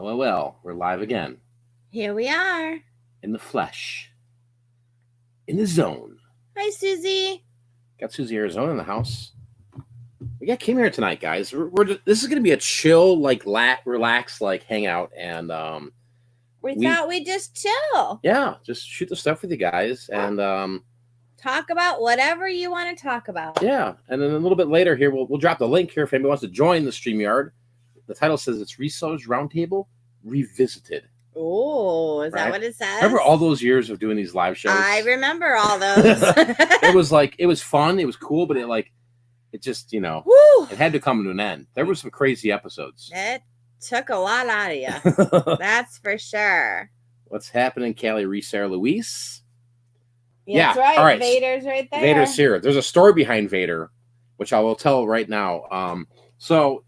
Well, we're live again. Here we are. In the flesh. In the zone. Hi, Susie. Got Susie Arizona in the house. We got Kim here tonight, guys. This is going to be a chill, relax, hangout. And we thought we'd just chill. Yeah, just shoot the stuff with you guys. And talk about whatever you want to talk about. Yeah, and then a little bit later here, we'll drop the link here if anybody wants to join the StreamYard. The title says it's Resellers Roundtable Revisited. Oh, is that what it says? Remember all those years of doing these live shows? I remember all those. It was fun. It was cool, but it just, Woo! It had to come to an end. There were some crazy episodes. It took a lot out of you. That's for sure. What's happening, Callie Reseller Luis? Yeah, that's right. All right. Vader's right there. Vader's here. There's a story behind Vader, which I will tell right now. So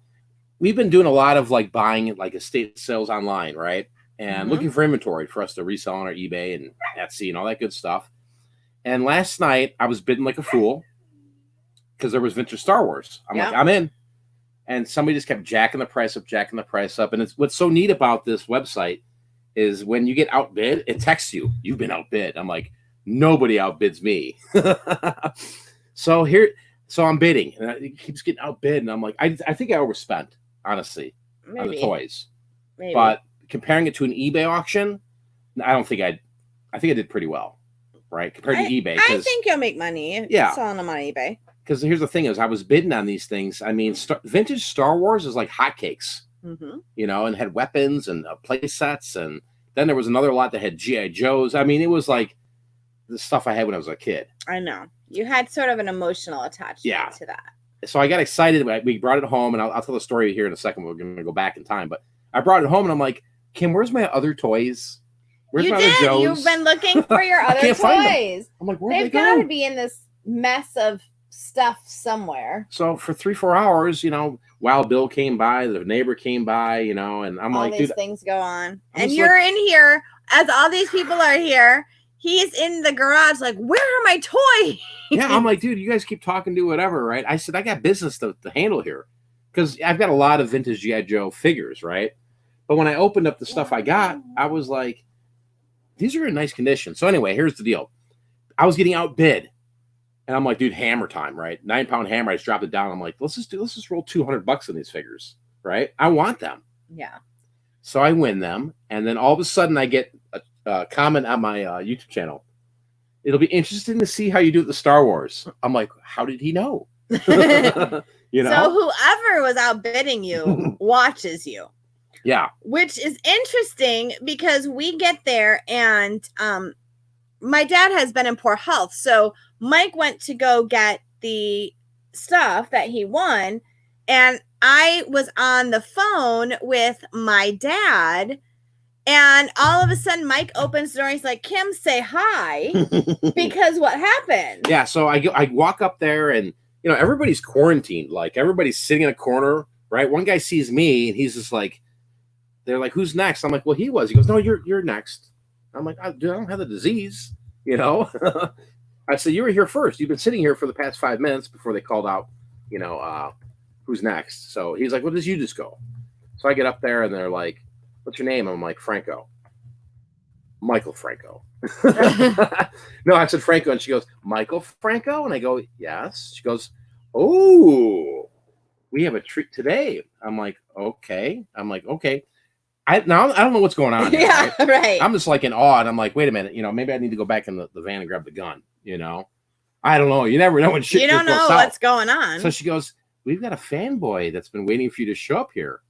we've been doing a lot of buying estate sales online, right? And looking for inventory for us to resell on our eBay and Etsy and all that good stuff. And last night I was bidding like a fool because there was vintage Star Wars. I'm like, I'm in. And somebody just kept jacking the price up. And what's so neat about this website is when you get outbid, it texts you, you've been outbid. I'm like, nobody outbids me. So I'm bidding and it keeps getting outbid. And I'm like, I think I overspent, honestly, on the toys. Maybe. But comparing it to an eBay auction, I think I did pretty well, right? Compared to eBay. I think you'll make money selling them on eBay. Because here's the thing is I was bidding on these things. I mean, vintage Star Wars is like hotcakes, and had weapons and play sets. And then there was another lot that had G.I. Joes. I mean, it was like the stuff I had when I was a kid. I know. You had sort of an emotional attachment to that. So I got excited. We brought it home, and I'll tell the story here in a second. We're going to go back in time. But I brought it home, and I'm like, Kim, where's my other toys? Where's my other Joes? You've been looking for your other toys. Find them. I'm like, where they've got to be in this mess of stuff somewhere. So for 3-4 hours, Wild Bill came by, the neighbor came by, and I'm all like, these things go on. And you're in here, as all these people are here, he's in the garage like, where are my toys? Yeah, I'm like, dude, you guys keep talking to whatever, right? I said, I got business to handle here. Because I've got a lot of vintage G.I. Joe figures, right? But when I opened up the stuff I got, I was like, these are in nice condition. So anyway, here's the deal. I was getting outbid. And I'm like, dude, hammer time, right? 9-pound hammer. I just dropped it down. I'm like, let's just roll $200 on these figures, right? I want them. Yeah. So I win them. And then all of a sudden I get a comment on my YouTube channel. It'll be interesting to see how you do with the Star Wars. I'm like, how did he know? So whoever was outbidding you watches you. Yeah. Which is interesting because we get there and my dad has been in poor health. So Mike went to go get the stuff that he won. And I was on the phone with my dad. And all of a sudden, Mike opens the door. He's like, Kim, say hi. Because what happened? Yeah. So I walk up there and, everybody's quarantined. Like everybody's sitting in a corner, right? One guy sees me and he's just like, they're like, who's next? I'm like, well, he was. He goes, no, you're next. I'm like, dude, I don't have the disease, I said, you were here first. You've been sitting here for the past 5 minutes before they called out, who's next. So he's like, well, does you just go? So I get up there and they're like, what's your name? I'm like, Franco. Michael Franco. No, I said Franco. And she goes, Michael Franco? And I go, yes. She goes, oh, we have a treat today. I'm like, okay. I don't know what's going on. Yeah, right. I'm just like in awe. And I'm like, wait a minute. Maybe I need to go back in the van and grab the gun. I don't know. You never know when shit You don't know what's going on. So she goes, we've got a fanboy that's been waiting for you to show up here.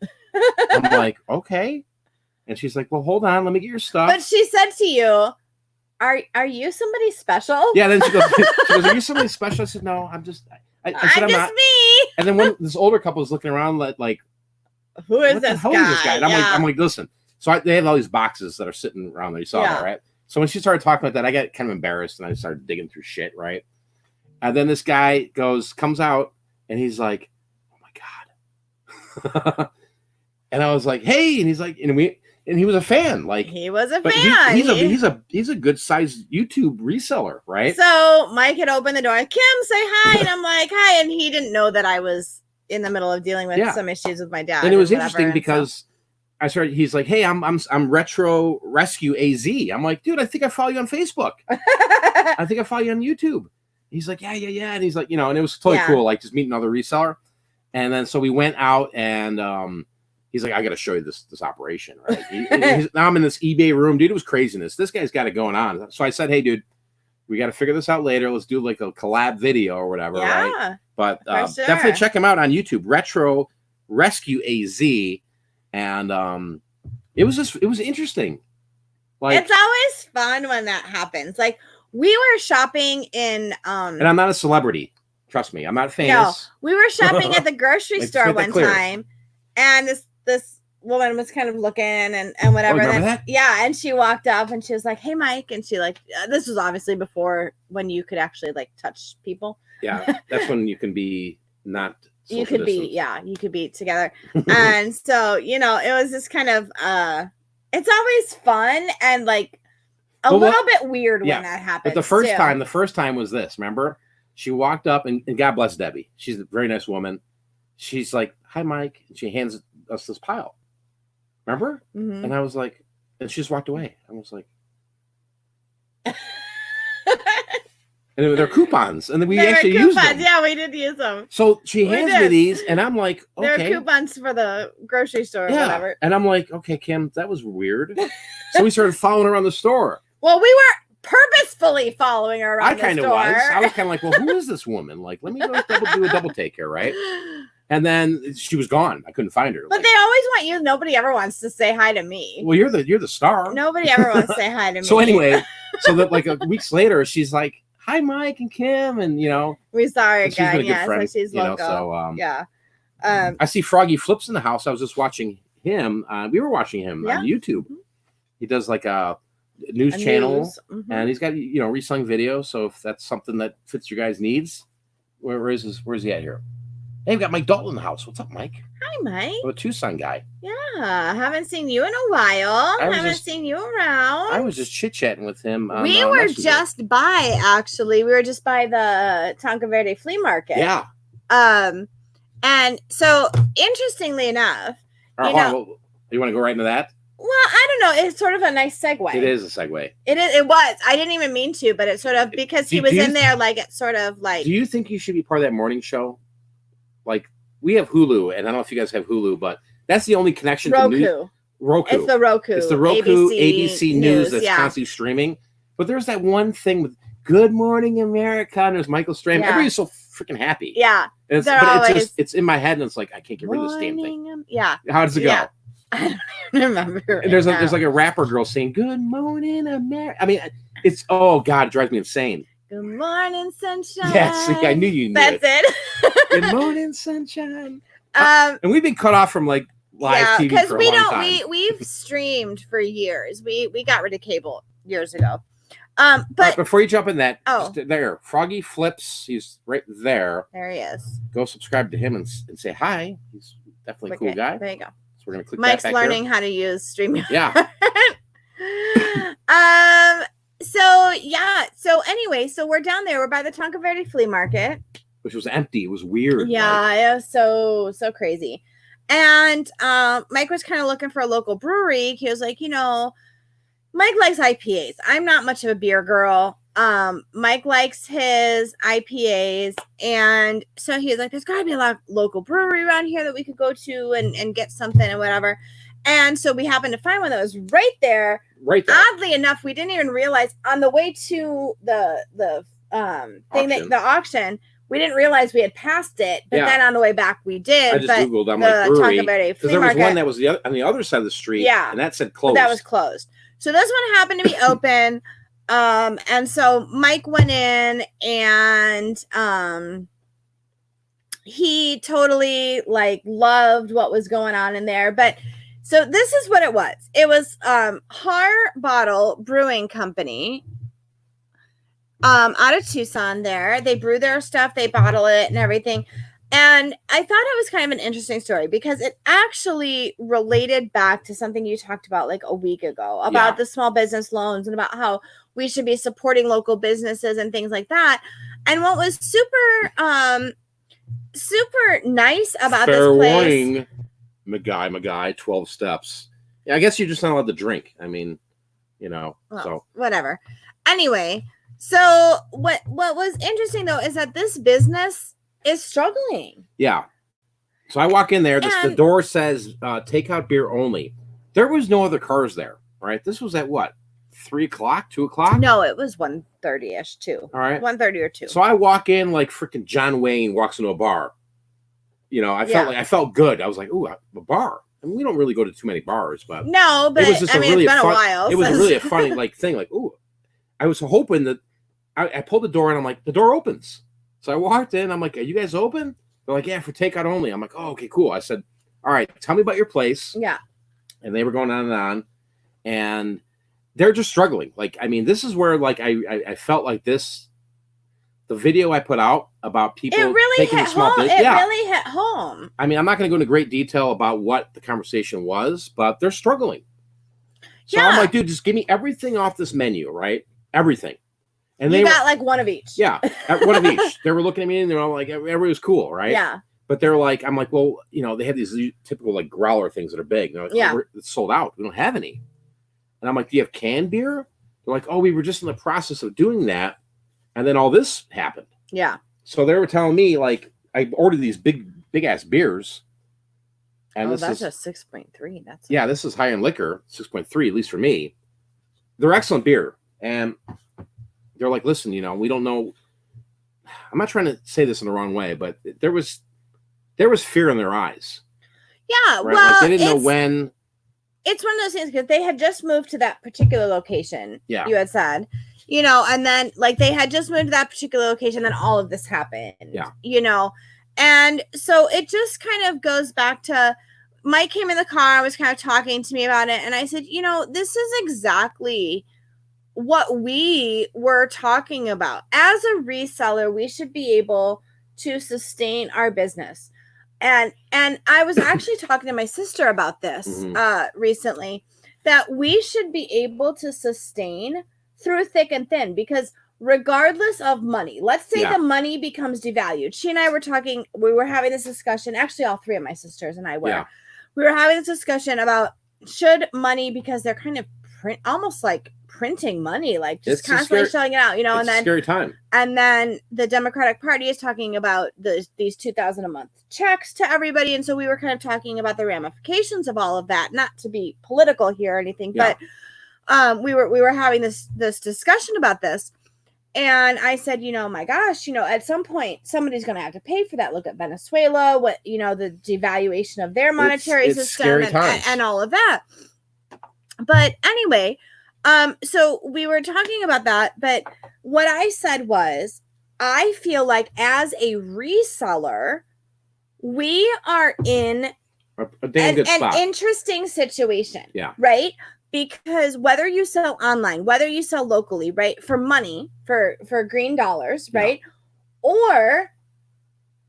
I'm like, okay. And she's like, well, hold on. Let me get your stuff. But she said to you, are you somebody special? Yeah. Then she goes, are you somebody special? I said, no, I'm just, I said, I'm not. Me. And then when this older couple is looking around like, who is this guy? And I'm like, listen. So they have all these boxes that are sitting around there. You saw that, right? So when she started talking about that, I got kind of embarrassed and I started digging through shit, right? And then this guy comes out and he's like, oh my God. And I was like, hey, and he's like, and he was a fan. Like he was a fan. He's a good sized YouTube reseller, right? So Mike had opened the door, Kim, say hi. And I'm like, hi. And he didn't know that I was in the middle of dealing with some issues with my dad. And it was interesting because He's like, hey, I'm Retro Rescue AZ. I'm like, dude, I think I follow you on Facebook. I think I follow you on YouTube. He's like, yeah. And he's like, and it was totally cool, like just meeting another reseller. And then so we went out and he's like, I got to show you this operation, right? Now I'm in this eBay room, dude. It was craziness. This guy's got it going on. So I said, hey, dude, we got to figure this out later. Let's do like a collab video or whatever, right? But definitely check him out on YouTube, Retro Rescue AZ. And it was interesting. Like, it's always fun when that happens. Like we were shopping in and I'm not a celebrity. Trust me, I'm not famous. No, we were shopping at the grocery store one time, and this woman was kind of looking and whatever. Remember that? Yeah, and she walked up and she was like, "Hey, Mike," and she like this was obviously before when you could actually like touch people. Yeah, that's when you can be not. You could be together. And so, it was just kind of it's always fun and like a little bit weird when that happens. But the first time was this, remember? She walked up and God bless Debbie. She's a very nice woman. She's like, "Hi, Mike." And she hands us this pile. Remember? Mm-hmm. And I was like, and she just walked away. I was like, and they're coupons, and then we actually used them. Yeah, we did use them. So she hands me these, and I'm like, okay. They're coupons for the grocery store or whatever. And I'm like, okay, Kim, that was weird. So we started following her around the store. Well, we were purposefully following her around the store. I kind of was. I was kind of like, well, who is this woman? Like, let me go do a double take here, right? And then she was gone. I couldn't find her. But they always want you. Nobody ever wants to say hi to me. Well, you're the star. Nobody ever wants to say hi to me. So anyway, that like weeks later, she's like, "Hi, Mike and Kim," and we saw her again. Yeah, friend, so she's local. I see Froggy Flips in the house. I was just watching him. We were watching him on YouTube. Mm-hmm. He does like a news channel, and he's got reselling videos. So if that's something that fits your guys' needs, where's he at here? Hey, we've got Mike Dalton in the house. What's up, Mike? Hi, Mike. I'm a Tucson guy. Yeah, haven't seen you in a while. Haven't seen you around. I was just chit-chatting with him. We were just by, actually. We were just by the Tonka Verde flea market. Yeah. And so, interestingly enough, you want to go right into that? Well, I don't know. It's sort of a nice segue. It is a segue. It was. I didn't even mean to, but it's sort of because he was in there, like it's sort of like. Do you think you should be part of that morning show? Like, we have Hulu, and I don't know if you guys have Hulu, but that's the only connection to news. Roku. It's the Roku. It's the Roku ABC News that's constantly streaming. But there's that one thing with Good Morning America, and there's Michael Strahan. Yeah. Everybody's so freaking happy. Yeah. It's in my head, and it's like, I can't get rid of this damn thing. Yeah. How does it go? I don't even remember. And there's like a rapper girl saying, "Good Morning America." I mean, it's, oh God, it drives me insane. Good morning, sunshine. Yes, I knew you knew That's it. Good morning, sunshine. And we've been cut off from like live TV because for a long time. We've streamed for years. We got rid of cable years ago. But before you jump in that, just there, Froggy Flips. He's right there. There he is. Go subscribe to him and say hi. He's definitely a cool guy. There you go. So we're gonna click Mike's that back learning here. how to use StreamYard. Yeah. So anyway, so we're down there. We're by the Tonka Verde flea market, which was empty. It was weird. Yeah, it was so crazy. And Mike was kind of looking for a local brewery. He was like, Mike likes IPAs. I'm not much of a beer girl. Mike likes his IPAs, and so he was like, "There's got to be a lot of local brewery around here that we could go to and get something and whatever." And so we happened to find one that was right there. Right there. Oddly enough, we didn't even realize on the way to the auction, we didn't realize we had passed it. But then on the way back, we did. I just Googled. I'm like, brewery. Because there was one that was on the other side of the street. Yeah. And that said closed. That was closed. So this one happened to be open. And so Mike went in and he totally like loved what was going on in there. But so this is what it was. It was Har Bottle Brewing Company out of Tucson there. They brew their stuff, they bottle it and everything. And I thought it was kind of an interesting story because it actually related back to something you talked about like a week ago about the small business loans and about how we should be supporting local businesses and things like that. And what was super nice about this place. Warning, my guy, 12 steps. I guess you're just not allowed to drink. I mean, Well, so whatever. Anyway, so what was interesting though is that this business is struggling. yeah. So I walk in there. The door says takeout beer only. There was no other cars there. Right. This was at what? 3 o'clock, 2 o'clock? No, it was 1:30ish too. All right. 1:30 or 2. So I walk in like freaking John Wayne walks into a bar. I felt good. I was like, ooh, a bar. I mean, we don't really go to too many bars, but no, but it was just it's been a while. It was really a funny thing. Like, ooh, I was hoping that I pulled the door and I'm like, the door opens. So I walked in. I'm like, are you guys open? They're like, yeah, for takeout only. I'm like, oh, okay, cool. I said, all right, tell me about your place. Yeah. And they were going on and on, and they're just struggling. Like, I mean, this is where like I felt like this. The video I put out about people taking the small business. It really hit home. I mean, I'm not going to go into great detail about what the conversation was, but they're struggling. So I'm like, dude, just give me everything off this menu, right? Everything. And they got like one of each. Yeah, one of each. They were looking at me and they were like, everybody was cool, right? Yeah. But they're like, I'm like, well, they have these typical like growler things that are big. They're like, oh, it's sold out. We don't have any. And I'm like, do you have canned beer? They're like, oh, we were just in the process of doing that. And then all this happened. Yeah. So they were telling me, like, I ordered these big ass beers. And that's a 6.3. This is high end liquor, 6.3, at least for me. They're excellent beer. And they're like, listen, we don't know. I'm not trying to say this in the wrong way, but there was fear in their eyes. Yeah. Right? Well, like they didn't know when. It's one of those things because they had just moved to that particular location. Yeah. You had said. And then like they had just moved to that particular location, then all of this happened. Yeah. And so it just kind of goes back to Mike came in the car, was kind of talking to me about it, and I said, this is exactly what we were talking about. As a reseller, we should be able to sustain our business. And I was actually talking to my sister about this recently, that we should be able to sustain through thick and thin, because regardless of money, let's say the money becomes devalued. She and I were talking, we were having this discussion, actually all three of my sisters and I were, we were having this discussion about should money, because they're kind of almost like printing money, like just constantly shelling it out, and then scary time. And then the Democratic Party is talking about these $2,000 a month checks to everybody. And so we were kind of talking about the ramifications of all of that, not to be political here or anything, but we were having this discussion about this, and I said, my gosh, at some point somebody's going to have to pay for that. Look at Venezuela, what the devaluation of their monetary system and all of that. But anyway, so we were talking about that. But what I said was, I feel like as a reseller, we are in an interesting situation. Yeah. Right. Because whether you sell online, whether you sell locally, right, for money, for green dollars, right, or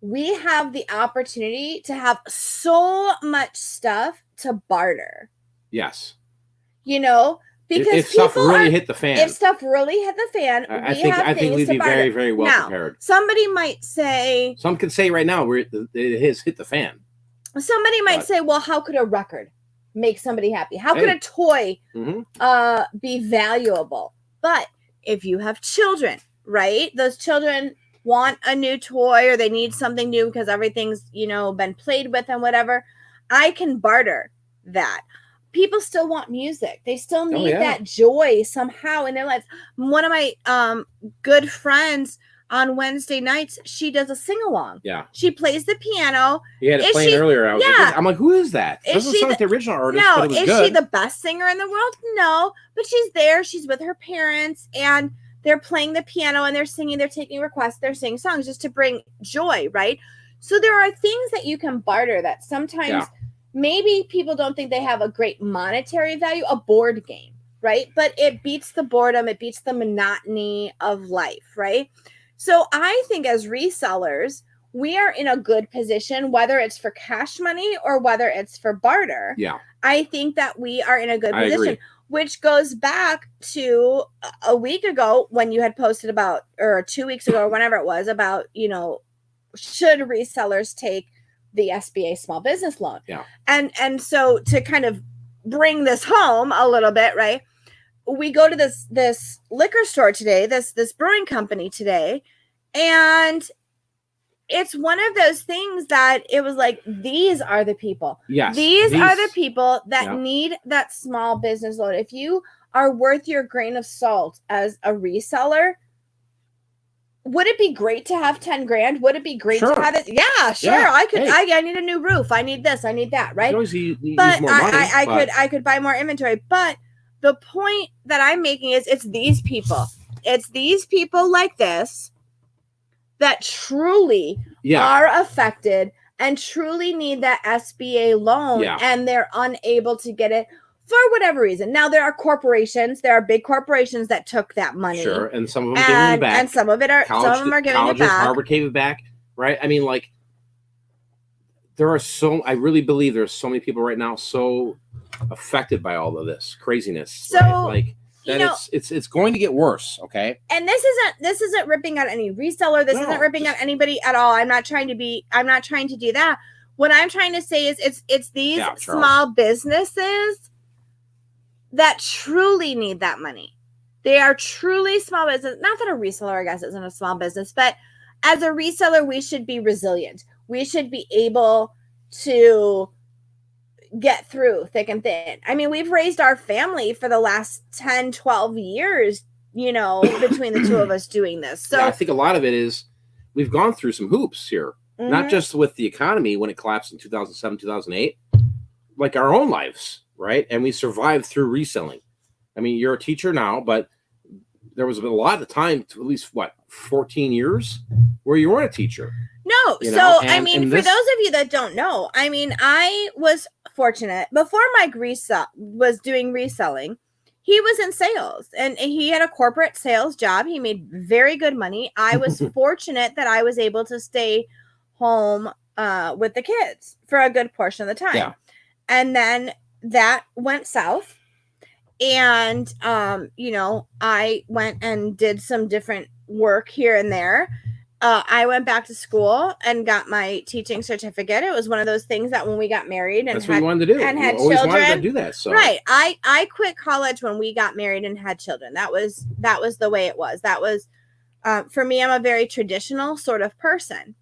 we have the opportunity to have so much stuff to barter. Yes. Because if stuff really hit the fan. If stuff really hit the fan, I think we'd be very, very well prepared. Somebody might say. Some could say right now it has hit the fan. Somebody might say, well, how could a record make somebody happy? How could a toy be valuable? But if you have children, right? Those children want a new toy, or they need something new because everything's, been played with and whatever. I can barter that. People still want music. They still need that joy somehow in their lives. One of my good friends on Wednesday nights, she does a sing-along. Yeah. She plays the piano. You had it playing earlier. I'm like, who is that? It doesn't sound like the original artist, but it was good. Is she the best singer in the world? No. But she's there. She's with her parents, and they're playing the piano, and they're singing. They're taking requests. They're singing songs just to bring joy, right? So there are things that you can barter that sometimes maybe people don't think they have a great monetary value, a board game, right? But it beats the boredom. It beats the monotony of life, right? So I think as resellers, we are in a good position, whether it's for cash money or whether it's for barter. Yeah. I think that we are in a good position, which goes back to a week ago when you had posted about, or 2 weeks ago, or whenever it was, about, should resellers take the SBA small business loan? Yeah. And so to kind of bring this home a little bit, right? We go to this liquor store today, this brewing company today, and it's one of those things that it was like, these are the people. Yes. These are the people that need that small business loan. If you are worth your grain of salt as a reseller, would it be great to have 10 grand? Would it be great to have it? Yeah, sure. Yeah. I could. Hey. I need a new roof. I need this. I need that. Right. You use more money, I could buy more inventory. But the point that I'm making is, it's these people. It's these people like this that truly are affected and truly need that SBA loan, and they're unable to get it for whatever reason. Now, there are corporations, there are big corporations that took that money. Sure, and some of them giving it back. And some of them are giving it back. Harvard gave it back, right? I mean, like, I really believe there's so many people right now so affected by all of this craziness. So, right? Like, that it's going to get worse, okay? And this isn't ripping on any reseller. This isn't ripping on anybody at all. I'm not trying to do that. What I'm trying to say is it's these small businesses that truly need that money. They are truly small business. Not that a reseller, I guess, isn't a small business, but as a reseller, we should be resilient. We should be able to get through thick and thin. I mean, we've raised our family for the last 10, 12 years, between the two of us doing this. So I think a lot of it is we've gone through some hoops here, not just with the economy when it collapsed in 2007, 2008, like our own lives. Right. And we survived through reselling. I mean, you're a teacher now, but there was a lot of time, to at least 14 years where you weren't a teacher. No. So, I mean, for those of you that don't know, I mean, I was fortunate before Mike was doing reselling. He was in sales and he had a corporate sales job. He made very good money. I was fortunate that I was able to stay home with the kids for a good portion of the time. Yeah. And then that went south, and I went and did some different work here and there. I went back to school and got my teaching certificate. It was one of those things that when we got married and what you wanted to do, and had children, wanted to do that. So. Right, I quit college when we got married and had children. That was the way it was. That was for me. I'm a very traditional sort of person,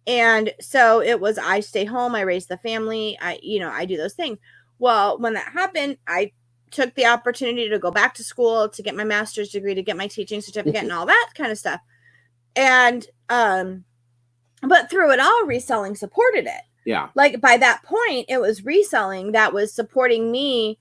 and so it was. I stay home. I raise the family. I do those things. Well, when that happened, I took the opportunity to go back to school to get my master's degree, to get my teaching certificate and all that kind of stuff. And, but through it all, reselling supported it. Yeah. Like by that point, it was reselling that was supporting me,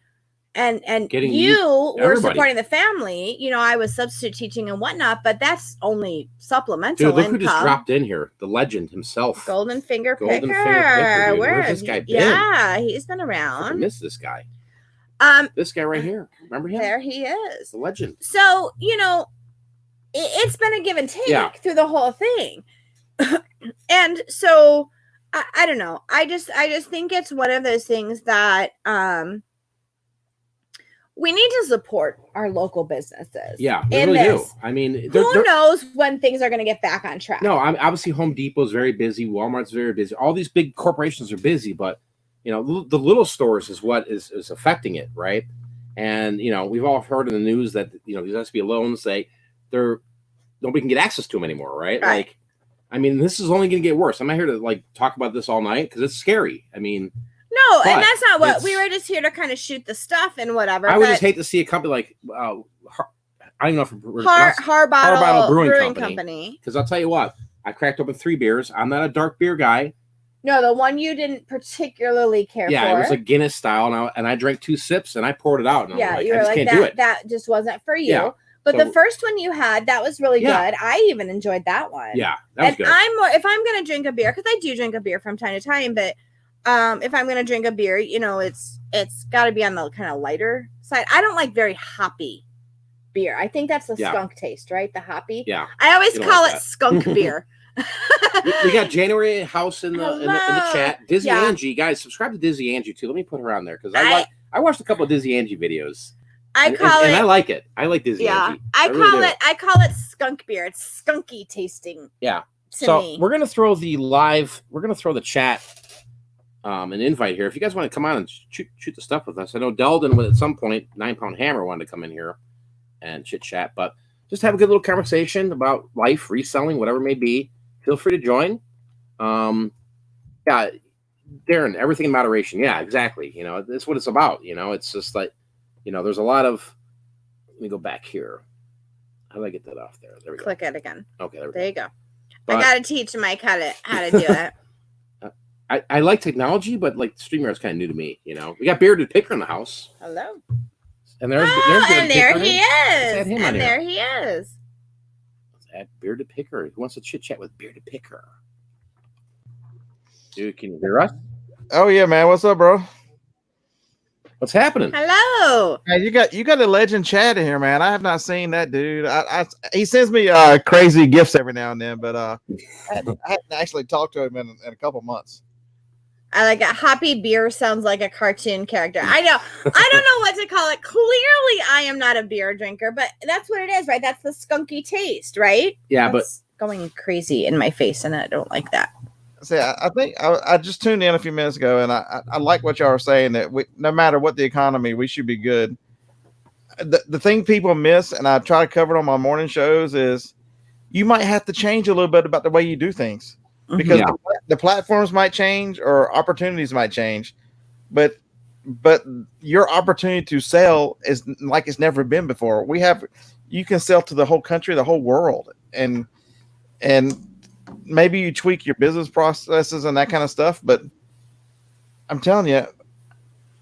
and you were supporting the family. I was substitute teaching and whatnot, but that's only supplemental income. Dude, look income. who just dropped in here. The legend himself. Golden Finger Picker. Where's this guy been? Yeah, he's been around. I miss this guy. This guy right here. Remember him? There he is. The legend. So, it's been a give and take through the whole thing. And so I don't know. I just think it's one of those things that we need to support our local businesses. Yeah, we really do. I mean, who knows when things are going to get back on track? No, obviously Home Depot's very busy. Walmart's very busy. All these big corporations are busy, but the little stores is what is affecting it, right? And we've all heard in the news that these SBA loans, nobody can get access to them anymore, right? Like, I mean, this is only going to get worse. I'm not here to talk about this all night because it's scary. I mean. No, and that's not what we were just here to kind of shoot the stuff and whatever. I would just hate to see a company like I don't know if Harbottle Brewing Company. Because I'll tell you what, I cracked open 3 beers. I'm not a dark beer guy. No, the one you didn't particularly care for. Yeah, it was a Guinness style, and I drank 2 sips and I poured it out. And you were like, can't do it. That just wasn't for you. Yeah. But the first one you had, that was really good. I even enjoyed that one. Yeah, that was good. If I'm going to drink a beer, because I do drink a beer from time to time, but if I'm going to drink a beer, it's got to be on the kind of lighter side. I don't like very hoppy beer. I think that's the skunk taste, right? The hoppy. Yeah. I always call it skunk beer. We got January House in the chat. Dizzy Angie, guys, subscribe to Dizzy Angie too. Let me put her on there because I watched a couple of Dizzy Angie videos. And I like it. I like Dizzy Angie. I call it skunk beer. It's skunky tasting. Yeah. So we're gonna throw the chat an invite here. If you guys want to come on and shoot the stuff with us, I know Delden would at some point 9 Pound Hammer wanted to come in here and chit chat, but just have a good little conversation about life, reselling, whatever it may be. Feel free to join. Yeah, Darren, everything in moderation. Yeah, exactly. You know, that's what it's about. You know, it's just like, you know, there's a lot of. Let me go back here. How do I get that off there? There we go. Click it again. Okay, there you go. But I gotta teach Mike how to do it. I like technology, but like StreamYard is kind of new to me. You know, we got Bearded Picker in the house. Hello. And there's and there he is. And there he is. Let's add Bearded Picker. Who wants to chit chat with Bearded Picker? Dude, can you hear us? Oh yeah, man. What's up, bro? What's happening? Hello. Hey, you got a legend Chad in here, man. I have not seen that dude. He sends me crazy gifts every now and then, but I hadn't actually talked to him in a couple months. I like it. Hoppy Beer sounds like a cartoon character. I know. I don't know what to call it. Clearly, I am not a beer drinker, but that's what it is, right? That's the skunky taste, right? Yeah, that's going crazy in my face, and I don't like that. See, I think I just tuned in a few minutes ago, and I like what y'all are saying, that no matter what the economy, we should be good. The thing people miss, and I try to cover it on my morning shows, is you might have to change a little bit about the way you do things, because the platforms might change or opportunities might change, but your opportunity to sell is like it's never been before. You can sell to the whole country, the whole world, and maybe you tweak your business processes and that kind of stuff, but I'm telling you,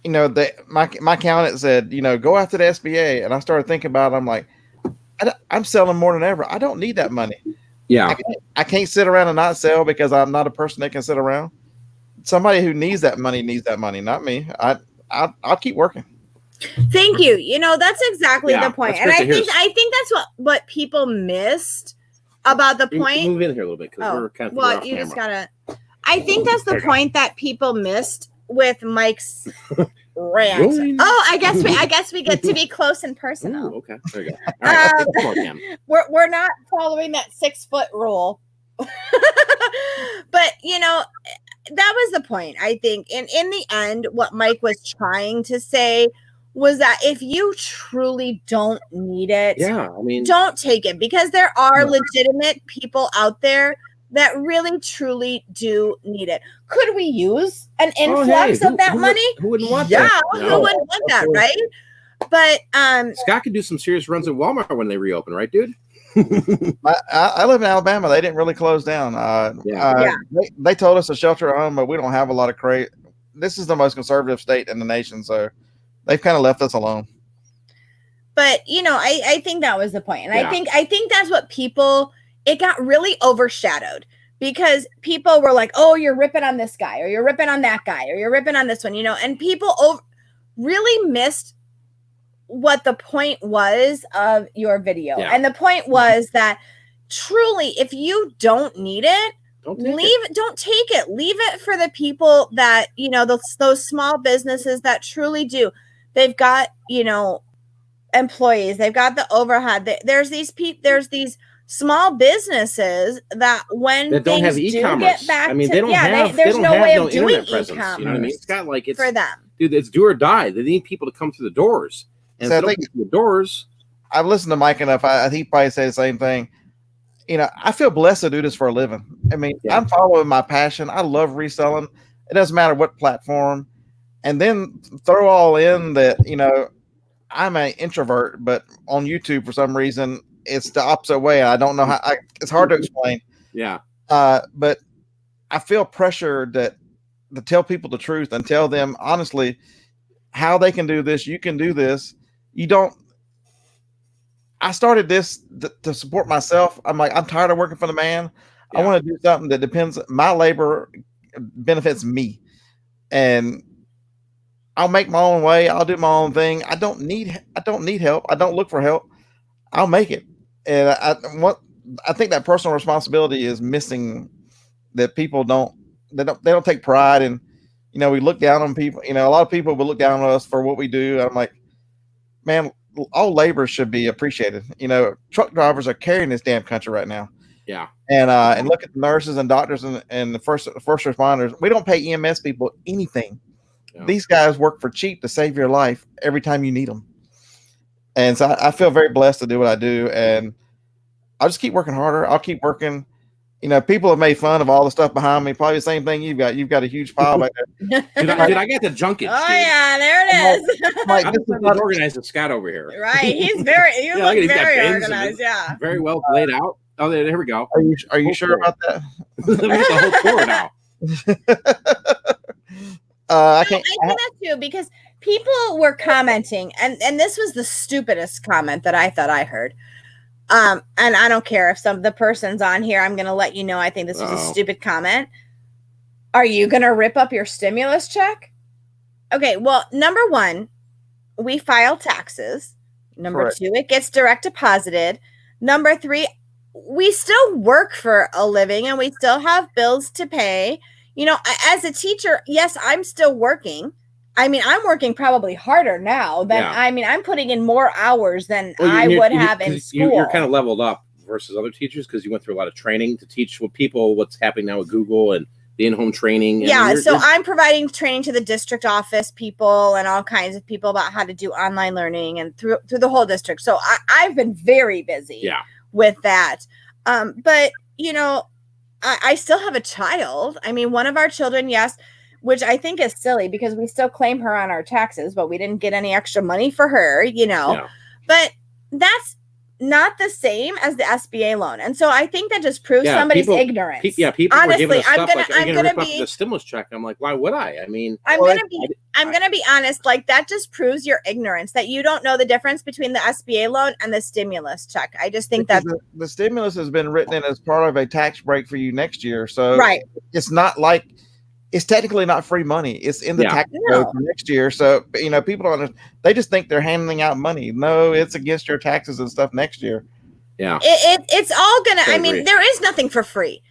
you know, my accountant said, you know, go after the SBA, and I started thinking about it. I'm like, I'm selling more than ever. I don't need that money. Yeah, I can't sit around and not sell because I'm not a person that can sit around. Somebody who needs that money, not me. I'll keep working. Thank you. You know, that's exactly the point, and I think that's what people missed about the point. Move in here a little bit because we're kind of well. You just gotta. I think that's the point that people missed with Mike's rant. Oh, I guess we get to be close and personal. Ooh, okay, there you go. All right, we're not following that 6-foot rule, but you know, that was the point. I think, and in the end, what Mike was trying to say was that if you truly don't need it, don't take it, because there are legitimate people out there that really truly do need it. Could we use an influx of that money? Who wouldn't want that? Who wouldn't want that, right? But Scott could do some serious runs at Walmart when they reopen, right, dude? I live in Alabama. They didn't really close down. They told us to shelter at home, but we don't have a lot of crazy. This is the most conservative state in the nation, so they've kind of left us alone. But you know, I think that was the point, and I think that's what it got really overshadowed, because people were like, "Oh, you're ripping on this guy, or you're ripping on that guy, or you're ripping on this one," you know, and people really missed what the point was of your video. Yeah. And the point was that truly, if you don't need it, don't take it. Leave it for the people that, you know, those small businesses that truly do. They've got, you know, employees, they've got the overhead. There's these small businesses that when that don't have e-commerce. Get back they don't have. There's no way of doing e-commerce. You know what I mean? It's got like it's for them. Dude, it's do or die. They need people to come through the doors. And so I think the doors. I've listened to Mike enough. I think he probably say the same thing. You know, I feel blessed to do this for a living. I mean, I'm following my passion. I love reselling. It doesn't matter what platform. And then throw all in that, you know, I'm an introvert, but on YouTube for some reason it's the opposite way. I don't know how. It's hard to explain. Yeah. But I feel pressure to tell people the truth and tell them honestly how they can do this. You can do this. You don't. I started this to support myself. I'm like, I'm tired of working for the man. Yeah. I want to do something that depends. My labor benefits me, and I'll make my own way. I'll do my own thing. I don't need help. I don't look for help. I'll make it. And I think that personal responsibility is missing. That people don't take pride in. You know, we look down on people. You know, a lot of people will look down on us for what we do. I'm like, man, all labor should be appreciated. You know, truck drivers are carrying this damn country right now. Yeah. And look at the nurses and doctors and the first responders. We don't pay EMS people anything. Yeah. These guys work for cheap to save your life every time you need them. And so I feel very blessed to do what I do, and I'll just keep working harder. I'll keep working. You know, people have made fun of all the stuff behind me. Probably the same thing you've got. You've got a huge pile back there. Dude, I got the junkets. Oh dude. yeah, there it is. Like, I'm this is just not organized as Scott over here. Right, he's very. You Yeah, look at- look he's got very bins and organized. Yeah. Very well laid out. Oh, there we go. Are you sure about that? We got the whole floor now. I can't. I think that too, because people were commenting, and this was the stupidest comment that I thought I heard. And I don't care if some of the person's on here. I'm going to let you know. I think this was a stupid comment. Are you going to rip up your stimulus check? Okay. Well, number one, we file taxes. Number Correct. two, it gets direct deposited. Number three, we still work for a living and we still have bills to pay. You know, as a teacher, yes, I'm still working. I mean, I'm working probably harder now than, Yeah. I mean, I'm putting in more hours than Well, I would have in school. You're kind of leveled up versus other teachers because you went through a lot of training to teach what's happening now with Google and the in-home training. And yeah, so I'm providing training to the district office people and all kinds of people about how to do online learning and through the whole district. So I've been very busy with that. But, you know, I still have a child. I mean, one of our children, yes, which I think is silly because we still claim her on our taxes, but we didn't get any extra money for her, you know. Yeah. But that's not the same as the SBA loan. And so I think that just proves somebody's ignorance. People honestly, were giving us I'm stuff gonna, like, I'm "You're gonna rip up be the stimulus check." I'm like, why would I? I mean, I'm gonna be honest. Like, that just proves your ignorance that you don't know the difference between the SBA loan and the stimulus check. I just think that the stimulus has been written in as part of a tax break for you next year. So it's not like, it's technically not free money. It's in the tax code for next year. So, you know, people don't understand. They just think they're handing out money. No, it's against your taxes and stuff next year. Yeah. It's all gonna, I mean, there is nothing for free.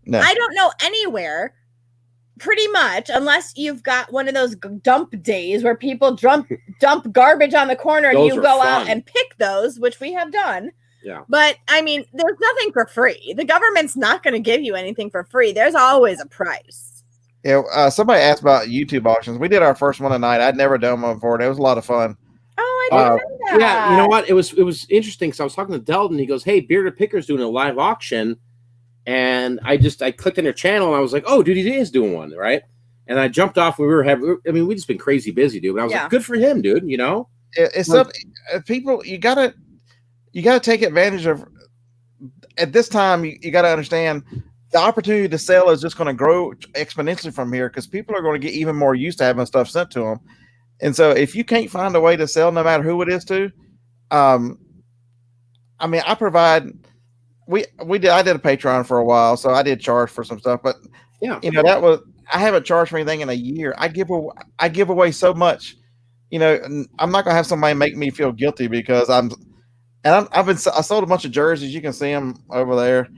No. I don't know anywhere, pretty much, unless you've got one of those dump days where people dump garbage on the corner and you go out and pick those, which we have done. Yeah. But I mean, there's nothing for free. The government's not going to give you anything for free. There's always a price. Yeah. Somebody asked about YouTube auctions. We did our first one tonight. I'd never done one before. It was a lot of fun. Oh, I didn't know that. Yeah, you know what? It was interesting because I was talking to Delton. He goes, "Hey, Bearded Picker's doing a live auction," and I clicked on their channel and I was like, "Oh, dude, he is doing one, right?" And I jumped off. We just been crazy busy, dude. But I was like, "Good for him, dude." You know, it's something people you gotta take advantage of. At this time, you got to understand the opportunity to sell is just going to grow exponentially from here because people are going to get even more used to having stuff sent to them. And so if you can't find a way to sell, no matter who it is to, I mean, I provide, I did a Patreon for a while, so I did charge for some stuff, but yeah, you know, I haven't charged for anything in a year. I give away so much, you know, and I'm not going to have somebody make me feel guilty because I sold a bunch of jerseys. You can see them over there.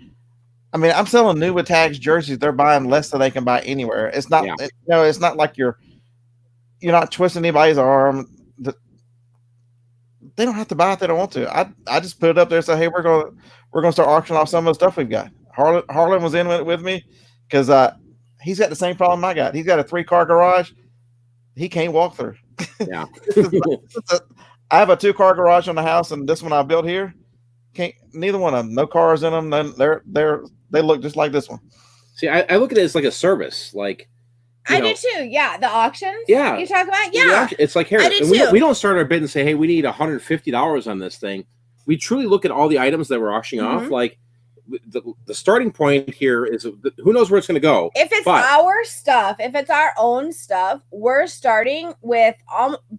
I mean, I'm selling new with tags jerseys. They're buying less than they can buy anywhere. It's not, it's not like you're not twisting anybody's arm. They don't have to buy it if they don't want to. I just put it up there and say, hey, we're gonna start auctioning off some of the stuff we've got. Harlan was in with me because he's got the same problem I got. He's got a 3-car garage. He can't walk through. Yeah. I have a 2-car garage on the house, and this one I built here. Neither one of them. No cars in them. They look just like this one. See, I look at it as like a service. Like, I do too. Yeah, the auctions. Yeah, you talk about. Yeah, it's like here. We don't start our bid and say, hey, we need $150 on this thing. We truly look at all the items that we're auctioning off. Like the starting point here is who knows where it's going to go. If it's our stuff, if it's our own stuff, we're starting with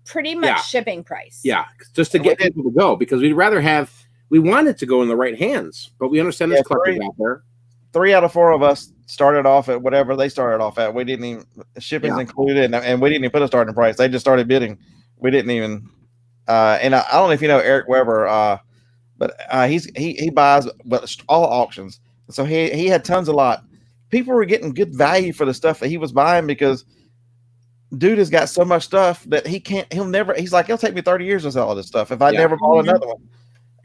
pretty much shipping price. Yeah, just to get people to go because we want it to go in the right hands, but we understand there's collectors out there. 3 out of 4 of us started off at whatever they started off at. We didn't even shipping's included, and we didn't even put a starting price. They just started bidding. We didn't even. And I don't know if you know Eric Weber, but he buys all auctions. So he had tons of lot. People were getting good value for the stuff that he was buying because dude has got so much stuff that he'll never. He's like, it'll take me 30 years to sell all this stuff if I never bought another one.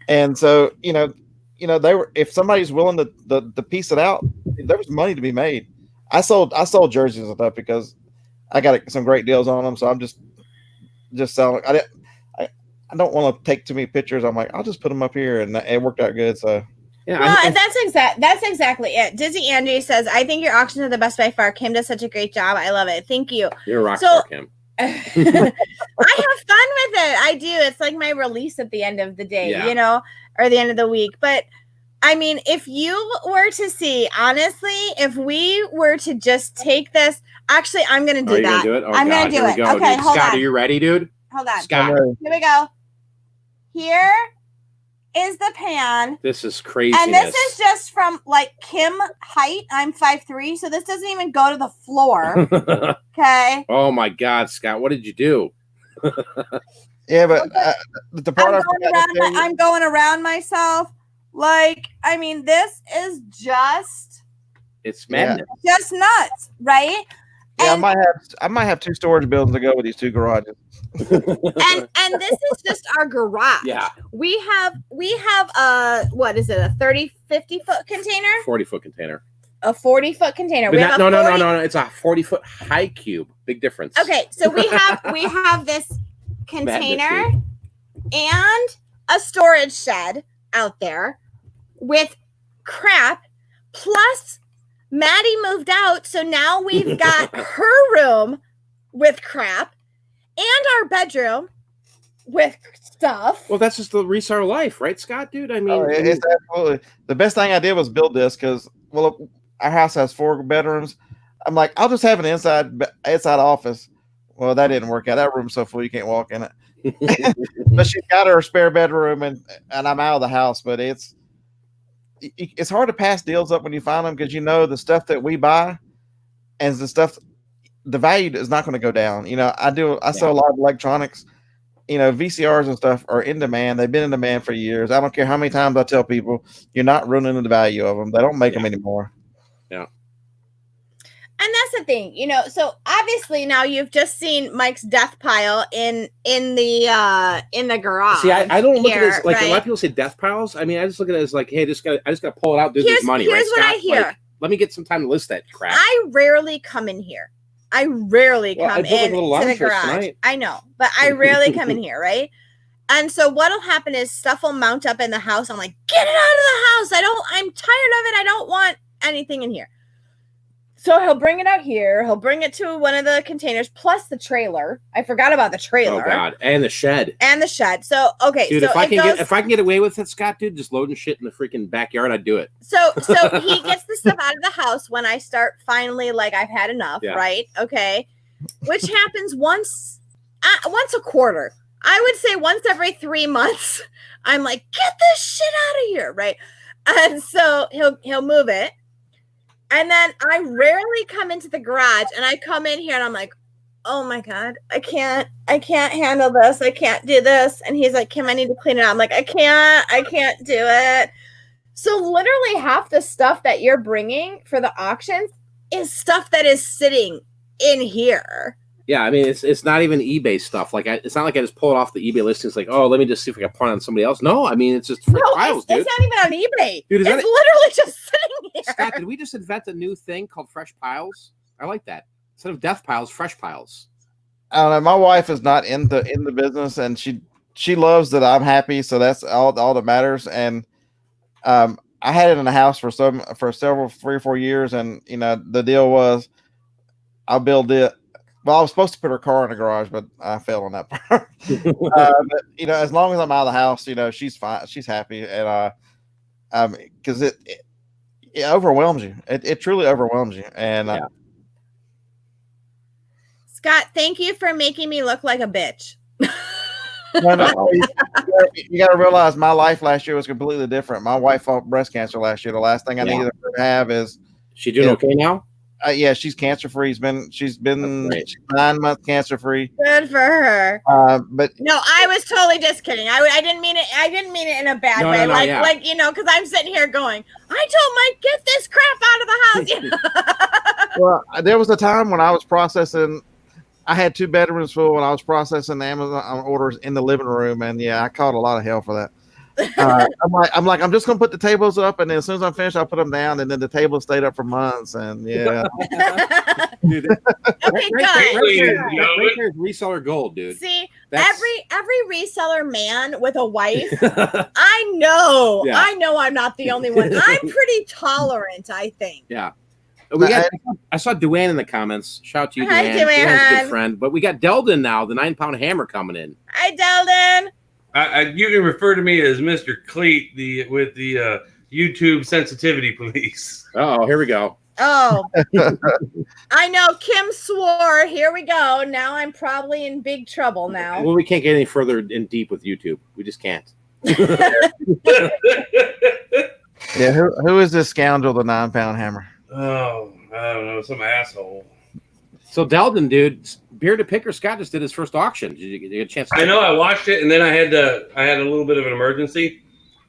And so, you know, if somebody's willing to piece it out, there was money to be made. I sold jerseys and stuff because I got some great deals on them. So I'm just selling. I don't want to take too many pictures. I'm like, I'll just put them up here, and it worked out good. So yeah, well, that's exactly it. Dizzy Angie says, I think your auctions are the best by far. Kim does such a great job. I love it. Thank you. You're a rock star, Kim. I have fun with it. I do. It's like my release at the end of the day, or the end of the week. But I mean, if you were to see, honestly, if we were to just take this, actually, I'm going to do that. Gonna do it? Oh, I'm going to do it. Go, okay, dude. hold Scott, on. Are you ready, dude? Hold on. Scott. Here we go. Here is the pan. This is crazy. And this is just from like Kim height. I'm 5'3", so this doesn't even go to the floor. Okay. Oh my God, Scott, what did you do? Yeah, but the part I'm going around myself. Like, I mean, this is just it's madness. Just nuts, right? Yeah, and I might have 2 storage buildings to go with these 2 garages. and this is just our garage. Yeah. We have what is it, a 50 foot container? 40-foot container. A 40-foot container. No. It's a 40-foot high cube. Big difference. Okay, so we have this container and a storage shed out there with crap. Plus, Maddie moved out, so now we've got her room with crap and our bedroom with stuff. Well, that's just the reseller life, right, Scott, dude? I mean, it's absolutely the best thing I did was build this because, well, our house has 4 bedrooms. I'm like, I'll just have an inside office. Well, that didn't work out. That room's so full you can't walk in it. But she's got her spare bedroom, and I'm out of the house. But it's hard to pass deals up when you find them because the stuff that we buy and the value is not going to go down. I sell a lot of electronics. VCRs and stuff are in demand. They've been in demand for years. I don't care how many times I tell people, you're not ruining the value of them. They don't make them anymore. Yeah. And that's the thing, so obviously now you've just seen Mike's death pile in the garage. See, I don't look at it as like, right? a lot of people say death piles. I mean, I just look at it as like, hey, I just got to pull it out. There's money, here's right, what Scott? I hear. Like, let me get some time to list that crap. I rarely come in here. I rarely come in to the garage. Tonight. I know, but I rarely come in here, right? And so what'll happen is stuff will mount up in the house. I'm like, get it out of the house. I'm tired of it. I don't want anything in here. So he'll bring it out here. He'll bring it to one of the containers, plus the trailer. I forgot about the trailer. Oh God, and the shed. So okay, dude, so if I can get away with it, Scott, dude, just loading shit in the freaking backyard, I'd do it. So he gets the stuff out of the house when I start finally like I've had enough, right? Okay, which happens once a quarter. I would say once every 3 months. I'm like, get this shit out of here, right? And so he'll move it. And then I rarely come into the garage, and I come in here and I'm like, oh my God, I can't handle this. I can't do this. And he's like, Kim, I need to clean it out. I'm like, I can't do it. So literally half the stuff that you're bringing for the auctions is stuff that is sitting in here. Yeah, I mean, it's not even eBay stuff. Like, it's not like I just pull it off the eBay listings. Like, oh, let me just see if I can point on somebody else. No, I mean, it's just fresh piles, dude. It's not even on eBay. Dude, it's literally just sitting here. Scott, did we just invent a new thing called fresh piles? I like that. Instead of death piles, fresh piles. I don't know. My wife is not in the business, and she loves that I'm happy. So that's all that matters. And I had it in the house for 3 or 4 years, and the deal was I'll build it. Well, I was supposed to put her car in the garage, but I failed on that part. But as long as I'm out of the house, she's fine. She's happy, and because it overwhelms you. It truly overwhelms you. And Scott, thank you for making me look like a bitch. No, you got to realize my life last year was completely different. My wife fought breast cancer last year. The last thing I needed her to have is. She doing okay now? Yeah, she's cancer free. She's been 9 months cancer free. Good for her. But no, I was totally just kidding. I didn't mean it. I didn't mean it in a bad way. Like because I'm sitting here going, I told Mike, get this crap out of the house. Well, there was a time when I was processing. I had 2 bedrooms full, and I was processing the Amazon orders in the living room, and I caught a lot of hell for that. I'm just gonna put the tables up, and then as soon as I'm finished, I'll put them down, and then the tables stayed up for months, and yeah. Dude, Okay, right there's reseller gold, dude. See, every reseller man with a wife, I know I'm not the only one. I'm pretty tolerant, I think. Yeah. I saw Duane in the comments. Shout out to you, Hi, Duane. Duane. Duane's a good friend. But we got Deldon now, the 9-pound hammer coming in. Hi, Deldon. You can refer to me as Mr. Cleet, with the YouTube sensitivity police. Oh, here we go. Oh, I know. Kim swore. Here we go. Now I'm probably in big trouble now. Well, we can't get any further in deep with YouTube. We just can't. Yeah, who is this scoundrel, the 9-pound hammer? Oh, I don't know, some asshole. So Deldon, dude, Bearded Picker Scott just did his first auction. Did you get a chance? I know. I watched it, and then I had a little bit of an emergency,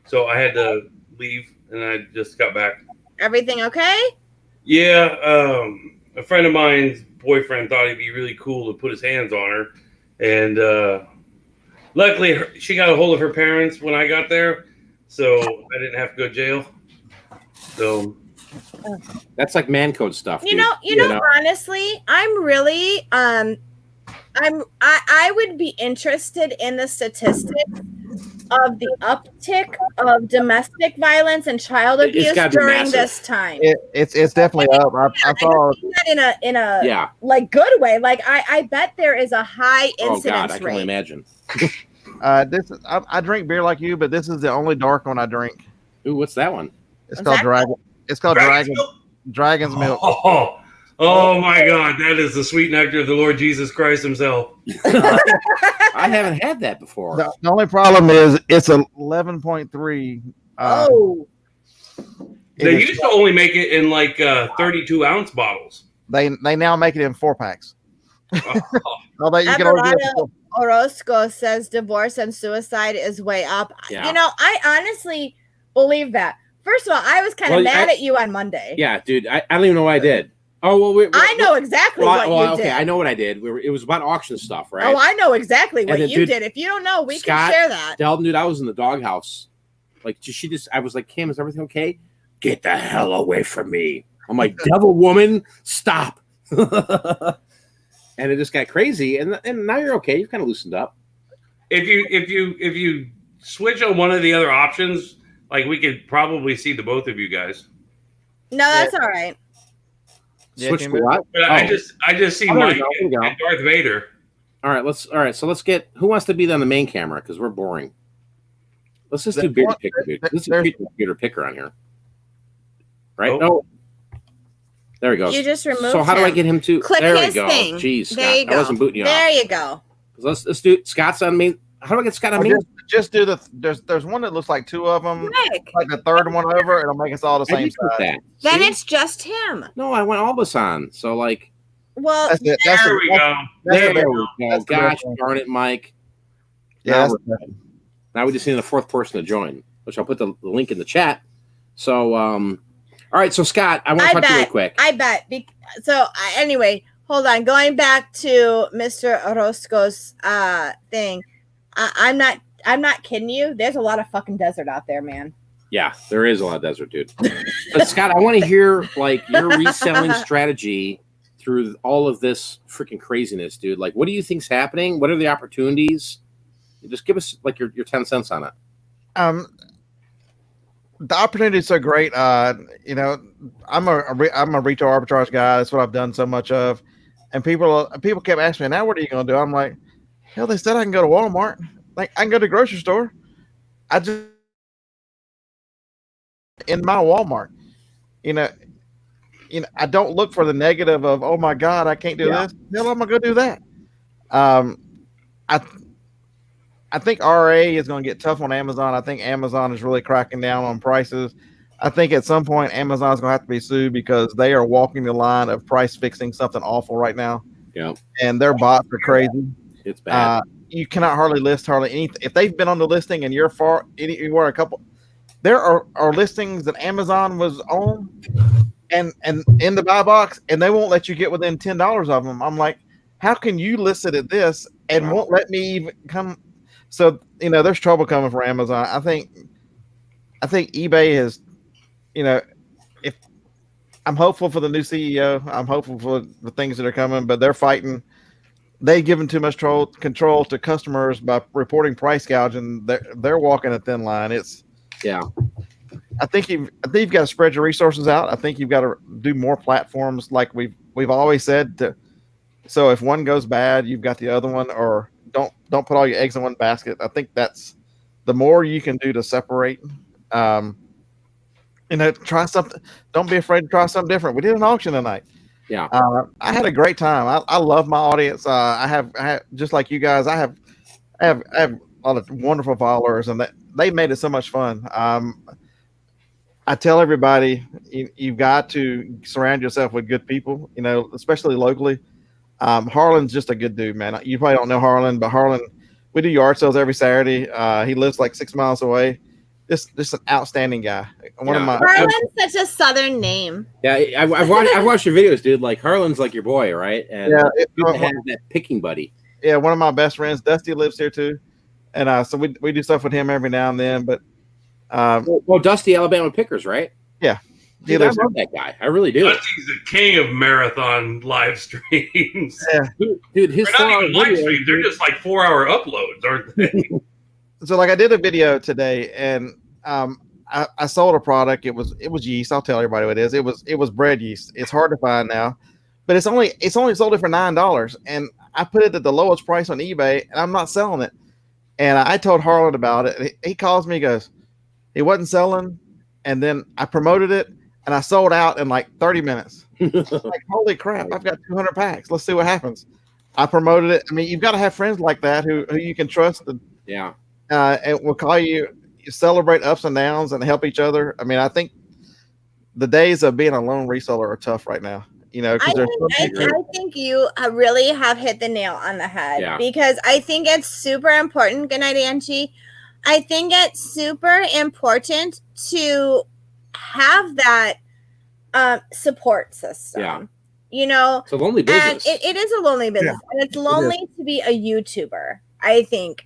so I had to leave, and I just got back. Everything okay? Yeah, a friend of mine's boyfriend thought it'd be really cool to put his hands on her, and luckily she got a hold of her parents when I got there, so I didn't have to go to jail. So that's like man code stuff. You know, honestly, I'm really I would be interested in the statistics of the uptick of domestic violence and child abuse during this time. It's definitely up. I saw that in a like good way. Like I bet there is a high incidence rate. Oh God, I can only imagine. I drink beer like you, but this is the only dark one I drink. Ooh, what's that one? It's called Dragon. It's called Dragon's Milk. Oh my God, that is the sweet nectar of the Lord Jesus Christ himself. I haven't had that before. The only problem is it's 11.3. They used to only make it in like 32-ounce bottles. They now make it in 4-packs. Orozco says divorce and suicide is way up. Yeah. You know, I honestly believe that. First of all, I was kind of mad at you on Monday. Yeah, dude, I don't even know what I did. Oh well, I know exactly what you did. Okay, I know what I did. It was about auction stuff, right? Oh, I know exactly what you did. If you don't know, we can share that. Deldon, dude, I was in the doghouse. Like I was like, Kim, is everything okay? Get the hell away from me! I'm like, devil woman, stop! And it just got crazy, and now you're okay. You've kind of loosened up. If you switch on one of the other options, like we could probably see the both of you guys. No, that's all right. Switch to what? But I just see Mike and Darth Vader. All right. So let's get who wants to be on the main camera because we're boring. Let's just do Bearded Picker, dude. This is Bearded Picker on here, right? Oh. There he goes. You just removed. So how do I get him to? Click there his we go. thing. Jeez, Scott, there you go. I wasn't booting you there off. You go. Let's do Scott's on main. How do I get Scott on main? Just do there's one that looks like two of them. Like the third one over, it'll make us all the same size. Then it's just him. No, I went all this on. So like. Well, there we go. There we go. Gosh darn it, Mike. Yeah. Now we just need a fourth person to join, which I'll put the link in the chat. So, all right. So Scott, I want to talk to you real quick. I bet. Anyway, hold on. Going back to Mr. Orozco's thing, I'm not kidding you. There's a lot of fucking desert out there, man. Yeah, there is a lot of desert, dude. But Scott, I want to hear like your reselling strategy through all of this freaking craziness, dude. Like, what do you think's happening? What are the opportunities? Just give us like your 10 cents on it. The opportunities are great. You know, I'm a retail arbitrage guy. That's what I've done so much of. And people kept asking me, now what are you going to do? I'm like, hell, they said I can go to Walmart. Like, I can go to the grocery store. I just in my Walmart, you know, I don't look for the negative of, oh my God, I can't do this. Hell, I'm gonna go do that. I think RA is going to get tough on Amazon. I think Amazon is really cracking down on prices. I think at some point Amazon is going to have to be sued because they are walking the line of price fixing something awful right now. Yeah, and their bots are crazy. It's bad. You cannot hardly list anything. If they've been on the listing and you're anywhere a couple, there are listings that Amazon was on and in the buy box, and they won't let you get within $10 of them. I'm like, how can you list it at this and won't let me even come? So there's trouble coming for Amazon. I think eBay is, if I'm hopeful for the new CEO, I'm hopeful for the things that are coming, but they're fighting. They've given too much control to customers by reporting price gouging. They're walking a thin line. Yeah. I think you've got to spread your resources out. I think you've got to do more platforms, like we've always said. So if one goes bad, you've got the other one, or don't put all your eggs in one basket. I think that's the more you can do to separate. Try something. Don't be afraid to try something different. We did an auction tonight. Yeah. I had a great time. I love my audience. I have just like you guys. I have a lot of wonderful followers, and they made it so much fun. I tell everybody, you've got to surround yourself with good people, especially locally. Harlan's just a good dude, man. You probably don't know Harlan, but Harlan, we do yard sales every Saturday. He lives like 6 miles away. Just an outstanding guy. Harlan's such a Southern name. Yeah, I've watched your videos, dude. Like Harlan's like your boy, right? And yeah, good to have that picking buddy. Yeah, one of my best friends, Dusty, lives here too, and so we do stuff with him every now and then. But well, Dusty, Alabama Pickers, right? Yeah, dude, I love that guy. I really do. Dusty's the king of marathon live streams. Yeah, dude, his they're not even live streams; they're just like 4-hour uploads, aren't they? So, like, I did a video today, and I sold a product. It was yeast. I'll tell everybody what it is. It was bread yeast. It's hard to find now, but it's only sold it for $9, and I put it at the lowest price on eBay, and I'm not selling it. And I told Harlan about it. He calls me, goes, he wasn't selling, and then I promoted it, and I sold out in like 30 minutes. Like, holy crap! I've got 200 packs. Let's see what happens. I promoted it. I mean, you've got to have friends like that who you can trust. Yeah. And will call you celebrate ups and downs and help each other. I mean, I think the days of being a lone reseller are tough right now. I think you really have hit the nail on the head, because I think it's super important. Good night, Angie. I think it's super important to have that support system. Yeah. It's a lonely business. And it is a lonely business, and it's lonely to be a YouTuber, I think,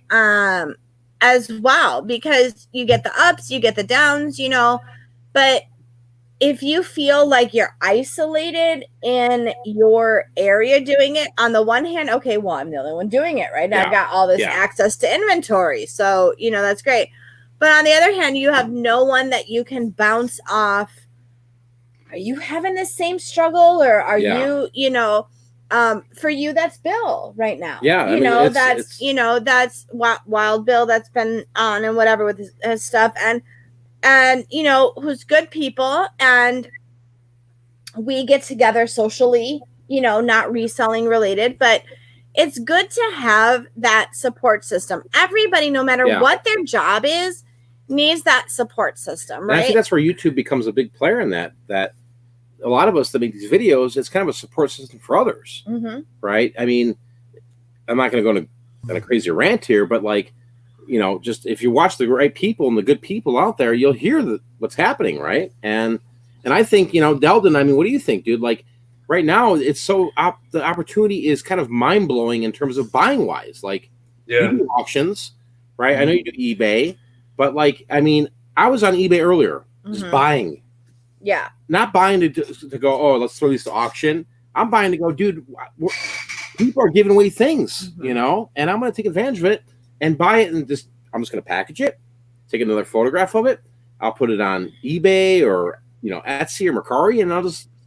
as well, because you get the ups, you get the downs, but if you feel like you're isolated in your area doing it, on the one hand, okay, well, I'm the only one doing it, right? I've got all this access to inventory. So, that's great. But on the other hand, you have no one that you can bounce off. Are you having the same struggle, or are you, for you, that's Bill right now. Yeah. That's Wild Bill that's been on and whatever with his stuff. And who's good people, and we get together socially, not reselling related, but it's good to have that support system. Everybody, no matter what their job is, needs that support system, right? And I think that's where YouTube becomes a big player in that a lot of us that make these videos, it's kind of a support system for others, right? I mean, I'm not going to go on a crazy rant here, but like, just if you watch the right people and the good people out there, you'll hear what's happening, right? And I think, Deldon, I mean, what do you think, dude? Like, right now, it's so the opportunity is kind of mind blowing in terms of buying wise. Like, you do auctions, right? I know you do eBay, but like, I mean, I was on eBay earlier, just buying. Yeah. Not buying to go, oh, let's throw these to auction. I'm buying to go, dude, people are giving away things, and I'm going to take advantage of it and buy it, and I'm just going to package it, take another photograph of it. I'll put it on eBay or, Etsy or Mercari, and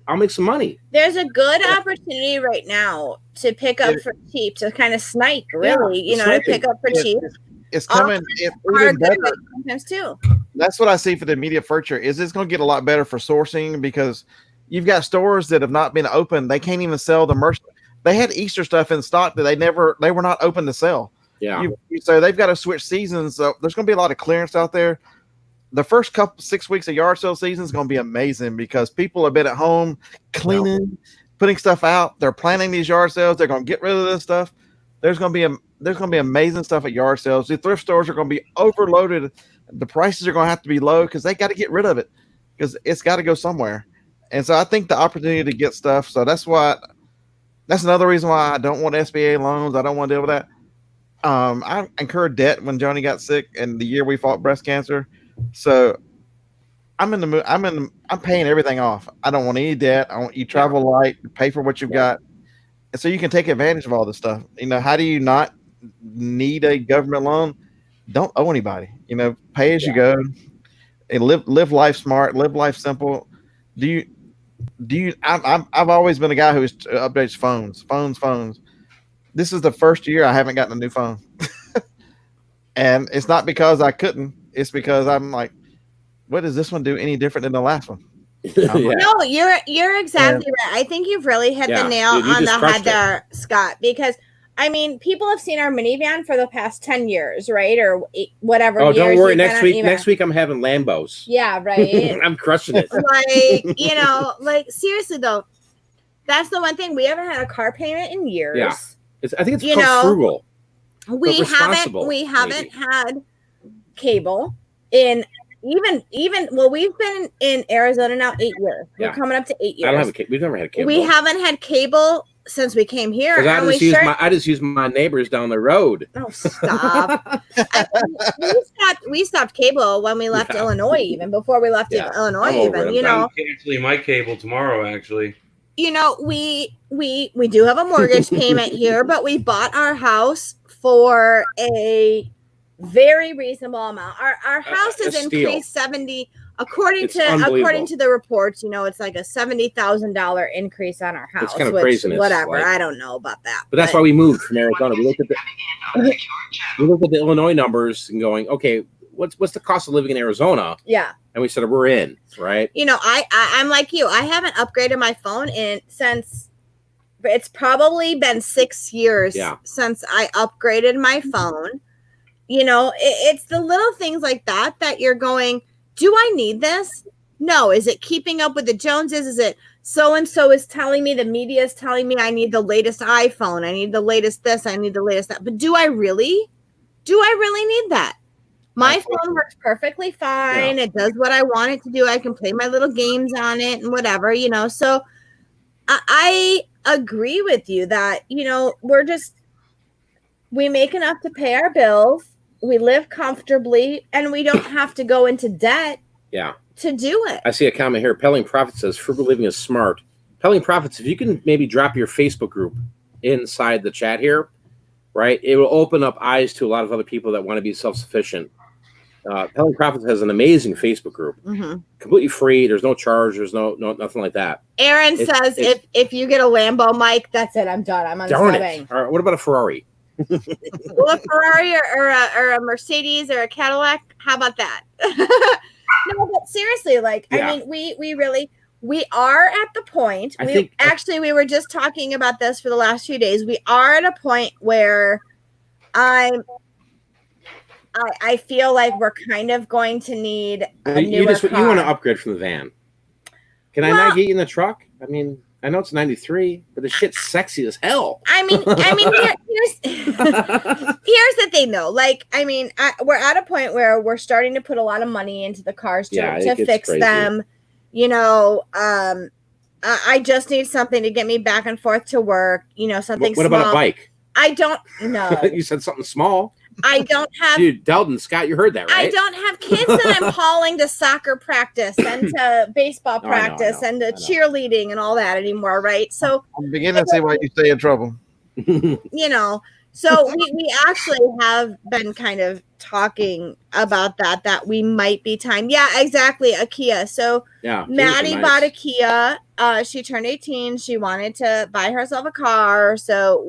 I'll make some money. There's a good opportunity right now to pick up for cheap, to kind of snipe, really, to pick up for cheap. It's coming even better sometimes too. That's what I see for the immediate future. Is it's going to get a lot better for sourcing, because you've got stores that have not been open. They can't even sell the merch. They had Easter stuff in stock that they were not open to sell. Yeah. So they've got to switch seasons. So there's going to be a lot of clearance out there. The first 6 weeks of yard sale season is going to be amazing, because people have been at home cleaning, putting stuff out. They're planning these yard sales. They're going to get rid of this stuff. There's going to be amazing stuff at yard sales. The thrift stores are going to be overloaded. The prices are going to have to be low, because they got to get rid of it, because it's got to go somewhere. And so I think the opportunity to get stuff. So that's another reason why I don't want SBA loans. I don't want to deal with that. I incurred debt when Joni got sick and the year we fought breast cancer. So I'm in the mood. I'm paying everything off. I don't want any debt. I want you travel light, pay for what you've got. And so you can take advantage of all this stuff. You know, how do you not need a government loan? Don't owe anybody. You know, pay as you go and live life smart, live life simple. Do you I've always been a guy who updates phones. This is the first year I haven't gotten a new phone. And it's not because I couldn't, it's because I'm like, what does this one do any different than the last one? No, you're exactly right. I think you've really hit the nail on the head there, Scott, because I mean, people have seen our minivan for the past 10 years, right? Or whatever. Oh, don't worry. Next week I'm having Lambos. Yeah, right. I'm crushing it. Like, you know, like seriously though, that's the one thing. We haven't had a car payment in years. Yeah. I think it's called frugal. We haven't had cable in we've been in Arizona now 8 years. We're coming up to 8 years. I don't have we've never had cable. We haven't had cable since we came here. I just use my neighbors down the road. Oh, stop. we stopped cable when we left Illinois, even before we left Illinois, even, you know. I'm canceling my cable tomorrow, actually. You know, we do have a mortgage payment here, but we bought our house for a very reasonable amount. Our house has increased 70 according to the reports. You know, it's like a $70,000 increase on our house. It's kind of craziness. Whatever, I don't know about that. But that's why we moved from Arizona. We looked at the Illinois numbers and going, okay, what's the cost of living in Arizona? Yeah. And we said we're in, right? You know, I'm like you. I haven't upgraded my phone since it's probably been 6 years since I upgraded my phone. You know, it's the little things like that you're going, do I need this? No. Is it keeping up with the Joneses? Is it so-and-so is telling me, the media is telling me I need the latest iPhone. I need the latest this. I need the latest that. But do I really need that? My phone works perfectly fine. Yeah. It does what I want it to do. I can play my little games on it and whatever, you know. So I agree with you that, you know, we make enough to pay our bills. We live comfortably and we don't have to go into debt to do it. I see a comment here. Pelling Profit says frugal living is smart. Pelling Profits, if you can maybe drop your Facebook group inside the chat here, right? It will open up eyes to a lot of other people that want to be self-sufficient. Pelling Profits has an amazing Facebook group, completely free. There's no charge. There's no nothing like that. Aaron says if you get a Lambo, Mike, that's it. I'm done. I'm unsubbing. All right. What about a Ferrari? Well, a Ferrari or a Mercedes or a Cadillac. How about that? No, but seriously, like I mean, we are at the point. We were just talking about this for the last few days. We are at a point where I feel like we're kind of going to need a newer car. You want to upgrade from the van. Can I not get you in the truck? I mean, I know it's 93, but the shit's sexy as hell. I mean, here's the thing, though. Like, I mean, we're at a point where we're starting to put a lot of money into the cars to fix them. You know, I just need something to get me back and forth to work. You know, something small. What about a bike? I don't know. You said something small. I don't have. Dude, Delton, Scott, you heard that, right? I don't have kids that I'm hauling to soccer practice and to baseball practice and to cheerleading and all that anymore, right? So I'm beginning to see why you stay in trouble. You know, so we actually have been kind of talking about that we might be time. Yeah, exactly. A Kia. So Maddie bought a Kia. She turned 18. She wanted to buy herself a car. So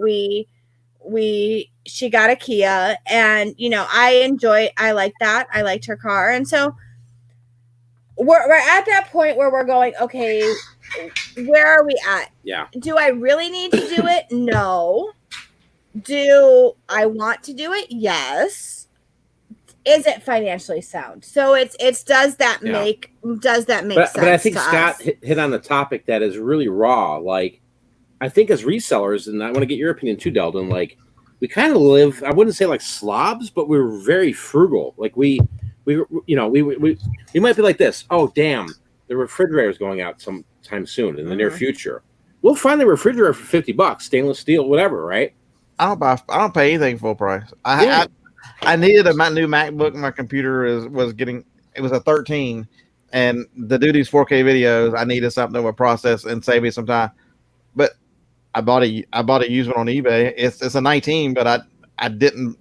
she got a Kia, and you know, I like that. I liked her car. And so we're at that point where we're going, okay, where are we at? Yeah. Do I really need to do it? No. Do I want to do it? Yes. Is it financially sound? So does that make sense? But I think Scott hit on the topic that is really raw. Like, I think as resellers, and I want to get your opinion too, Delton, like, we kind of live, I wouldn't say like slobs, but we're very frugal. Like we might be like this. Oh, damn, the refrigerator is going out sometime soon in the near future. We'll find the refrigerator for $50, stainless steel, whatever, right? I don't pay anything full price. I needed a new MacBook. My computer was a 13, and to do these 4K videos, I needed something that would process and save me some time. But I bought a used one on eBay. It's a 19, but I didn't.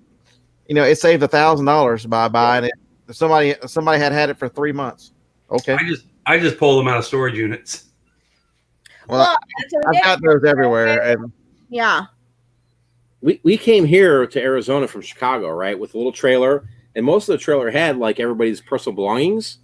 It saved $1,000 by buying it. Somebody had it for 3 months. Okay. I just pull them out of storage units. Well, I've got those everywhere, and yeah. We came here to Arizona from Chicago, right, with a little trailer, and most of the trailer had like everybody's personal belongings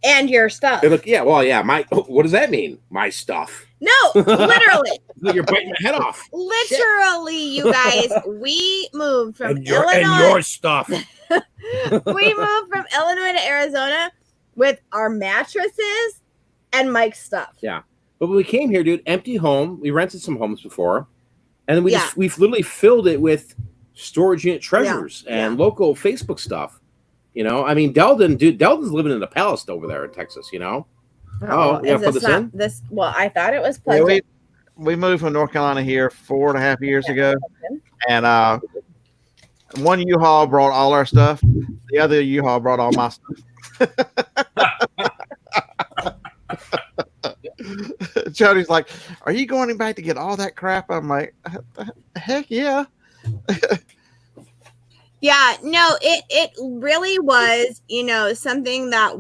and your stuff. They look, yeah, well, yeah. What does that mean? My stuff. No, literally. You're biting my head off. Literally, you guys. We moved from Illinois. And your stuff. We moved from Illinois to Arizona with our mattresses and Mike's stuff. Yeah. But when we came here, dude, empty home. We rented some homes before. And then we've literally filled it with storage unit treasures and local Facebook stuff. I mean, Deldon's living in a palace over there in Texas, Oh, you put this in? Well, I thought it was pleasant. Yeah, we moved from North Carolina here 4.5 years ago. And one U-Haul brought all our stuff. The other U-Haul brought all my stuff. Jody's like, "Are you going back to get all that crap?" I'm like, "Heck yeah." Yeah, no, it really was, something that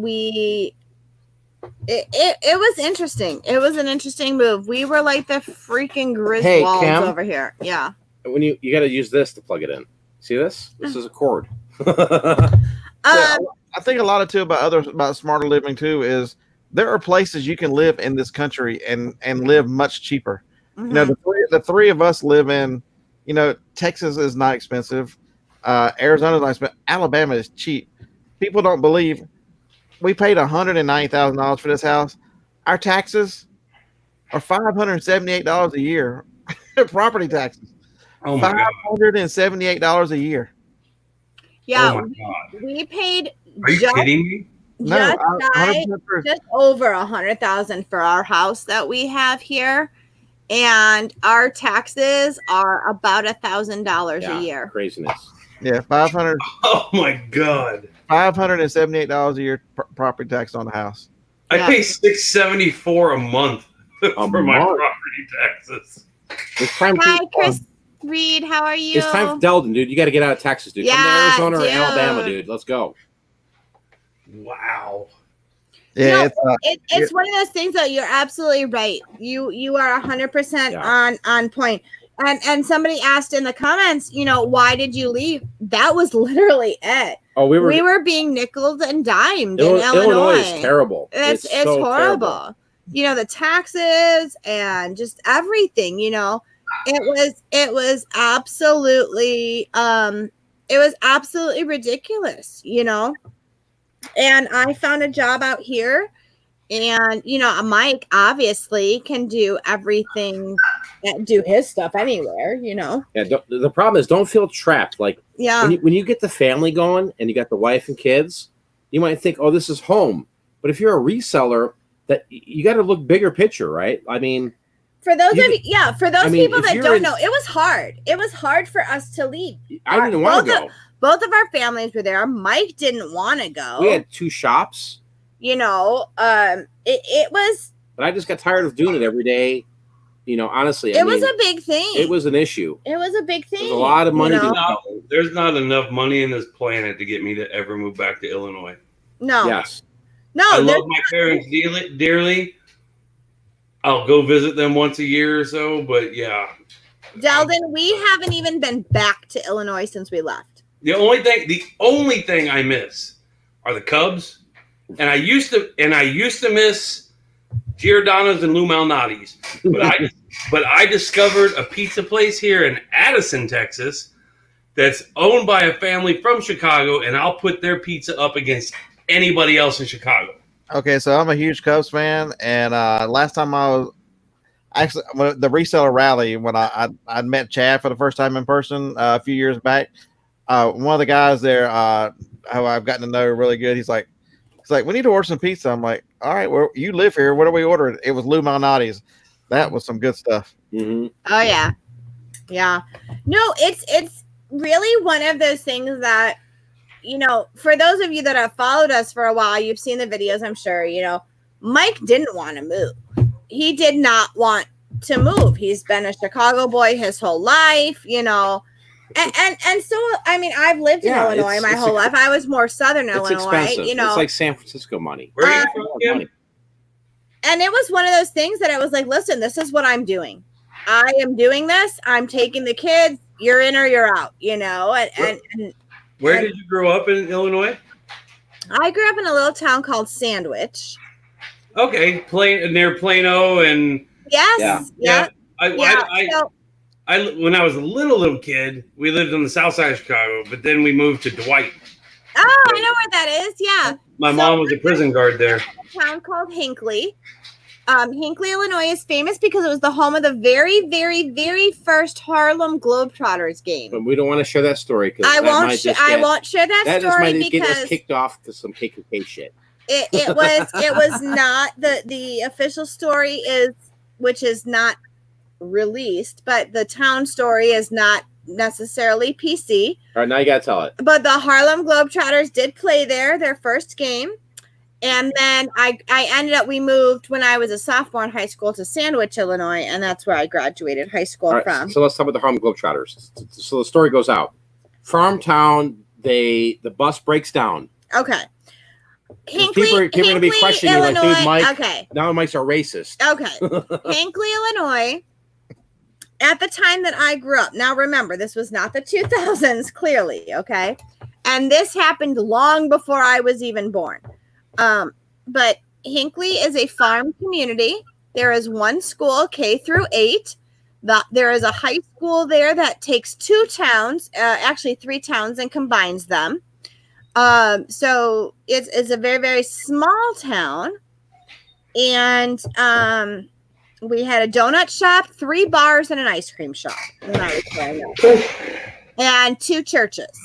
it was interesting. It was an interesting move. We were like the freaking Griswolds over here. Yeah. When you got to use this to plug it in. See this? This is a cord. I think a lot of about smarter living too is there are places you can live in this country and live much cheaper. Mm-hmm. The three of us live in, Texas is not expensive. Arizona is not expensive. Alabama is cheap. People don't believe we paid $190,000 for this house. Our taxes are $578 a year. Property taxes. Oh my $578 a year. Yeah, oh my God. We paid. Are you kidding me? No, just over $100,000 for our house that we have here, and our taxes are about $1,000 a year. Craziness. Yeah, 500. Oh my God. $578 a year property tax on the house. I pay $674 a month for my property taxes. Hi, Chris Reed. How are you? It's time for Deldon, dude. You got to get out of Texas, dude. Come to Arizona or Alabama, dude. Let's go. Wow. Yeah, it's one of those things that you're absolutely right. You are 100% on point. And somebody asked in the comments, why did you leave? That was literally it. Oh, we were being nickeled and dimed in Illinois. Illinois is terrible. It's so horrible. Terrible. The taxes and just everything. It was absolutely ridiculous. And I found a job out here, and Mike obviously can do everything, do his stuff anywhere. Yeah. The problem is, don't feel trapped. Like when you get the family going and you got the wife and kids, you might think, oh, this is home. But if you're a reseller, that you got to look bigger picture, right? I mean, for those people that don't know, it was hard. It was hard for us to leave. I didn't want to go. Both of our families were there. Mike didn't want to go. We had 2 shops. It was. But I just got tired of doing it every day. Honestly, it was a big thing. It was an issue. It was a big thing. There's a lot of money. There's not enough money in this planet to get me to ever move back to Illinois. No. Yes. No. I love my parents dearly. I'll go visit them once a year or so, but yeah. Deldon, we haven't even been back to Illinois since we left. The only thing I miss are the Cubs, and I used to miss Giordano's and Lou Malnati's. But I discovered a pizza place here in Addison, Texas, that's owned by a family from Chicago, and I'll put their pizza up against anybody else in Chicago. Okay, so I'm a huge Cubs fan, and last time I was actually the reseller rally when I met Chad for the first time in person a few years back. One of the guys there who I've gotten to know really good, he's like, we need to order some pizza. I'm like, all right, well, you live here. What are we ordering? It was Lou Malnati's. That was some good stuff. Mm-hmm. Oh, yeah. Yeah. No, it's really one of those things that, you know, for those of you that have followed us for a while, you've seen the videos, I'm sure, you know, Mike didn't want to move. He did not want to move. He's been a Chicago boy his whole life, you know. And so, I mean, I've lived in Illinois my whole life. I was more Southern Illinois, expensive. You know. It's like San Francisco money. Where are you from again? And it was one of those things that I was like, listen, this is what I'm doing. I am doing this. I'm taking the kids. You're in or you're out, you know. Where did you grow up in Illinois? I grew up in a little town called Sandwich. Okay, near Plano and yes, yeah. When I was a little kid, we lived on the south side of Chicago, but then we moved to Dwight. Oh, I know where that is. Yeah, my mom was a prison guard there. A town called Hinckley. Hinckley, Illinois is famous because it was the home of the very, very, very first Harlem Globetrotters game. But we don't want to share that story because I won't share that story because get us because kicked off to some KKK shit. It was not the official story which is not released, but the town story is not necessarily PC. All right, now you gotta tell it. But the Harlem Globetrotters did play there, their first game. And then we moved when I was a sophomore in high school to Sandwich, Illinois, and that's where I graduated high school from. So let's talk about the Harlem Globetrotters. So the story goes out. Farm town, the bus breaks down. Okay. People are going to be questioning Illinois, like, dude, Mike, okay. Now Mike's a racist. Okay. Hinckley, Illinois, at the time that I grew up. Now, remember, this was not the 2000s, clearly, okay? And this happened long before I was even born. But Hinckley is a farm community. There is one school, K through 8. There is a high school there that takes 2 towns, actually 3 towns, and combines them. So it's a very, very small town. And we had a donut shop, 3 bars, and an ice cream shop when I was growing up. And 2 churches.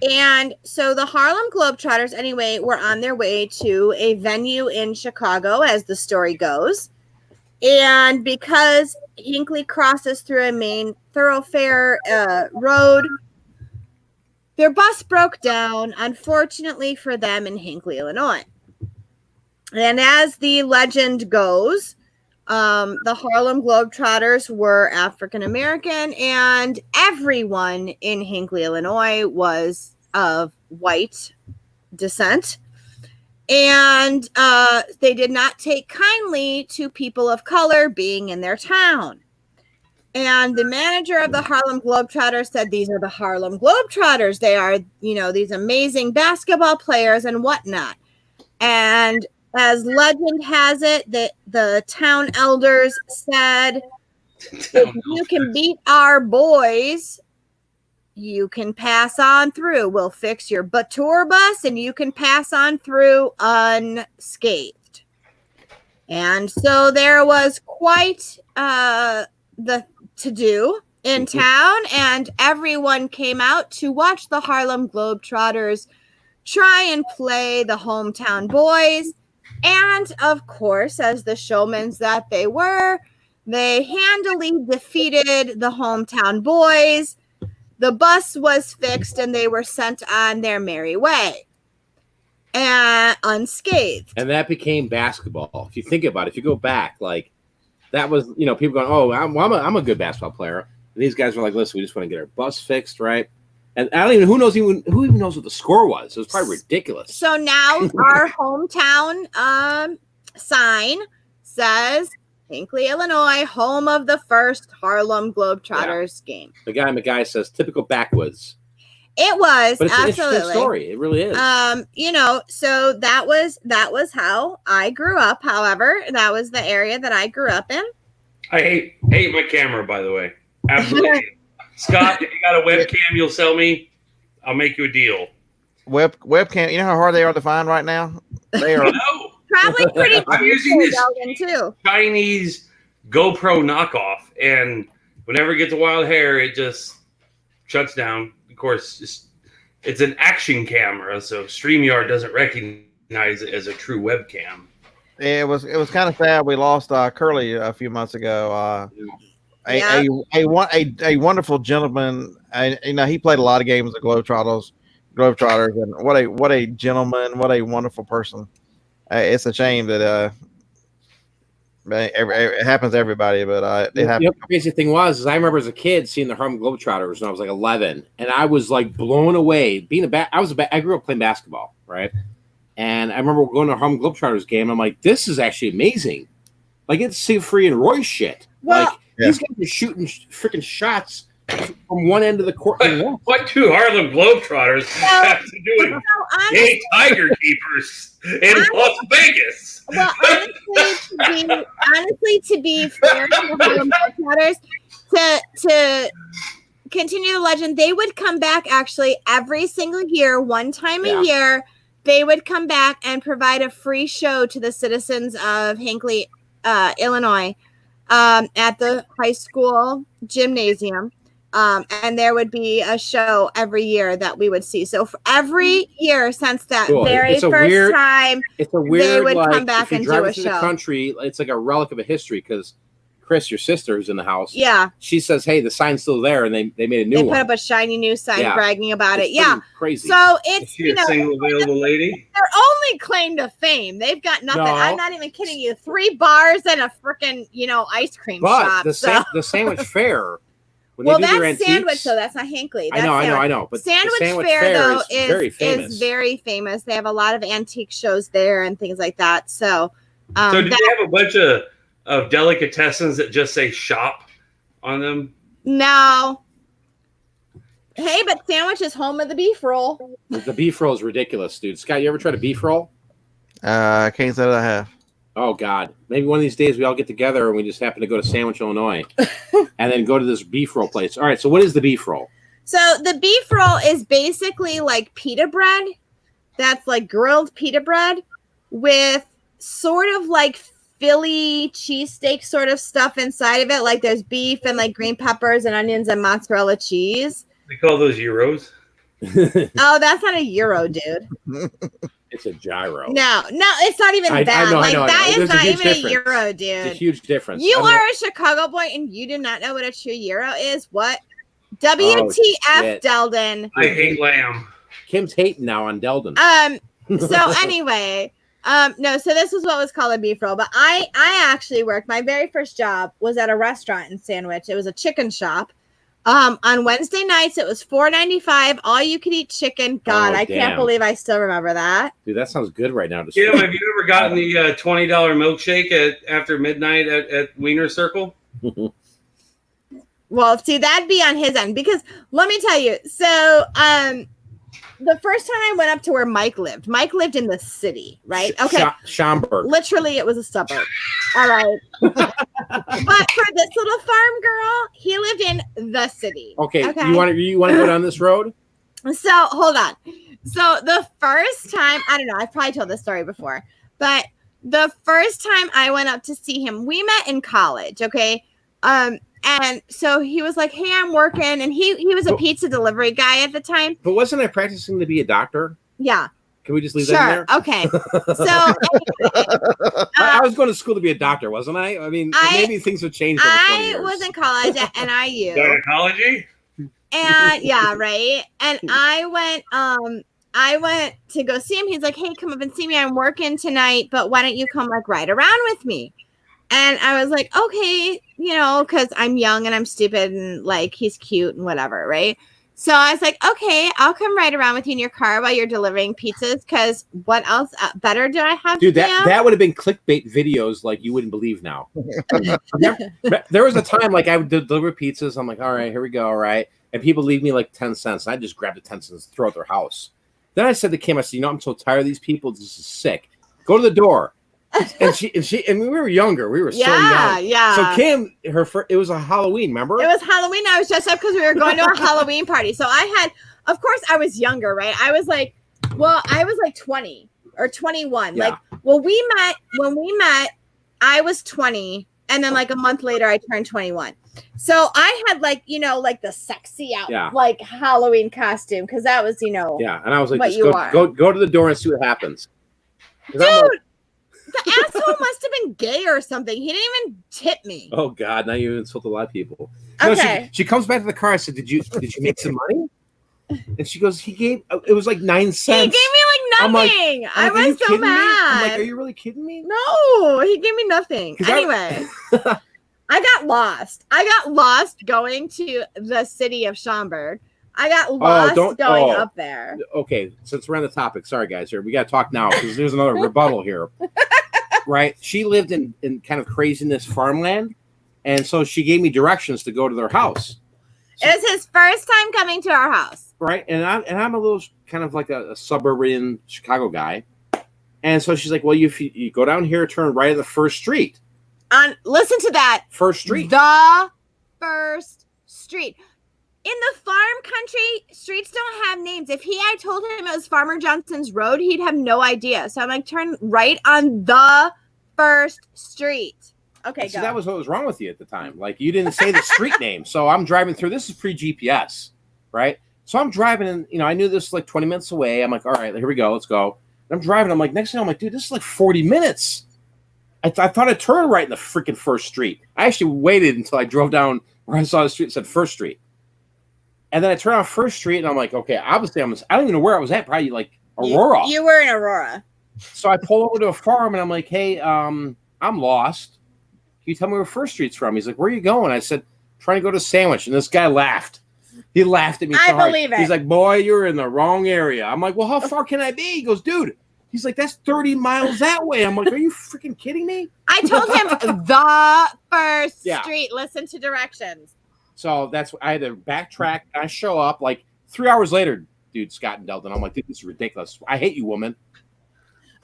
And so the Harlem Globetrotters, anyway, were on their way to a venue in Chicago, as the story goes. And because Hinckley crosses through a main thoroughfare road, their bus broke down, unfortunately for them, in Hinckley, Illinois. And as the legend goes, the Harlem Globetrotters were African American, and everyone in Hinckley, Illinois was of white descent. And they did not take kindly to people of color being in their town. And the manager of the Harlem Globetrotters said, these are the Harlem Globetrotters. They are, you know, these amazing basketball players and whatnot. And as legend has it, that the town elders said, if you can beat our boys, you can pass on through. We'll fix your tour bus and you can pass on through unscathed. And so there was quite the to-do in town, and everyone came out to watch the Harlem Globetrotters try and play the hometown boys. And of course, as the showmans that they were, they handily defeated the hometown boys. The bus was fixed and they were sent on their merry way, unscathed. And that became basketball. If you think about it, if you go back, like that was, you know, people going, oh, I'm a good basketball player. And these guys were like, listen, we just want to get our bus fixed, right? And I don't even who even knows what the score was. It was probably ridiculous. So now our hometown sign says Hinckley, Illinois, home of the first Harlem Globetrotters game. The guy McGuy says typical backwoods. It was, but it's absolutely an interesting story. It really is. You know, so that was how I grew up. However, that was the area that I grew up in. I hate my camera, by the way. Absolutely. Scott, if you got a webcam you'll sell me, I'll make you a deal. Webcam, you know how hard they are to find right now? They are probably pretty I'm using this too. Chinese GoPro knockoff, and whenever it gets a wild hair, it just shuts down. Of course, it's an action camera, so StreamYard doesn't recognize it as a true webcam. It was kind of sad. We lost Curly a few months ago. a wonderful gentleman. And he played a lot of games at Globetrotters, and what a gentleman, what a wonderful person. It's a shame that it happens to everybody, but it happened. The crazy thing is I remember as a kid seeing the Harlem Globetrotters when I was like 11, and I was like blown away. I grew up playing basketball, right? And I remember going to a Harlem Globetrotters game. I'm like, this is actually amazing. Like, it's Siegfried and Roy shit. Well, like these guys are shooting freaking shots from one end of the court. What do Harlem Globetrotters have to do with gay tiger keepers in Las Vegas? Well, honestly, to be fair to the Harlem Globetrotters, to continue the legend, they would come back actually every single year, one time a year. They would come back and provide a free show to the citizens of Hinckley, Illinois, at the high school gymnasium. And there would be a show every year that we would see. So for every year since that very first time, it's a weird, they would like, come back and do a show. The country, it's like a relic of a history because Chris, your sister, who's in the house. Yeah. She says, hey, the sign's still there, and they made a new one. They put up a shiny new sign bragging about it. Yeah. Crazy. So it's, Is she a single available lady? Their only claim to fame. They've got nothing. No. I'm not even kidding you. 3 bars and a freaking, ice cream shop. But the sandwich fair. Well, that's Sandwich, though. That's not Hinckley. That's I know. But Sandwich Fair, though, is very famous. They have a lot of antique shows there and things like that. So do they have a bunch of delicatessens that just say shop on them? No. Hey, but Sandwich is home of the beef roll. The beef roll is ridiculous, dude. Scott, you ever tried a beef roll? I can't say that I have. Oh, God. Maybe one of these days we all get together and we just happen to go to Sandwich, Illinois, and then go to this beef roll place. All right, so what is the beef roll? So the beef roll is basically like pita bread. That's like grilled pita bread with sort of like Philly cheesesteak sort of stuff inside of it. Like there's beef and like green peppers and onions and mozzarella cheese. They call those gyros. Oh, that's not a gyro, dude. It's a gyro. No, it's not even that. That is not even a gyro, dude. It's a huge difference. You are a Chicago boy and you do not know what a true gyro is? What? WTF, Deldon. I hate lamb. Kim's hating now on Deldon. So anyway, no, so this is what was called a beef roll. But I actually worked, my very first job was at a restaurant in Sandwich. It was a chicken shop. On Wednesday nights, it was $4.95. All you could eat chicken. God, I can't believe I still remember that. Dude, that sounds good right now. Have you ever gotten the $20 milkshake after midnight at Wiener Circle? Well, see, that'd be on his end because let me tell you. So, the first time I went up to where Mike lived in the city, right? Okay. Schaumburg. Literally, it was a suburb. All right. But for this little farm girl, he lived in the city. Okay. You want to go down this road? So, hold on. So, the first time, I don't know, I've probably told this story before, but the first time I went up to see him, we met in college, okay? And so he was like, hey, I'm working. And he was a pizza delivery guy at the time. But wasn't I practicing to be a doctor? Yeah. Can we just leave that in there? Okay. So I was going to school to be a doctor, wasn't I? I mean, maybe things have changed over 20 years. I was in college at NIU. Gynecology? And yeah, right. And I went to go see him. He's like, hey, come up and see me. I'm working tonight, but why don't you come like ride around with me? And I was like, okay, because I'm young and I'm stupid and like he's cute and whatever, right? So I was like, okay, I'll come ride around with you in your car while you're delivering pizzas because what else better do I have to do? Dude, that would have been clickbait videos like you wouldn't believe now. There was a time like I would deliver pizzas. I'm like, all right, here we go, all right. And people leave me like 10 cents. And I just grabbed the 10 cents and throw it at their house. Then I said to Kim, I said, I'm so tired of these people. This is sick. Go to the door. And we were younger. We were so young. Yeah. So Kim, it was a Halloween, remember? It was Halloween. I was dressed up because we were going to a Halloween party. So of course I was younger, right? I was like 20 or 21. Yeah. When we met, I was 20. And then like a month later, I turned 21. So I had like the sexy out, like Halloween costume. Cause that was, Yeah. And I was like, what just go to the door and see what happens. Dude. The asshole must have been gay or something. He didn't even tip me. Oh God, now you insult a lot of people. No, Okay. she comes back to the car. I said, "Did you make some money?" And she goes, it was like 9 cents. He gave me like nothing. I "Are you was so kidding me?" I'm mad. like, "Are you really kidding me?" No, he gave me nothing. 'Cause Anyway, I got lost. I got lost going to the city of Schaumburg. I got lost going up there. Okay, since we're on the topic, sorry guys, here we got to talk now because there's another rebuttal here. Right? She lived in kind of craziness farmland, and so she gave me directions to go to their house. It was his first time coming to our house. Right, and I'm a little kind of like a suburban Chicago guy, and so she's like, "Well, you go down here, turn right at the first street." Listen to that. First street. The first street. In the farm country, streets don't have names. If I told him it was Farmer Johnson's Road, he'd have no idea. So I'm like, turn right on the first street. Okay, See, go. that was what was wrong with you at the time. Like, you didn't say the street name. So I'm driving through. This is pre-GPS, right? So I'm driving, and I knew this was like 20 minutes away. I'm like, all right, here we go. Let's go. And I'm driving. I'm like, next thing I'm like, dude, this is like 40 minutes. I thought I'd turn right in the freaking first street. I actually waited until I drove down where I saw the street that said First Street. And then I turned on First Street, and I'm like, okay, obviously I don't even know where I was at. Probably like Aurora. You were in Aurora. So I pull over to a farm, and I'm like, hey, I'm lost. Can you tell me where First Street's from? He's like, where are you going? I said, trying to go to Sandwich. And this guy laughed. He laughed at me so hard. I believe it. He's like, boy, you're in the wrong area. I'm like, well, how far can I be? He goes, dude. He's like, that's 30 miles that way. I'm like, are you freaking kidding me? I told him the first Yeah. street. Listen to directions. So that's I had to backtrack. I show up like 3 hours later, dude, Scott and Delton. I'm like, dude, this is ridiculous. I hate you, woman.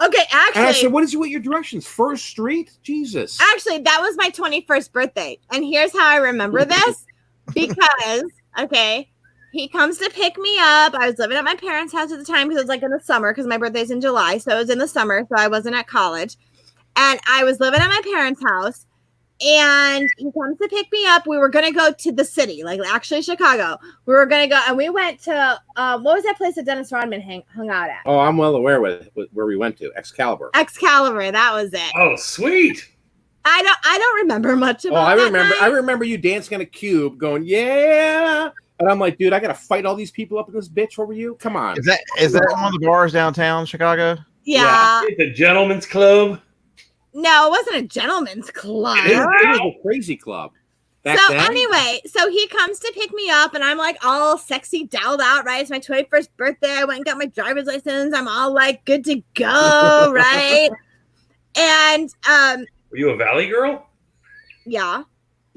Okay, actually. And I said, what is your directions? First Street? Jesus. Actually, that was my 21st birthday. And here's how I remember this. Because, okay, he comes to pick me up. I was living at my parents' house at the time because it was like in the summer because my birthday's in July. So it was in the summer. So I wasn't at college. And I was living at my parents' house. And he comes to pick me up. We were going to go to the city, like actually Chicago. We were going to go. And we went to, what was that place that Dennis Rodman hung out at? Oh, I'm well aware with where we went to. Excalibur. Excalibur. That was it. Oh, sweet. I don't remember much about I remember you dancing on a cube going, yeah. And I'm like, dude, I got to fight all these people up in this bitch over you. Come on. Is that one of the bars downtown Chicago? Yeah. It's a gentleman's club. No, it wasn't a gentleman's club. It was a crazy club. Anyway, so he comes to pick me up, and I'm like all sexy, dolled out, right? It's my 21st birthday. I went and got my driver's license. I'm all like good to go, right? And Were you a Valley girl? yeah.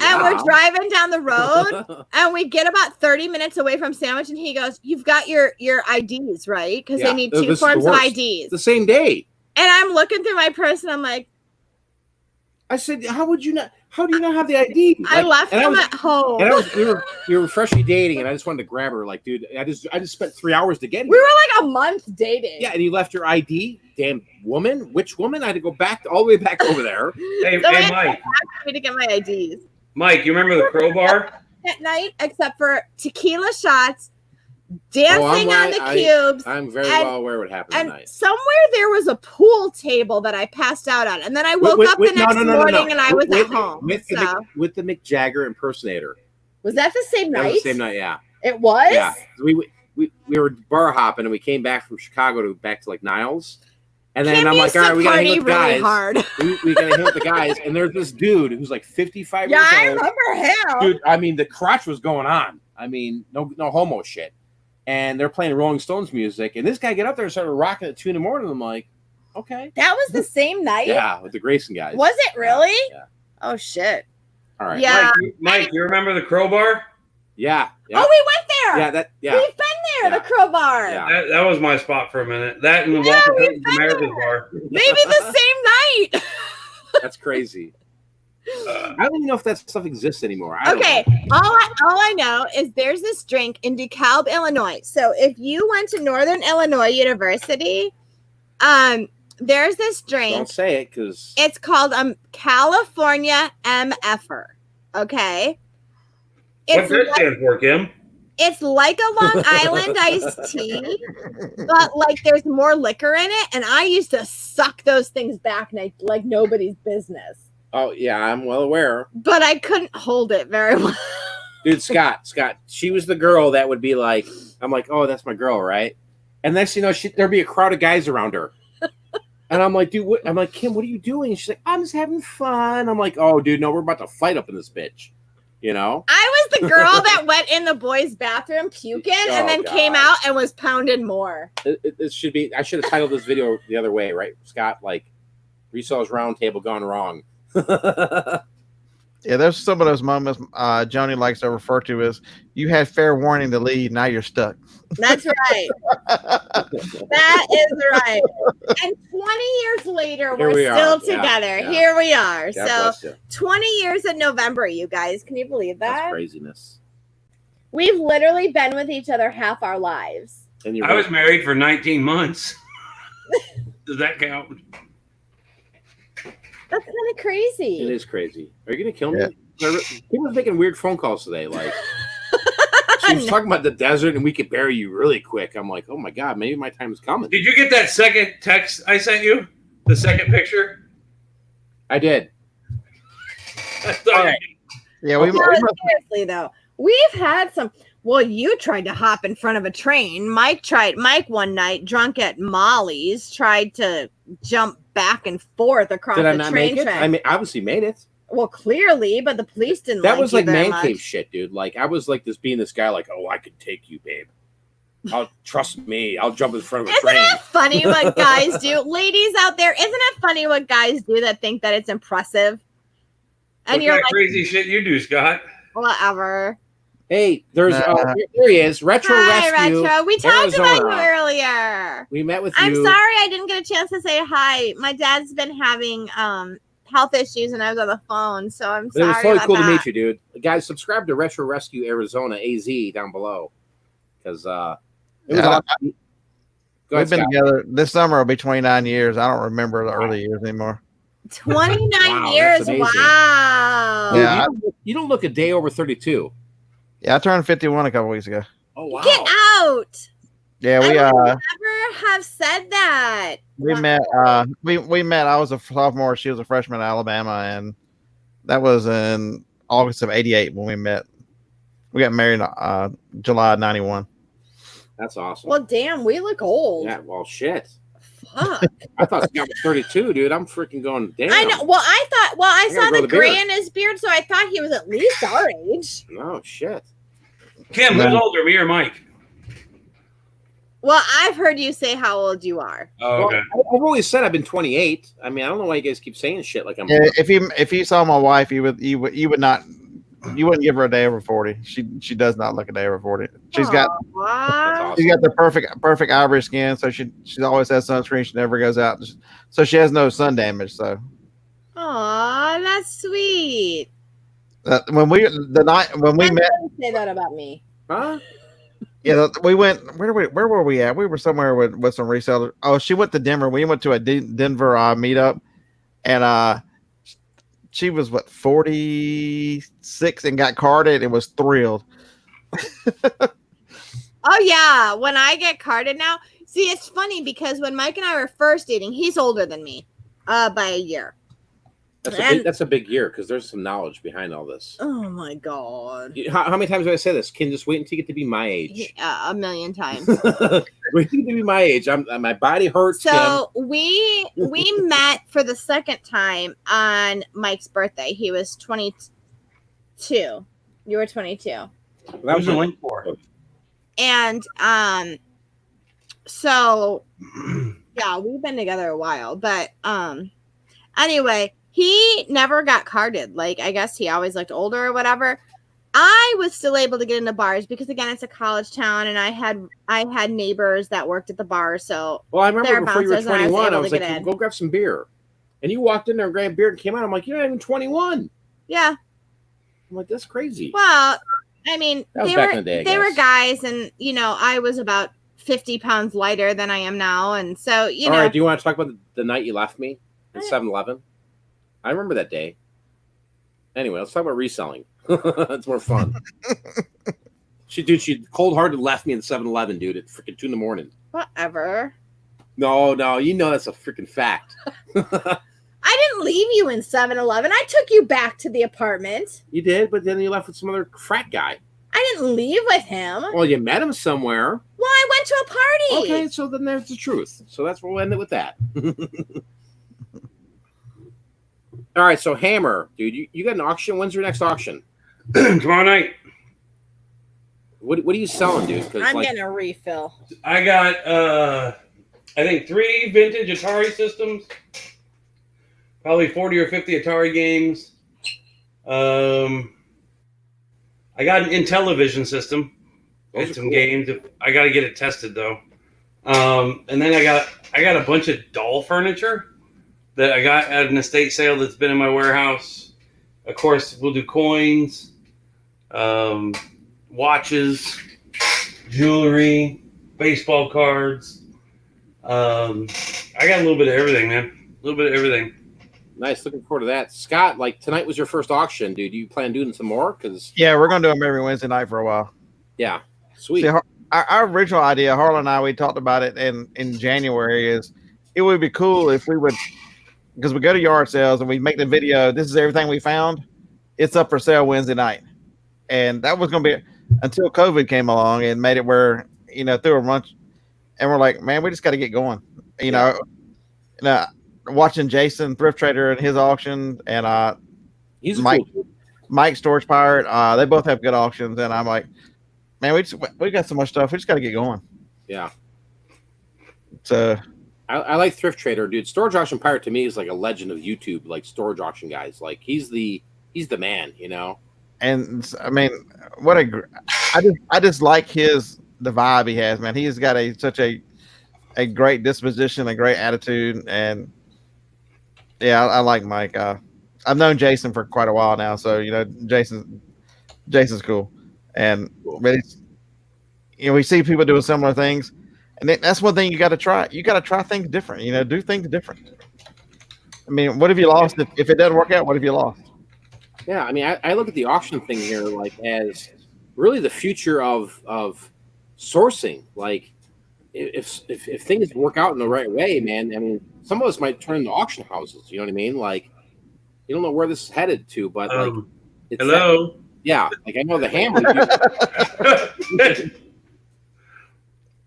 And we're driving down the road, and we get about 30 minutes away from Sandwich, and he goes, "You've got your IDs, right? Because they need two forms of IDs." The same day. And I'm looking through my purse, and I'm like, I said, how do you not have the ID? I left them at home. And we were freshly dating, and I just wanted to grab her. Like, dude, I just spent 3 hours to get here. We were like a month dating. Yeah, and you left your ID, damn woman. Which woman? I had to go all the way back over there. Hey, So hey Mike. I to get my IDs Mike, you remember the Crowbar? at night, except for tequila shots, dancing on the cubes. I'm very well aware what happened And tonight. somewhere there was a pool table that I passed out on. And then I woke up the next morning and I was at home. With the Mick Jagger impersonator. Was that the same That night? was the same night, yeah. It was? Yeah. We were bar hopping, and we came back from Chicago back to like Niles. And then I'm like, all right, we got to hang with the guys. Really hard. we got to hang with the guys. And there's this dude who's like 55 years old. Yeah, I remember him. Dude, I mean, the crotch was going on. I mean, no homo shit. And they're playing Rolling Stones music. And this guy get up there and started rocking at 2 a.m. I'm like, okay. That was the same night? Yeah, with the Grayson guys. Was it really? Yeah. Oh, shit. All right. Yeah. Mike, you remember the Crowbar? Yeah. Oh, we went there. Yeah. We've been there, the Crowbar. Yeah. That was my spot for a minute. That and the Walker Curtains America's bar. Maybe the same night. That's crazy. I don't even know if that stuff exists anymore. Okay, all I know is there's this drink in DeKalb, Illinois. So if you went to Northern Illinois University, there's this drink. Don't say it because it's called California MFer. Okay, What's that stand for, Kim? It's like a Long Island iced tea, but like there's more liquor in it. And I used to suck those things back like nobody's business. Oh yeah, I'm well aware. But I couldn't hold it very well. Dude, Scott, she was the girl that would be like, I'm like, oh, that's my girl, right? And next thing you know, there'd be a crowd of guys around her. And I'm like, dude, what? I'm like, Kim, what are you doing? And she's like, I'm just having fun. I'm like, oh, dude, no, we're about to fight up in this bitch. You know? I was the girl that went in the boys' bathroom puking and then came out and was pounded more. It should be, I should have titled this video the other way, right, Scott? Like, Resellers Roundtable gone wrong. Yeah, there's some of those moments Johnny likes to refer to as you had fair warning to leave, now you're stuck. That's right. That is right. And 20 years later, we're still together. Yeah. Here we are. God so 20 years in November, you guys. Can you believe that? That's craziness. We've literally been with each other half our lives. And I was married for 19 months. Does that count? That's kind of crazy. It is crazy. Are you going to kill me? He was making weird phone calls today. Like, she was talking about the desert and we could bury you really quick. I'm like, oh my God, maybe my time is coming. Did you get that second text I sent you? The second picture? I did. Yeah, we seriously though, we've had some. Well, you tried to hop in front of a train. Mike one night, drunk at Molly's, tried to jump back and forth across the train track. Make it? I mean, obviously made it. Well, clearly, but the police didn't. That was like man cave shit, dude. Like I was like this guy, like, oh, I could take you, babe. Trust me. I'll jump in front of a train. Isn't it funny what guys do? Ladies out there, isn't it funny what guys do that think that it's impressive? And what you're kind like, of crazy shit you do, Scott? Whatever. Hey, there's here he is, Retro Rescue. Retro. We talked Arizona. about you earlier. We met with you. I'm sorry I didn't get a chance to say hi. My dad's been having health issues and I was on the phone, so I'm sorry. It was totally about cool that. to meet you, dude. Guys, subscribe to Retro Rescue Arizona AZ down below. Because it was awesome. We've been together this summer will be 29 years. I don't remember the early years anymore. 29 years. Wow. Yeah, you don't look a day over 32. Yeah, I turned 51 a couple weeks ago. Oh wow. Get out. Yeah, I would never have said that. We met we met. I was a sophomore, she was a freshman in Alabama, and that was in August of '88 when we met. We got married July of '91. That's awesome. Well, damn, we look old. Yeah, well, shit. Fuck. I thought Scott was 32, dude. I'm freaking going damn. I know. Well, I saw the gray beard. in his beard, so I thought he was at least our age. No shit. Kim, who's older, me or Mike? Well, I've heard you say how old you are. Oh, okay. Well, I've always said I've been 28. I mean, I don't know why you guys keep saying shit like I'm. Yeah, if you saw my wife, you would not. You wouldn't give her a day over 40. She does not look a day over 40. She's got the perfect ivory skin, so she always has sunscreen. She never goes out, so she has no sun damage. So, aw, that's sweet. when we met, say that about me, huh? Yeah, we went. Where were we at? We were somewhere with some resellers. Oh, she went to Denver. We went to a Denver meetup, and she was 46 and got carded and was thrilled. Oh yeah, when I get carded now. See, it's funny because when Mike and I were first dating, he's older than me by a year. That's a big year because there's some knowledge behind all this. Oh my god! How many times do I say this? Can just wait until you get to be my age? A million times. Wait till you get to be my age. My body hurts. So we met for the second time on Mike's birthday. He was 22. You were 22. That was a link for. And so yeah, we've been together a while, but anyway. He never got carded. Like, I guess he always looked older or whatever. I was still able to get into bars because, again, it's a college town, and I had neighbors that worked at the bar. So, well, I remember before you were 21, I was like, go grab some beer. And you walked in there and grabbed beer and came out. I'm like, you're not even 21. Yeah. I'm like, that's crazy. Well, I mean, they were guys, and, you know, I was about 50 pounds lighter than I am now. And so, you know. All right, do you want to talk about the night you left me at 7-Eleven? I remember that day. Anyway, let's talk about reselling. It's more fun. She cold-hearted left me in 7-Eleven, dude, at freaking 2 a.m. Whatever. No, you know that's a freaking fact. I didn't leave you in 7-Eleven. I took you back to the apartment. You did, but then you left with some other frat guy. I didn't leave with him. Well, you met him somewhere. Well, I went to a party. Okay, so then there's the truth. So that's where we'll end it with that. All right, so Hammer, dude, you got an auction. When's your next auction? Tomorrow night. What are you selling, dude? I'm getting a refill. I got, I think 3 vintage Atari systems, probably 40 or 50 Atari games. I got an Intellivision system and some games. I got to get it tested though. And then I got a bunch of doll furniture that I got at an estate sale that's been in my warehouse. Of course, we'll do coins, watches, jewelry, baseball cards. I got a little bit of everything, man. A little bit of everything. Nice. Looking forward to that. Scott, like tonight was your first auction, dude. You plan on doing some more? Yeah, we're going to do them every Wednesday night for a while. Yeah. Sweet. See, our original idea, Harlan and I, we talked about it in January, is it would be cool if we would, because we go to yard sales and we make the video, this is everything we found. It's up for sale Wednesday night. And that was going to be until COVID came along and made it where, through a bunch. And we're like, man, we just got to get going. Watching Jason Thrift Trader and his auction, and he's Mike Storage Pirate. They both have good auctions, and I'm like, man, we got so much stuff. We just got to get going. Yeah. So I like Thrift Trader, dude. Storage Auction Pirate to me is like a legend of YouTube, like storage auction guys. Like he's the man, And I mean, I just like the vibe he has, man. He's got such a great disposition, a great attitude, and yeah, I like Mike. I've known Jason for quite a while now, so Jason's cool, but we see people doing similar things, and that's one thing you got to try. You got to try things different. Do things different. I mean, what have you lost if it doesn't work out? What have you lost? Yeah, I mean, I look at the auction thing here like as really the future of sourcing. Like, if things work out in the right way, man, I mean, some of us might turn into auction houses. You know what I mean? Like, you don't know where this is headed to, but like, hello. Yeah, like I know the Hammer.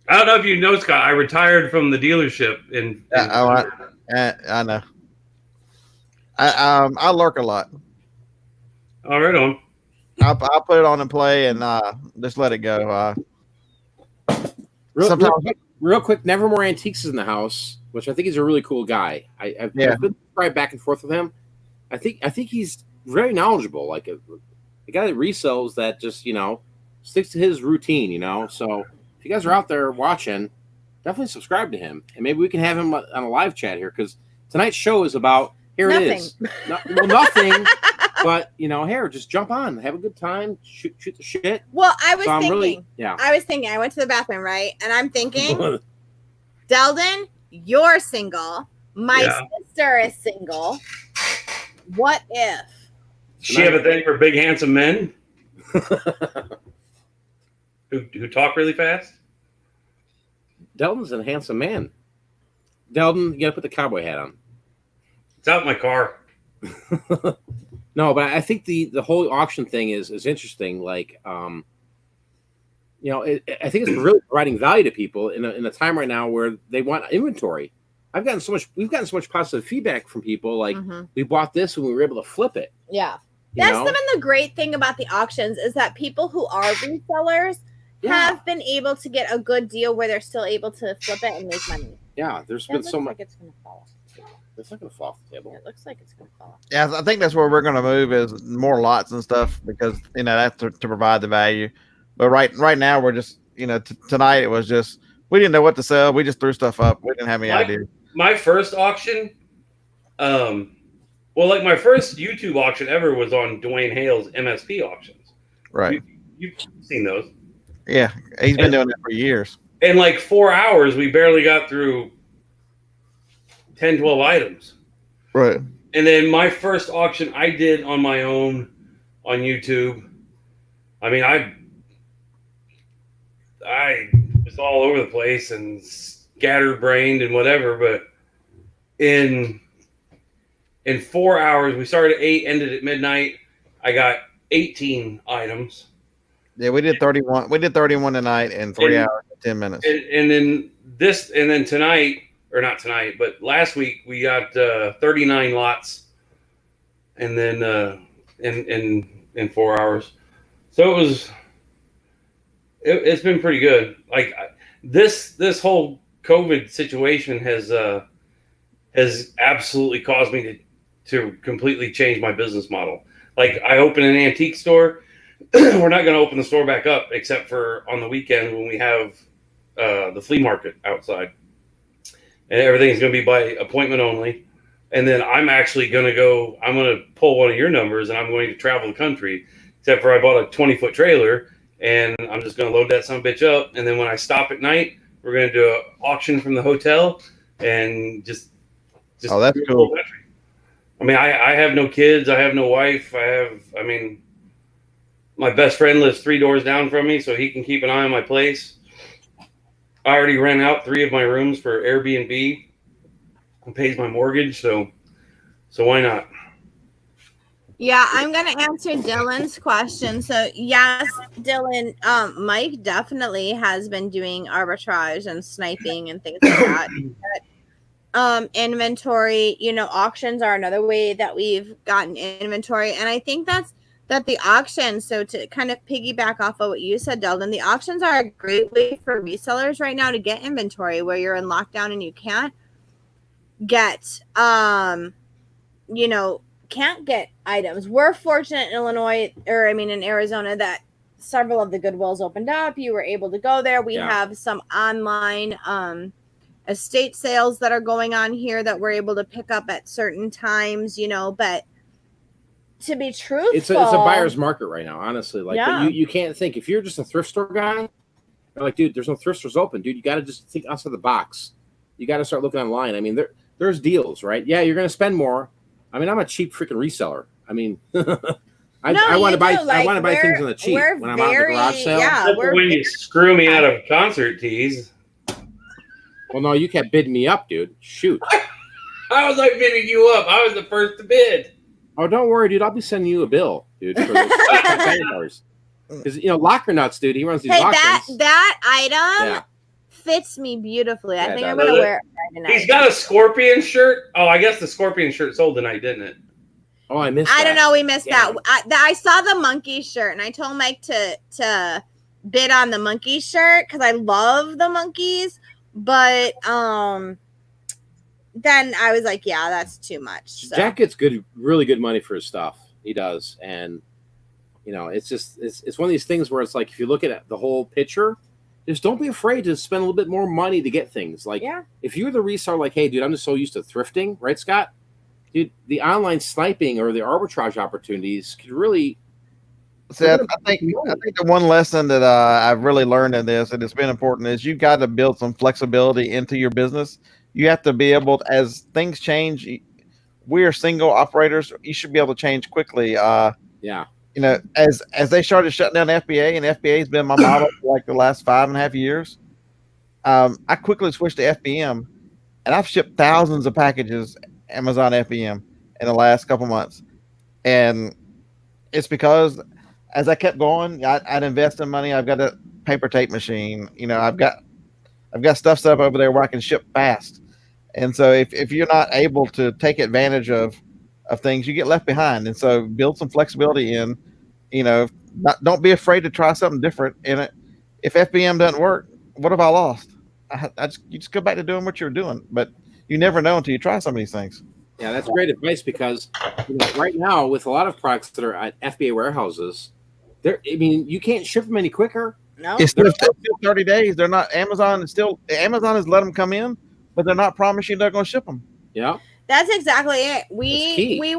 I don't know if you know, Scott. I retired from the dealership I know. I lurk a lot. Oh, right on. I'll put it on and play and just let it go. Real quick, Nevermore Antiques is in the house, which I think he's a really cool guy. I've been right back and forth with him. I think he's very knowledgeable, like a guy that resells that just sticks to his routine. So if you guys are out there watching, definitely subscribe to him, and maybe we can have him on a live chat here because tonight's show is about nothing. It is nothing. But here, just jump on, have a good time, shoot the shit. Well, I was thinking. Really, I went to the bathroom, right, and I'm thinking, Deldon, you're single. My sister is single. What if? Does she have a thing for big, handsome men who talk really fast? Deldon's a handsome man. Deldon, you gotta put the cowboy hat on. It's out in my car. No, but I think the whole auction thing is interesting. Like, I think it's really providing value to people in a time right now where they want inventory. We've gotten so much positive feedback from people. Like, we bought this and we were able to flip it. Yeah, that's some of the great thing about the auctions is that people who are resellers have been able to get a good deal where they're still able to flip it and make money. Yeah, there's been so much. Like it's gonna fall. It's not going to fall off the table. It looks like it's going to fall. Yeah, I think that's where we're going to move is more lots and stuff because that's to provide the value. But right now we're just tonight it was just we didn't know what to sell. We just threw stuff up. We didn't have any idea. My first auction, my first YouTube auction ever was on Dwayne Hale's MSP auctions. Right. You've seen those. Yeah, he's been doing that for years. In like 4 hours, we barely got through 10, 12 items. Right. And then my first auction I did on my own on YouTube. I mean, I was all over the place and scatterbrained and whatever, but in 4 hours, we started at 8, ended at midnight. I got 18 items. Yeah, we did 31. We did 31 tonight in 3 hours and 10 minutes. And then tonight, or not tonight, but last week we got 39 lots, and then in 4 hours. So it's been pretty good. Like this whole COVID situation has absolutely caused me to completely change my business model. Like I open an antique store. We're not going to open the store back up except for on the weekend when we have the flea market outside, and everything's going to be by appointment only. And then I'm actually going to go. I'm going to pull one of your numbers, and I'm going to travel the country. Except for I bought a 20-foot trailer, and I'm just going to load that son of a bitch up. And then when I stop at night, we're going to do an auction from the hotel, and just oh, that's cool. I mean, I have no kids. I have no wife. My best friend lives 3 doors down from me, so he can keep an eye on my place. I already rent out 3 of my rooms for Airbnb and pays my mortgage, so why not? Yeah, I'm going to answer Dylan's question. So, yes, Dylan, Mike definitely has been doing arbitrage and sniping and things like that. Inventory, auctions are another way that we've gotten inventory. And I think that the auctions, so to kind of piggyback off of what you said, Dylan, the auctions are a great way for resellers right now to get inventory where you're in lockdown and you can't get, can't get items. We're fortunate in Arizona that several of the Goodwills opened up. You were able to go there. We have some online estate sales that are going on here that we're able to pick up at certain times, but to be truthful, it's a buyer's market right now, honestly. Like you can't think if you're just a thrift store guy, you're like, dude, there's no thrift stores open, dude. You got to just think outside the box. You got to start looking online. I mean, there's deals, right? Yeah, you're going to spend more. I mean, I'm a cheap freaking reseller. I mean, I want to buy things on the cheap when I'm out in the garage sale. Yeah, when you screw me out of concert tees. Well, no, you kept bidding me up, dude. Shoot. How was I bidding you up? I was the first to bid. Oh, don't worry, dude. I'll be sending you a bill, dude, for those because Locker Nuts, dude. He runs these auctions. That item fits me beautifully. I think I'm gonna wear it tonight. He's got a scorpion shirt. Oh, I guess the scorpion shirt sold tonight, didn't it? Oh, I missed that. I don't know. We missed that. I saw the monkey shirt, and I told Mike to bid on the monkey shirt because I love the monkeys. But then I was like, yeah, that's too much. So. Jack gets really good money for his stuff. He does. And, it's one of these things where it's like, if you look at the whole picture, just don't be afraid to spend a little bit more money to get things. Like, if you're the reseller, like, hey, dude, I'm just so used to thrifting, right, Scott? Dude, the online sniping or the arbitrage opportunities could really. See, I think the one lesson that I've really learned in this, and it's been important, is you've got to build some flexibility into your business. You have to be able to, as things change, we are single operators. You should be able to change quickly. As they started shutting down FBA, and FBA has been my model for like the last 5.5 years. I quickly switched to FBM, and I've shipped thousands of packages Amazon FBM in the last couple months. And it's because as I kept going, I'd invest in money. I've got a paper tape machine. I've got stuff set up over there where I can ship fast. And so if you're not able to take advantage of things, you get left behind. And so build some flexibility in, don't be afraid to try something different in it. If FBM doesn't work, what have I lost? You just go back to doing what you're doing, but you never know until you try some of these things. Yeah, that's great advice because right now with a lot of products that are at FBA warehouses, you can't ship them any quicker. No, it's still 30 days. They're not. Amazon has let them come in, but they're not promising they're going to ship them. Yeah, that's exactly it. I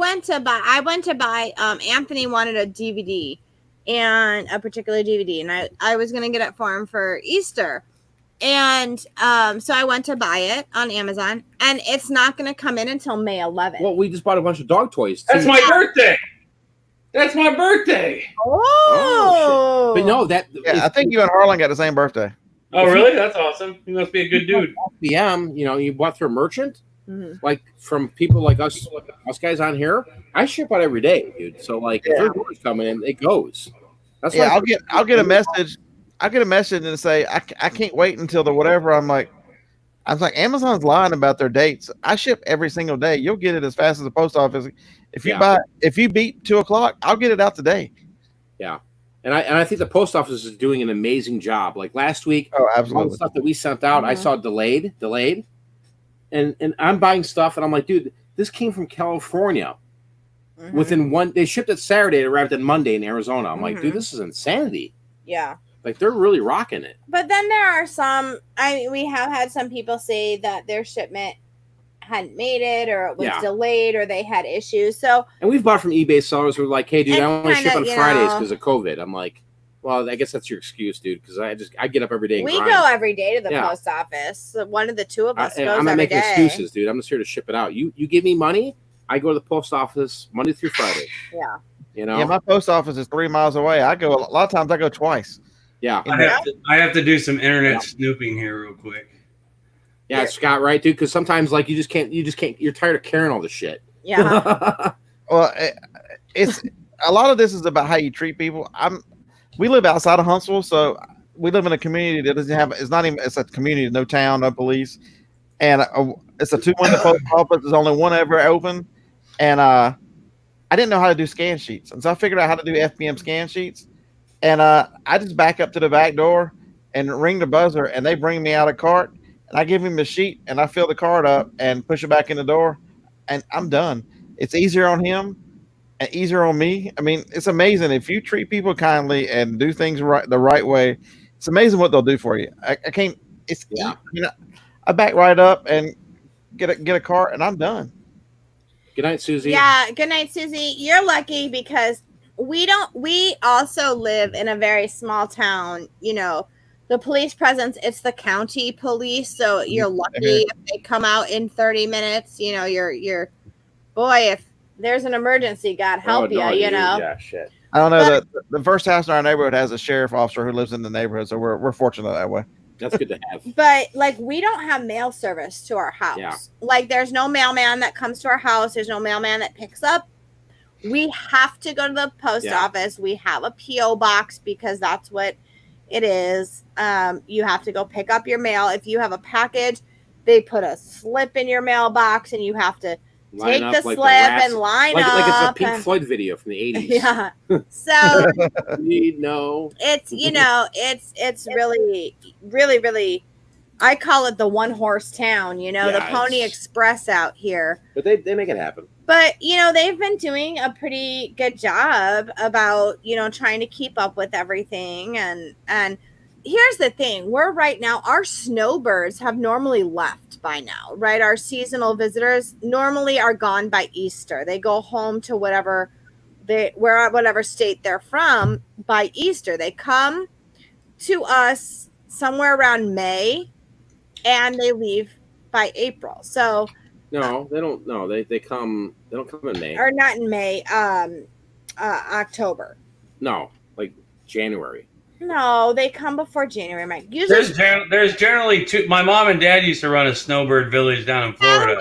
went to buy. Anthony wanted a DVD, and a particular DVD, and I was going to get it for him for Easter. And so I went to buy it on Amazon, and it's not going to come in until May 11th. Well, we just bought a bunch of dog toys. That's my birthday. That's my birthday. Oh, But no, that Yeah, I think you and Harlan got the same birthday. Oh, really? That's awesome. You must be a good dude. FBM, you bought through a merchant, Mhm. like from people like us guys on here. I ship out every day, dude. So like, if there's orders coming in, it goes. That's Yeah, why I'll get a message. I get a message and say I can't wait until the whatever. I was like, Amazon's lying about their dates. I ship every single day. You'll get it as fast as the post office. If you if you beat 2:00, I'll get it out today. Yeah. And I think the post office is doing an amazing job. Like last week, Oh, all absolutely. the stuff that we sent out, I saw delayed. And I'm buying stuff and I'm like, dude, this came from California. Within they shipped it Saturday, it arrived on Monday in Arizona. I'm like, dude, this is insanity. Yeah. Like they're really rocking it. But then there are some, we have had some people say that their shipment hadn't made it or it was delayed or they had issues. So, and we've bought from eBay sellers who are like, hey, dude, I only ship on Fridays because of COVID. I'm like, well, I guess that's your excuse, dude, because I get up every day. We go every day to the post office. One of the two of us goes I'm not every making day. excuses, dude. I'm just here to ship it out. You give me money, I go to the post office Monday through Friday. Yeah. Yeah, my post office is 3 miles away. I go a lot of times. I go twice. Yeah. I have to do some internet snooping here real quick. Yeah, Scott, right, dude? Because sometimes like you just can't. You're tired of carrying all the shit. Yeah. Well, it's a lot of this is about how you treat people. We live outside of Huntsville, so we live in a community that doesn't have. It's a community, no town, no police, and it's a 2-window post office. There's only one ever open, and I didn't know how to do scan sheets, and so I figured out how to do FBM scan sheets, and I just back up to the back door and ring the buzzer, and they bring me out a cart, and I give him the sheet, and I fill the cart up and push it back in the door, and I'm done. It's easier on him and easier on me. I mean, it's amazing if you treat people kindly and do things the right way. It's amazing what they'll do for you. I can't. I back right up and get a cart, and I'm done. Good night, Susie. Yeah, good night, Susie. You're lucky because we also live in a very small town. The police presence, it's the county police, so you're lucky if they come out in 30 minutes. You're boy, if there's an emergency, God help you. Yeah, shit. I don't know that the first house in our neighborhood has a sheriff officer who lives in the neighborhood, so we're fortunate that way. That's good to have. But like, we don't have mail service to our house. Yeah. Like, there's no mailman that comes to our house. There's no mailman that picks up. We have to go to the post office. We have a PO box because that's what it is. You have to go pick up your mail. If you have a package, they put a slip in your mailbox, and you have to take the slip and line up. Like it's a Pink Floyd video from the 80s. Yeah. So it's really, really, really, I call it the one-horse town, the Pony Express out here. But they make it happen. But, they've been doing a pretty good job about, trying to keep up with everything. And here's the thing. Right now, our snowbirds have normally left by now, right? Our seasonal visitors normally are gone by Easter. They go home to whatever state they're from by Easter. They come to us somewhere around May, and they leave by April. So no, they don't. No, they come. They don't come in May. Or not in May. October. No, like January. No, they come before January, Mike. Usually, there's generally two. My mom and dad used to run a snowbird village down in Florida.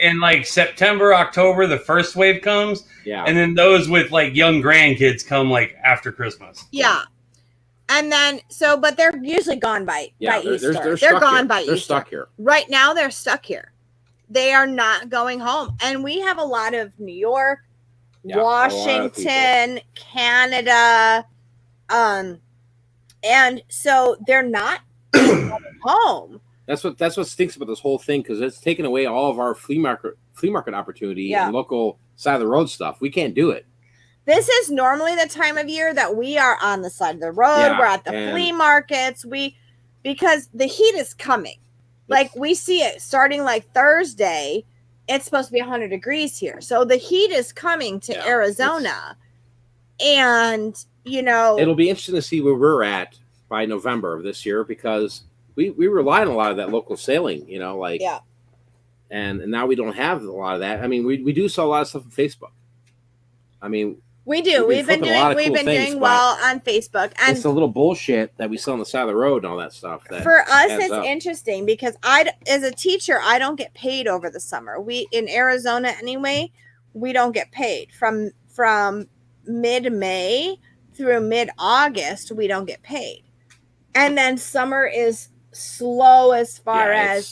And like September, October, the first wave comes. Yeah. And then those with like young grandkids come like after Christmas. Yeah. And then, but they're usually gone by Easter. They're gone by Easter. They're stuck here. Right now, they're stuck here. They are not going home. And we have a lot of New York, Washington, Canada, and so they're not going home. That's what stinks about this whole thing, because it's taken away all of our flea market opportunity and local side of the road stuff. We can't do it. This is normally the time of year that we are on the side of the road. We're at the flea markets. Because the heat is coming. Like, we see it starting like Thursday. It's supposed to be 100 degrees here. So the heat is coming to Arizona. And, it'll be interesting to see where we're at by November of this year, because we rely on a lot of that local sailing, and now we don't have a lot of that. I mean, we do sell a lot of stuff on Facebook. I mean, We do. We've been doing well on Facebook, and it's a little bullshit that we sell on the side of the road and all that stuff. For us, it's interesting because as a teacher, I don't get paid over the summer. We in Arizona anyway, we don't get paid from mid-May through mid-August. We don't get paid, and then summer is slow as far as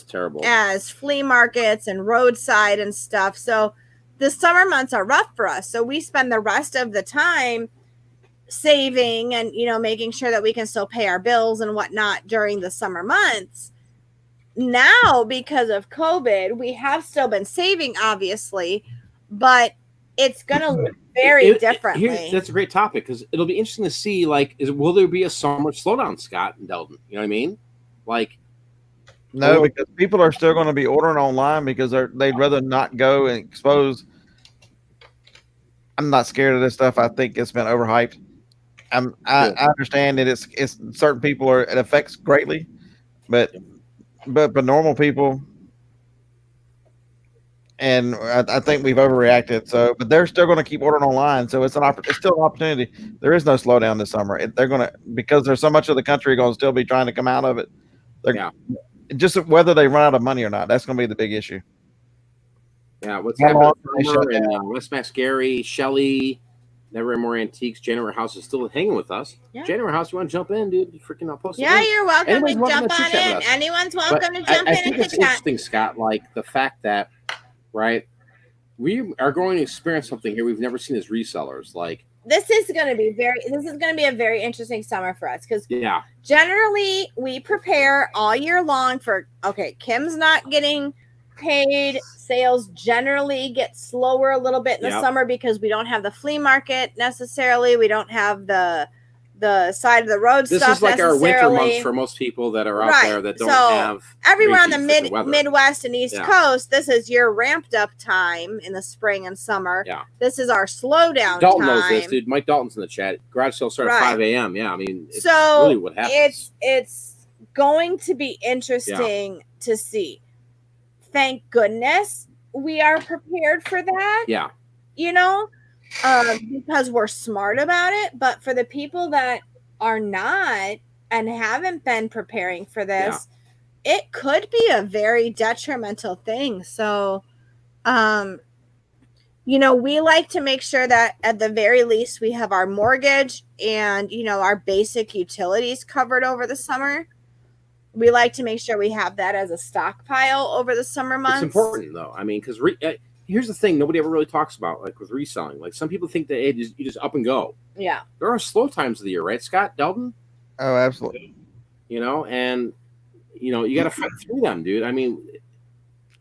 flea markets and roadside and stuff. So the summer months are rough for us. So we spend the rest of the time saving and, making sure that we can still pay our bills and whatnot during the summer months. Now, because of COVID, we have still been saving, obviously, but it's going to look very differently. That's a great topic because it'll be interesting to see, will there be a summer slowdown, Scott and Delton? You know what I mean? No, because people are still going to be ordering online because they'd rather not go and expose. I'm not scared of this stuff. I think it's been overhyped. I understand that it's certain people it affects greatly, but normal people, and I think we've overreacted. So, but they're still going to keep ordering online. So it's still an opportunity. There is no slowdown this summer. They're going to, because there's so much of the country going to still be trying to come out of it. Just whether they run out of money or not, that's going to be the big issue. Yeah, what's happening? West Max, Gary, Shelley, Never More Antiques, January House is still hanging with us. Yeah. January House, you want to jump in, dude? You freaking I'll post it. Yeah, you're welcome to jump on in. Anyone's welcome to jump in. I think it's interesting, Scott, the fact that, right, we are going to experience something here we've never seen as resellers. This is going to be a very interesting summer for us because generally we prepare all year long for, Kim's not getting paid. Sales generally get slower a little bit in the summer because we don't have the flea market necessarily. We don't have the side of the road stuff. This is our winter months for most people that are out there that don't have. Everywhere on the Midwest and East Coast, this is your ramped up time in the spring and summer. Yeah. This is our slowdown Dalton time. knows this, dude. Mike Dalton's in the chat. Garage sales start at 5 a.m. Yeah, I mean, it's really what happens. It's going to be interesting to see. Thank goodness we are prepared for that. Yeah. Because we're smart about it. But for the people that are not and haven't been preparing for this, it could be a very detrimental thing. So, we like to make sure that at the very least we have our mortgage and, our basic utilities covered over the summer. We like to make sure we have that as a stockpile over the summer months. It's important, though. I mean, because here's the thing nobody ever really talks about, with reselling. Some people think that you just up and go. Yeah. There are slow times of the year, right, Scott, Delton? Oh, absolutely. And, you got to fight through them, dude. I mean,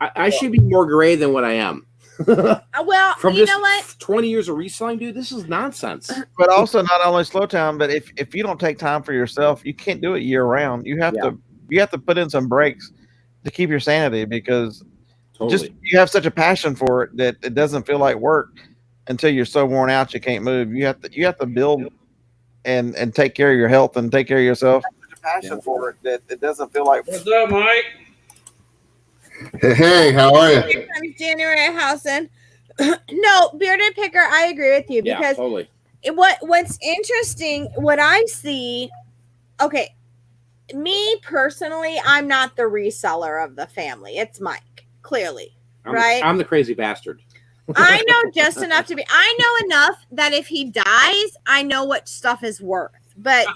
I should be more gray than what I am. Well, from you know what? 20 years of reselling, dude, this is nonsense. But also not only slow time, but if you don't take time for yourself, you can't do it year round. You have to put in some breaks to keep your sanity because you have such a passion for it that it doesn't feel like work until you're so worn out you can't move. You have to build and take care of your health and take care of yourself. Such a passion for it that it doesn't feel like. What's up, Mike? Hey, how are you? I'm January Housen. No, Bearded Picker, I agree with you because totally. What's interesting, what I see, me personally, I'm not the reseller of the family. It's Mike, clearly, right? I'm the crazy bastard. I know just enough to be. I know enough that if he dies, I know what stuff is worth. But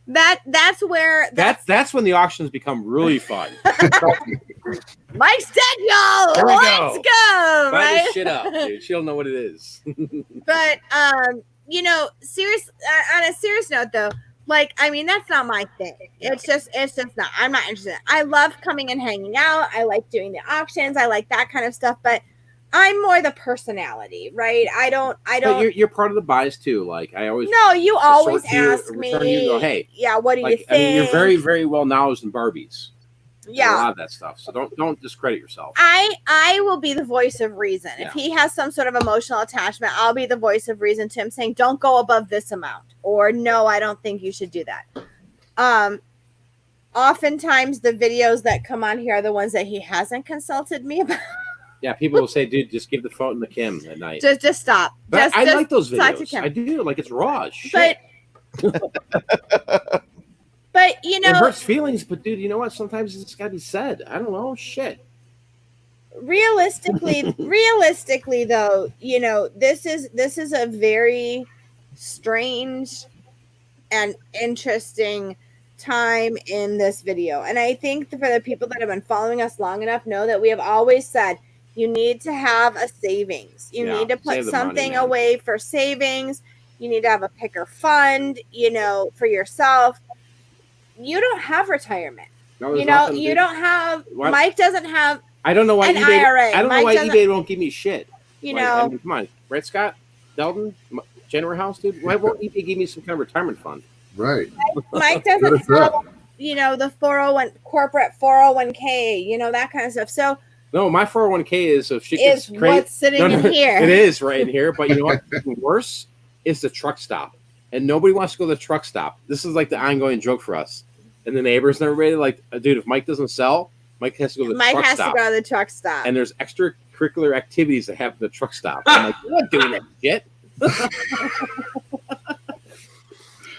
that's where that's when the auctions become really fun. Mike's dead, y'all. Let's go. Buy this shit up, dude. She'll know what it is. But serious. On a serious note, though. That's not my thing. It's just not. I'm not interested. I love coming and hanging out. I like doing the auctions. I like that kind of stuff. But I'm more the personality, right? I don't. But you're part of the buys too. I always. No, you always ask me. You go, hey. Yeah. What do you think? I mean, you're very, very well knowledge in Barbies. Yeah. A lot of that stuff. So don't discredit yourself. I will be the voice of reason. Yeah. If he has some sort of emotional attachment, I'll be the voice of reason to him saying, don't go above this amount. Or no, I don't think you should do that. Oftentimes the videos that come on here are the ones that he hasn't consulted me about. Yeah, people will say, "Dude, just give the phone to Kim at night." Just stop. But I like those talk to videos. Kim. I do. Like it's raw as shit. But you know, it hurts feelings. But dude, you know what? Sometimes it's got to be said. I don't know. Shit. realistically, though, you know, this is a very strange and interesting time in this video, and I think for the people that have been following us long enough know that we have always said you need to have a savings. You need to put something away for savings. You need to have a picker fund, you know, for yourself. You don't have retirement. No, you know, you don't have. What? Mike doesn't have. I don't know why an eBay. IRA. I don't know why eBay won't give me shit. You like, know, I mean, come on, right, Scott, Delton, Jenner House, dude. Why won't eBay give me some kind of retirement fund? Right. Mike doesn't have, you know, the 401 corporate 401k, you know, that kind of stuff. So no, my 401k is if shit gets crazy. What's sitting in here. It is right in here, but you know what's even worse is the truck stop, and nobody wants to go to the truck stop. This is like the ongoing joke for us and the neighbors and everybody. Like, dude, if Mike doesn't sell, Mike has to go to the truck stop. Mike has to go to the truck stop. And there's extracurricular activities that happen at the truck stop. I'm like, you're not doing that shit.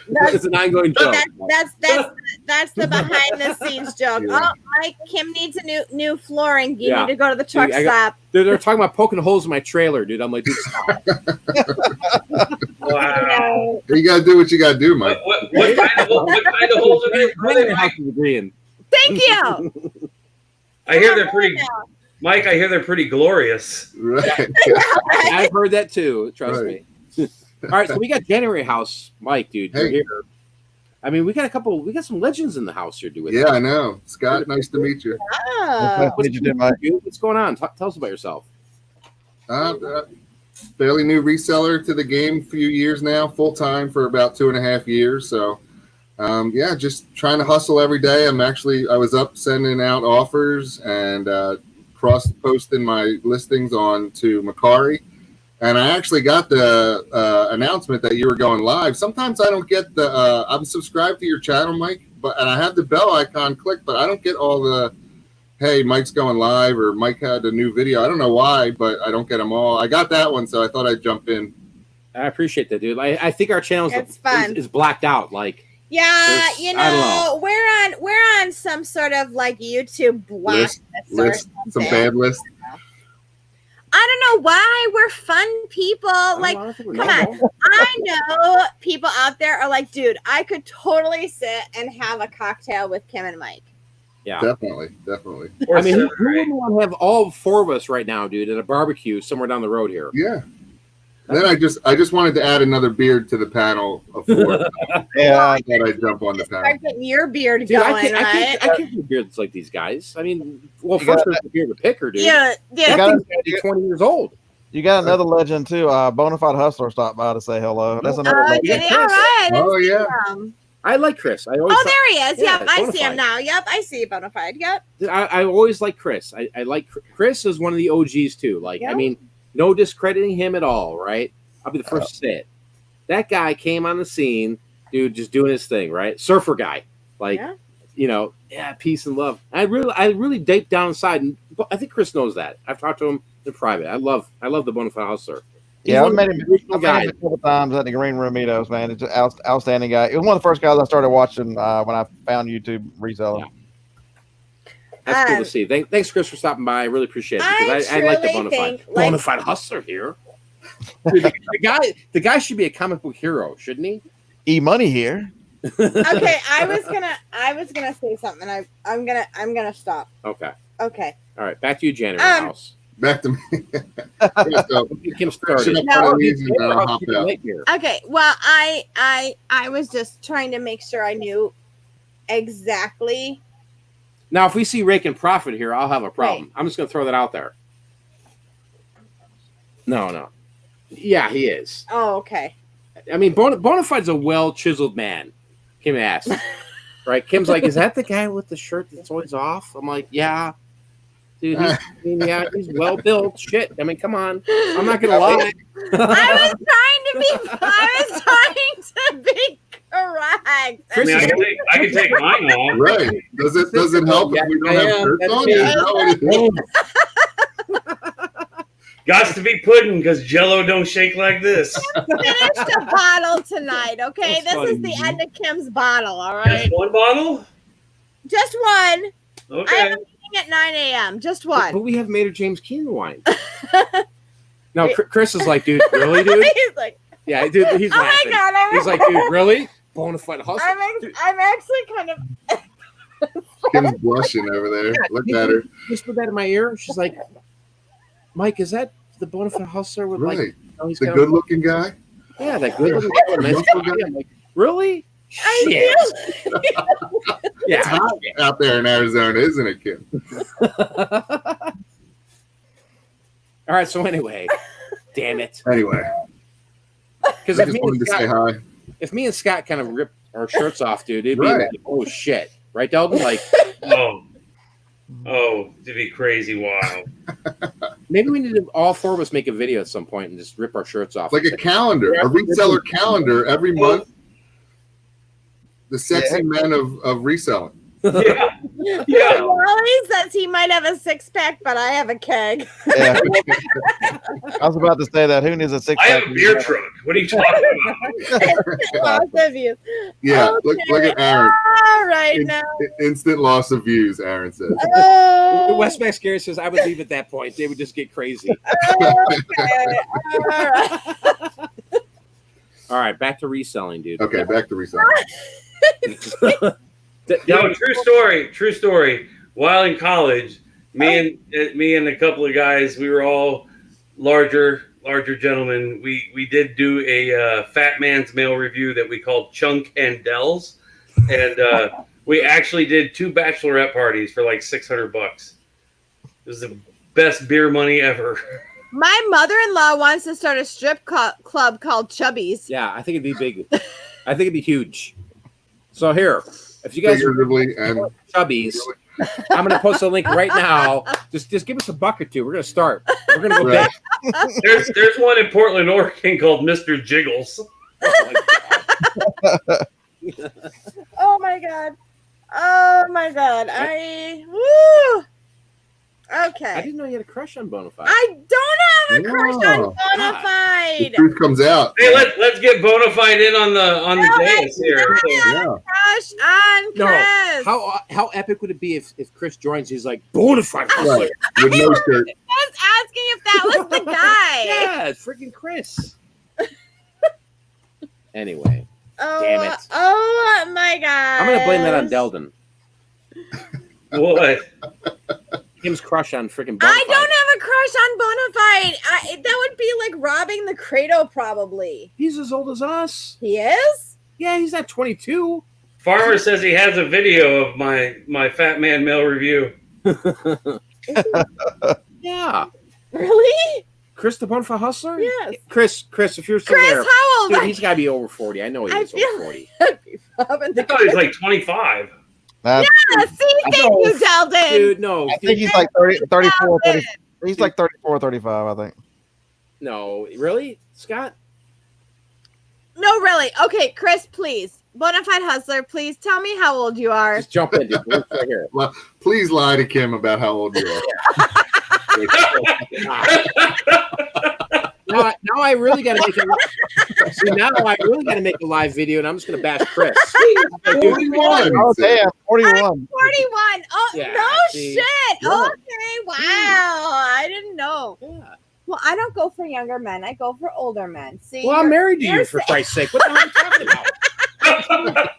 It's an ongoing joke. That's the behind the scenes joke. Yeah. Oh, Mike, Kim needs a new flooring. You need to go to the truck stop. They're talking about poking holes in my trailer, dude. I'm like, dude, stop. Wow. You gotta do what you gotta do, Mike. What kind of holes are they? Thank you. I hear they're pretty. Mike, I hear they're pretty glorious. Right. I've heard that too. Trust me. All right, so we got January House, Mike, dude. You're here. I mean, we got some legends in the house here, dude. Yeah, I know. Scott, nice to meet you. Oh. What's going on? Tell us about yourself. Fairly new reseller to the game, few years now, full time for about 2.5 years. So, yeah, just trying to hustle every day. I was up sending out offers and cross posting my listings on to Macari. And I actually got the announcement that you were going live. Sometimes I don't get the I'm subscribed to your channel, Mike, and I have the bell icon clicked, but I don't get all the, hey, Mike's going live or Mike had a new video. I don't know why, but I don't get them all. I got that one, so I thought I'd jump in. I appreciate that, dude. I think our channel is blacked out. Like, yeah, you know, we're on some sort of like YouTube blacklist list, some bad list. I don't know why we're fun people. Like, come on. I know people out there are like, dude, I could totally sit and have a cocktail with Kim and Mike. Yeah, definitely. I mean, who wouldn't want to have all four of us right now, dude, at a barbecue somewhere down the road here? Yeah. Then I just wanted to add another beard to the panel of four. Yeah, I thought I'd jump on the panel. Start getting your beard going, right? I can't do beards like these guys. I mean, well, first there's the beard to picker, dude. Yeah. That thing's 20 years old. You got another legend too. Bonafide Hustler stopped by to say hello. That's another legend. All right. Oh yeah. I like Chris. There he is. Yeah, yep, I see him now. Yep, I see Bonafide. Yep. I always like Chris. I like Chris is one of the OGs too. Like, I mean, no discrediting him at all, right? I'll be the first to say it. That guy came on the scene, dude, just doing his thing, right? Surfer guy, like, you know, peace and love. I really deep down inside, and I think Chris knows that. I've talked to him in private. I love the Bonafide Hustler. Yeah, I met him a couple times at the Green Room meetups, man. It's an outstanding guy. It was one of the first guys I started watching when I found YouTube reselling. Yeah. That's cool to see. Thanks, Chris, for stopping by. I really appreciate it because I like the Bonafide Hustler here. Dude, the guy should be a comic book hero, shouldn't he? E-money here. Okay, I was gonna say something. I'm gonna stop. Okay. All right, back to you, Janet. House. Back to me. Kim's started. Okay. Well, I was just trying to make sure I knew exactly. Now, if we see Rake and Profit here, I'll have a problem. Right. I'm just gonna throw that out there. No. Yeah, he is. Oh, okay. I mean, Bonafide's a well-chiseled man. Kim asked. Right? Kim's like, is that the guy with the shirt that's always off? I'm like, yeah. Dude, he's well-built. Shit. I mean, come on. I'm not going to lie. I was trying to be correct. I mean, I can take mine off. Right. Does it help if we don't have shirts on? Got to be pudding because Jello don't shake like this. Finished a bottle tonight, okay? That's This is funny. the end of Kim's bottle, all Just right? one bottle? Just one. I Okay. have a meeting at 9 a.m. Just But one. we have Mater James Keenan wine. No, Chris is like, dude, really, dude? He's like, Yeah, dude, he's oh my laughing. God. He's like, dude, really? Bonafide hustle? I'm actually kind of. Kim's blushing over there. Look at her. Whispered that in my ear. She's like, Mike, is that the Bonafide hustler with Right. like, he's The got- good-looking guy. Yeah, that good looking nice guy. I'm like, really? I Shit. Yeah. It's hot out there in Arizona, isn't it, Kim? All right. So anyway, damn it. Anyway, Because I if just me wanted and to say Scott, hi. if me and Scott kind of rip our shirts off, dude, it'd be Right. like, oh shit, right, Delton? Like, Oh, to be crazy wild. maybe we need to all four of us make a video at some point and just rip our shirts off. Like a calendar, a reseller calendar every month. The sexy men of reselling. Yeah. Yeah. Wally says he might have a six-pack, but I have a keg. Yeah. I was about to say that. Who needs a six I pack? have a beer truck. What are you talking about? Lots of you. Yeah, look Okay. at Aaron. All right now. Instant loss of views, Aaron says. Oh, West Max Gary says I would leave at that point. They would just get crazy. okay. All right. All right, back to reselling, dude. Okay, back to reselling. No, true story. While in college, me and a couple of guys, we were all larger gentlemen. We did do a fat man's mail review that we called Chunk and Dells, and we actually did 2 bachelorette parties for like $600. It was the best beer money ever. My mother-in-law wants to start a strip club called Chubby's. Yeah, I think it'd be big. I think it'd be huge. So here, if you guys are Figuratively and chubbies, I'm gonna post a link right now. Just give us a buck or two. We're gonna start. We're gonna go Right. back. There's one in Portland, Oregon called Mr. Jiggles. Oh my god. Oh my god. Woo. I Okay. didn't know you had a crush on Bonafide. I don't have a crush on No. the Bonafide. truth comes out. Hey, let's get Bonafide in on the dais here. Yeah. Crush on No. Chris. How epic would it be if Chris joins? He's like Bonafide hustler. Right. With no shirt. I was asking if that was the guy. Yeah, it's freaking Chris. Anyway, Oh, Damn it. Oh my god. I'm gonna blame that on Delden. What? Kim's crush on freaking Bonafide. I don't have a crush on Bonafide. That would be like robbing the cradle, probably. He's as old as us. He is? Yeah, he's not 22. Farmer says he has a video of my fat man mail review. Yeah, Really? Chris the Bonafide hustler. Yes. Chris, if you're still Chris, there, how old dude, are he's got to be over 40. I know he I is feel over 40. robbing I the thought he was like 25. That's- Yeah, see, thank know. you, Delden. Dude, no, I think he's like 30, 34, 30, he's like 34, 35, I think. no, really, Scott? No, really. Okay, Chris, please. Bonafide hustler, please tell me how old you are. Just jump in, dude. Look right here. Please lie to Kim about how old you are. Now I really got to make it. See, now I really got to make a live video, and I'm just gonna bash Chris. Like, dude, 41. Oh, damn, 41. 41. Oh, Yeah, no see? shit. Yeah. Okay, wow. I didn't know. Yeah. Well, I don't go for younger men. I go for older men. See? Well, I'm married to you, you're for sa- Christ's sake. What the hell are you talking about?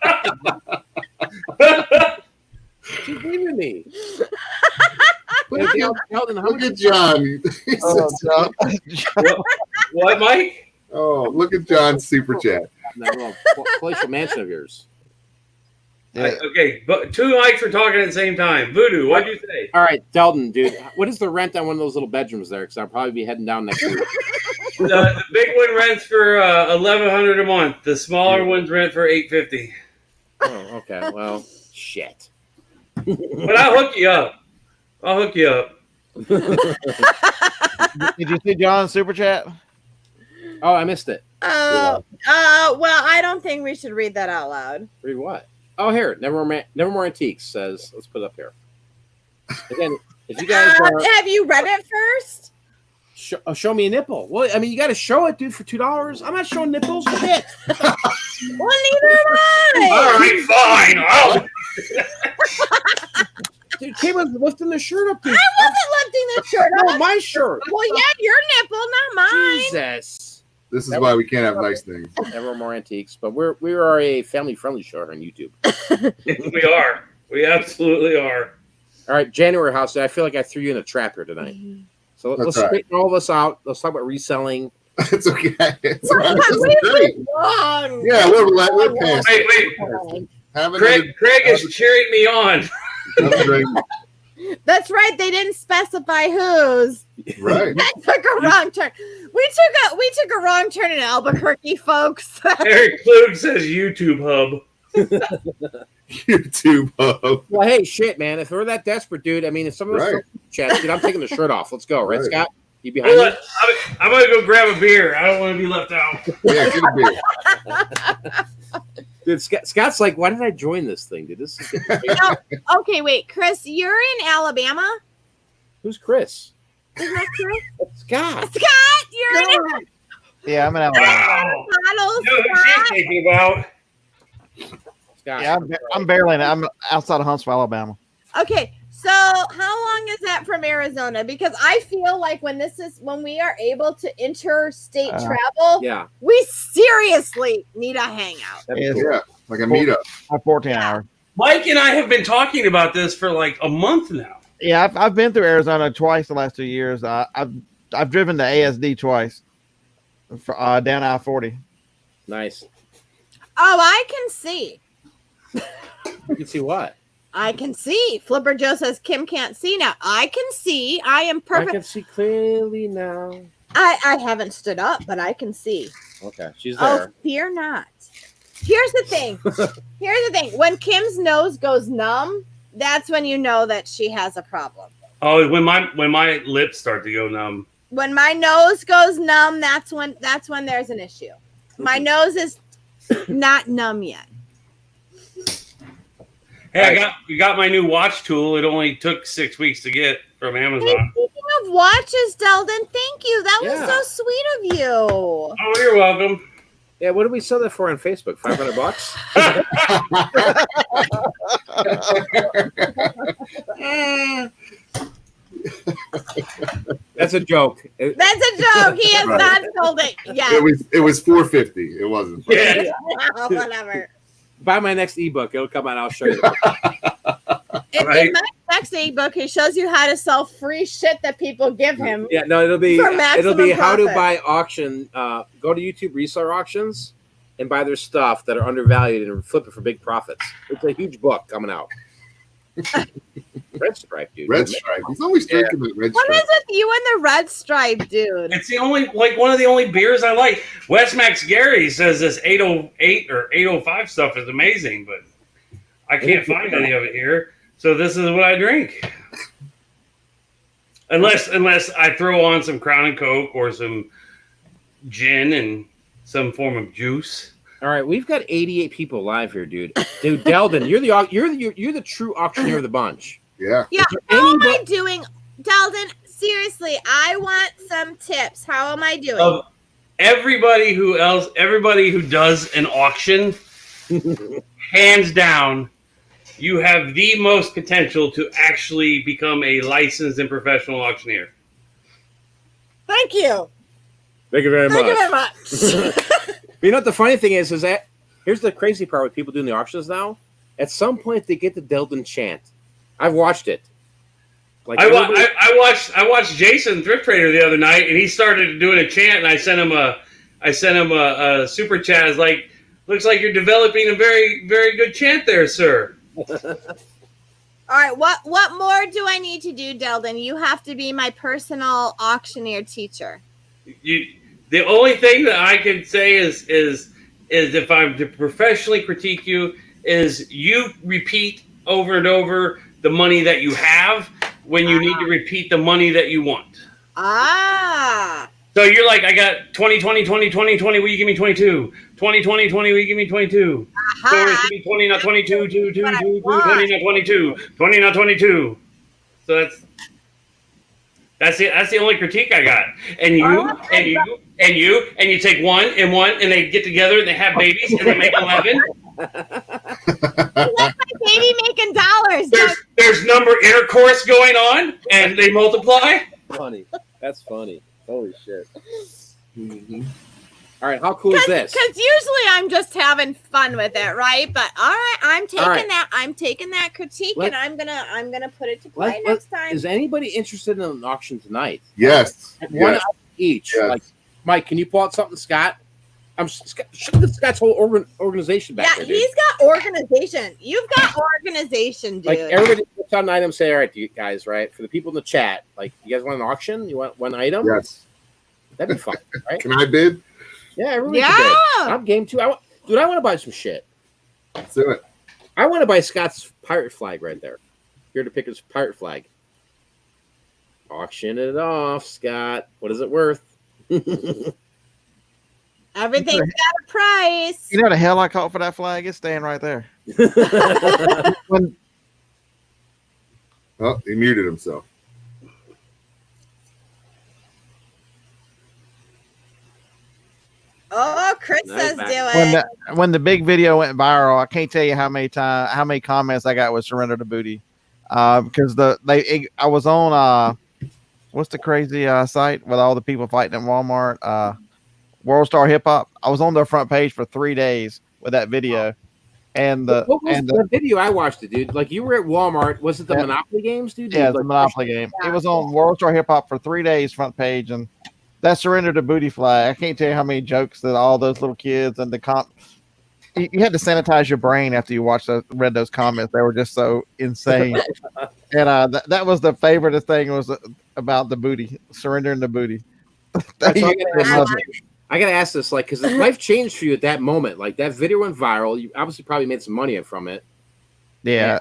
She's leaving me. Look Hey, at, Delden, how look much- at John. He Oh, says- What, Mike? Oh, look at John's super chat. that little palatial mansion of yours? Yeah. Okay, but 2 mics were talking at the same time. Voodoo, what'd you say? All right, Delden, dude. What is the rent on one of those little bedrooms there? Because I'll probably be heading down next week. The big one rents for $1,100 a month. The smaller ones rent for $850. Oh, okay. Well, shit. But I'll hook you up. Did you see John's super chat? Oh, I missed it. Well, I don't think we should read that out loud. Read what? Oh, here. Nevermore Antiques says. Let's put it up here. Again, if you guys are, Have you read it first? Show me a nipple. Well, I mean, you got to show it, dude, for $2. I'm not showing nipples. Shit. Well, neither am I. All right, fine. Dude, Kate was lifting the shirt up. Dude. I wasn't lifting the shirt No, up. my shirt. Well, yeah, your nipple, not mine. Jesus. This is why we can't have nice things. Never more antiques, but we are a family-friendly show on YouTube. We are. We absolutely are. All right, January House. I feel like I threw you in a trap here tonight. So let's That's all right. straighten all of us out. Let's talk about reselling. It's okay. It's all right. What This have is we great. wrong? Yeah, we're past it. Wait. Have Craig is cheering me on. another drink. That's right. They didn't specify whose. Right. That took a wrong turn. We took a wrong turn in Albuquerque, folks. Eric Klug says YouTube hub. YouTube hub. Well, hey, shit, man. If we're that desperate, dude, I mean, if some of us Right. chat, dude, I'm taking the shirt off. Let's go, right, Right. Scott? You behind Hold me? on. I'm gonna go grab a beer. I don't want to be left out. Yeah, get a beer. Dude, Scott's like, why did I join this thing, dude? This is Okay, wait, Chris, you're in Alabama. Who's Chris? Isn't that Chris? Scott. Scott, you're in Yeah, I'm in Alabama. Wow. Seattle, You know who Scott. she's thinking about? Scott. Yeah, I'm barely. I'm outside of Huntsville, Alabama. Okay, so how long is that from Arizona? Because I feel like when we are able to interstate travel, Yeah. we seriously need a hangout. That'd be Yes. cool. Yeah, like a meetup. 14 hours. Mike and I have been talking about this for like a month now. Yeah, I've been through Arizona twice the last 2 years. I've driven to ASD twice, down I-40. Nice. Oh, I can see. You can see what? I can see. Flipper Joe says Kim can't see now. I can see. I am I perfect. can see clearly now. I haven't stood up, but I can see. Okay, she's Oh, there. fear not. Here's the thing. When Kim's nose goes numb, that's when you know that she has a problem. Oh, when my lips start to go numb. When my nose goes numb, that's when there's an issue. My nose is not numb yet. Hey, I got my new watch tool. It only took 6 weeks to get from Hey, Amazon. speaking of watches, Delden, thank you. That Yeah. was so sweet of you. Oh, you're welcome. Yeah, what did we sell that for on Facebook? $500? That's a joke. That's a joke. He has Right. not sold it yet. It was $4.50. It wasn't. Yeah. Whatever. Buy my next ebook. It'll come out. I'll show you. In my next ebook, he shows you how to sell free shit that people give him. Yeah, no, it'll be For maximum how to profit. buy auction. Go to YouTube reseller auctions and buy their stuff that are undervalued and flip it for big profits. It's a huge book coming out. Red Stripe, dude. Red Stripe. He's always drinking the Red What Stripe. is with you and the red stripe, dude? It's the only one of the only beers I like. Wes Max Gary says this 808 or 805 stuff is amazing, but I can't find any of it here. So this is what I drink. Unless I throw on some Crown and Coke or some gin and some form of juice. All right, we've got 88 people live here, dude. Dude, Delden, you're the true auctioneer of the bunch. Yeah. Yeah, how am I doing? Delden, seriously, I want some tips. How am I doing? Of everybody who does an auction, hands down, you have the most potential to actually become a licensed and professional auctioneer. Thank you. Thank you very Thank you very much. You know what the funny thing is that here's the crazy part with people doing the auctions now. At some point, they get the Delden chant. I've watched it. Like I watched Jason Thrift Trader the other night, and he started doing a chant, and I sent him a super chat. It's like, looks like you're developing a very, very good chant there, sir. All right, what more do I need to do, Delden? You have to be my personal auctioneer teacher. The only thing that I can say is if I'm to professionally critique you, is you repeat over and over the money that you have when you need to repeat the money that you want. Ah. So you're like, I got 20, 20, 20, 20, 20, will you give me 22? 20, 20, 20, will you give me 22? So give me 20, not 22, 2, 2, 2, 2, 20, not 22, 20, not 22. So That's the only critique I got. And you take one, and they get together and they have babies and they make 11. Let my baby making dollars. There's number intercourse going on, and they multiply. Funny. That's funny. Holy shit. Mhm. All right, how cool is this? Because usually I'm just having fun with it, right? But all right, I'm taking right. that. I'm taking that critique, Let- and I'm gonna put it to play next time. Is anybody interested in an auction tonight? Yes. One Yes. each. Yes. Like, Mike, can you pull out something, Scott? Scott's whole organization back Yeah, there, dude. he's got organization. You've got organization, dude. Like everybody puts out an item. Say, all right, you guys, right? For the people in the chat, like, you guys want an auction? You want one item? Yes. That'd be fun, right? Can I bid? Yeah, everybody. Yeah. can bid. I'm game too. I want to buy some shit. Let's do it. I want to buy Scott's pirate flag right there. Here to pick his pirate flag. Auction it off, Scott. What is it worth? Everything's got a price. You know the hell I caught for that flag? It's staying right there. When Oh, he muted himself. Oh, Chris Nice says back. do it. when the big video went viral, I can't tell you how many comments I got with surrender to booty, because I was on what's the crazy site with all the people fighting at Walmart, World Star Hip Hop. I was on their front page for 3 days with that video, and What was the video I watched it, dude? Like, you were at Walmart. Was it the Monopoly games, dude? yeah, Like, the Monopoly game. It was on World Star Hip Hop for 3 days front page, and that surrender to booty flag. I can't tell you how many jokes that all those little kids and you had to sanitize your brain after you read those comments. They were just so insane. And that was the favorite thing was about the booty, surrendering the booty. That's I all I gotta ask this, like, because life changed for you at that moment. Like, that video went viral. You obviously probably made some money from it. yeah.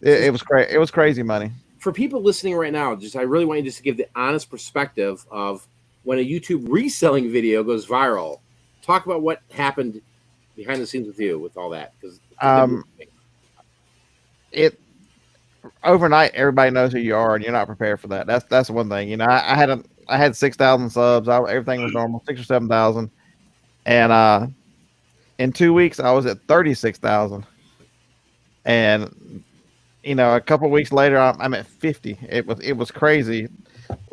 It was crazy. It was crazy money. For people listening right now, I really want you just to give the honest perspective of when a YouTube reselling video goes viral. Talk about what happened behind the scenes with you with all that, because It overnight, everybody knows who you are, and you're not prepared for that. That's one thing. You know, I had 6,000 subs. Everything was normal, 6 or 7,000, and in 2 weeks I was at 36,000, and you know, a couple weeks later I'm at 50. It was crazy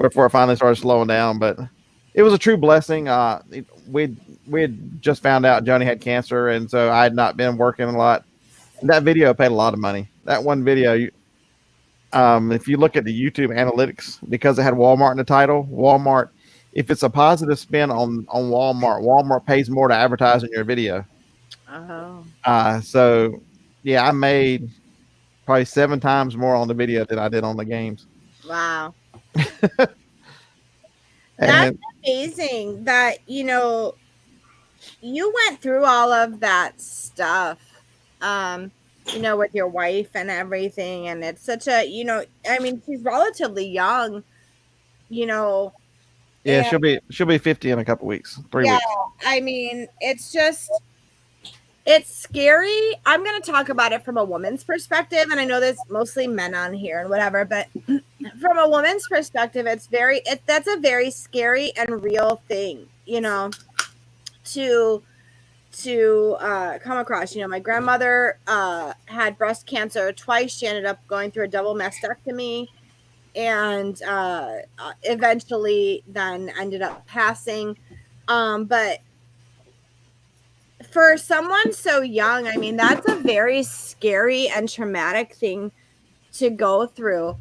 before I finally started slowing down, but it was a true blessing. We had just found out Johnny had cancer, and so I had not been working a lot. That video paid a lot of money. That one video, if you look at the YouTube analytics, because it had Walmart in the title, Walmart, if it's a positive spin on Walmart pays more to advertise in your video. Oh. So yeah, I made probably 7 times more on the video than I did on the games. Wow. And That's amazing that, you know, you went through all of that stuff, you know, with your wife and everything. And it's such a, you know, I mean, she's relatively young, you know. yeah, and- she'll be 50 in a couple weeks, 3 yeah, weeks. I mean, it's scary. I'm going to talk about it from a woman's perspective. And I know there's mostly men on here and whatever, but from a woman's perspective, that's a very scary and real thing, you know, to come across. You know, my grandmother had breast cancer twice. She ended up going through a double mastectomy, and eventually then ended up passing. But for someone so young, I mean, that's a very scary and traumatic thing to go through.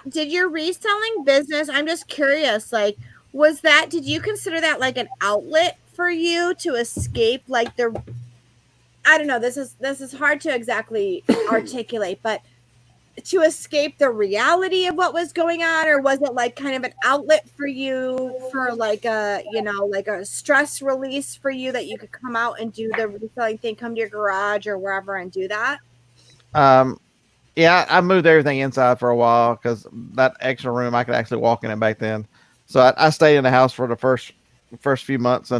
Did your reselling business, I'm just curious, like, did you consider that like an outlet for you to escape like I don't know, this is hard to exactly articulate, but to escape the reality of what was going on, or was it like kind of an outlet for you for like a, you know, like a stress release for you that you could come out and do the reselling thing, come to your garage or wherever and do that? Yeah, I moved everything inside for a while because that extra room I could actually walk in it back then. So I stayed in the house for the first few months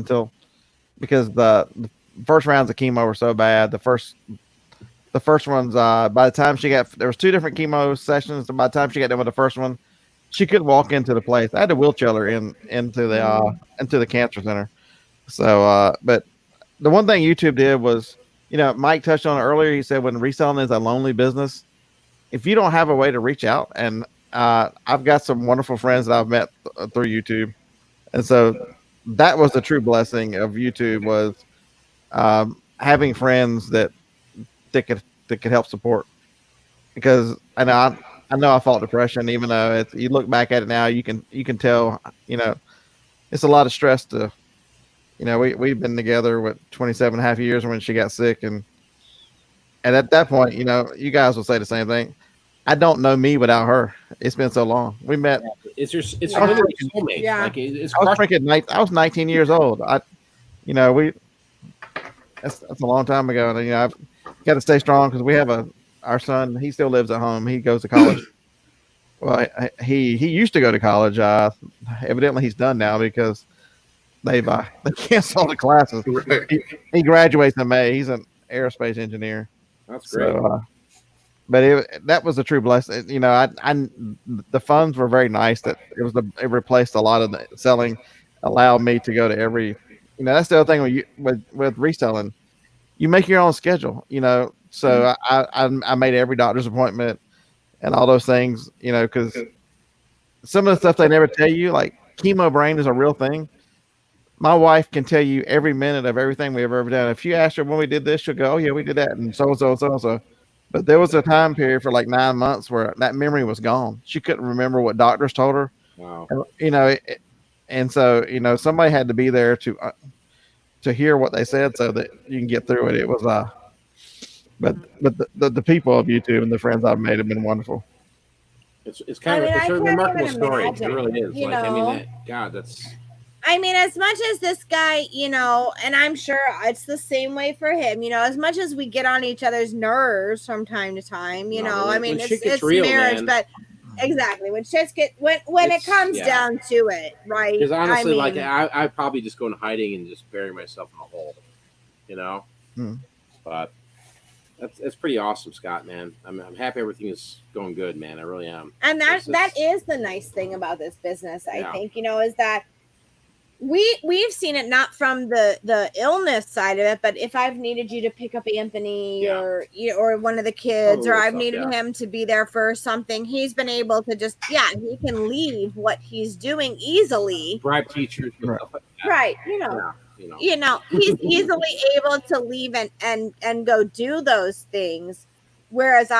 because the first rounds of chemo were so bad. The the first one's by the time there was 2 different chemo sessions, and by the time she got done with the first one, she couldn't walk into the place. I had to wheelchair her into the cancer center. So but the one thing YouTube did was, Mike touched on it earlier. He said when reselling is a lonely business, if you don't have a way to reach out, and I've got some wonderful friends that I've met through YouTube, and so that was the true blessing of YouTube, was having friends that could help support. Because I know I fought depression, even though you look back at it now, you can tell, it's a lot of stress to, we've been together with 27 and a half years when she got sick, and at that point, you guys will say the same thing. I don't know me without her. It's been so long. We met. It's literally soulmate. Yeah. Like it's I was 19 years old. That's a long time ago, and I've got to stay strong because we have our son. He still lives at home. He goes to college. Well, he used to go to college. Evidently, he's done now because they canceled the classes. Right. He graduates in May. He's an aerospace engineer. That's great. So, but that was a true blessing. The funds were very nice. That it replaced a lot of the selling, allowed me to go to every. That's the other thing with reselling. You make your own schedule. So I made every doctor's appointment and all those things. Because some of the stuff they never tell you, like chemo brain, is a real thing. My wife can tell you every minute of everything we've ever done. If you ask her when we did this, she'll go, "Oh yeah, we did that," and so and so and so and so. But there was a time period for like 9 months where that memory was gone. She couldn't remember what doctors told her. Wow. And so somebody had to be there to hear what they said so that you can get through it. It was but the people of YouTube and the friends I've made have been wonderful. It's kind of it's a remarkable story. Imagine, It really is. That's. As much as this guy, and I'm sure it's the same way for him, as much as we get on each other's nerves from time to time, it's real, marriage, man. but exactly when it comes down to it, right? Because honestly, I probably just go in hiding and just bury myself in a hole, But that's pretty awesome, Scott, man. I'm happy everything is going good, man. I really am. And that is the nice thing about this business, I think, is that we've seen it not from the illness side of it, but if I've needed you to pick up Anthony or one of the kids, or I've needed him to be there for something, he's been able to just he can leave what he's doing easily. Bribe teachers, right? He's easily able to leave and go do those things. Whereas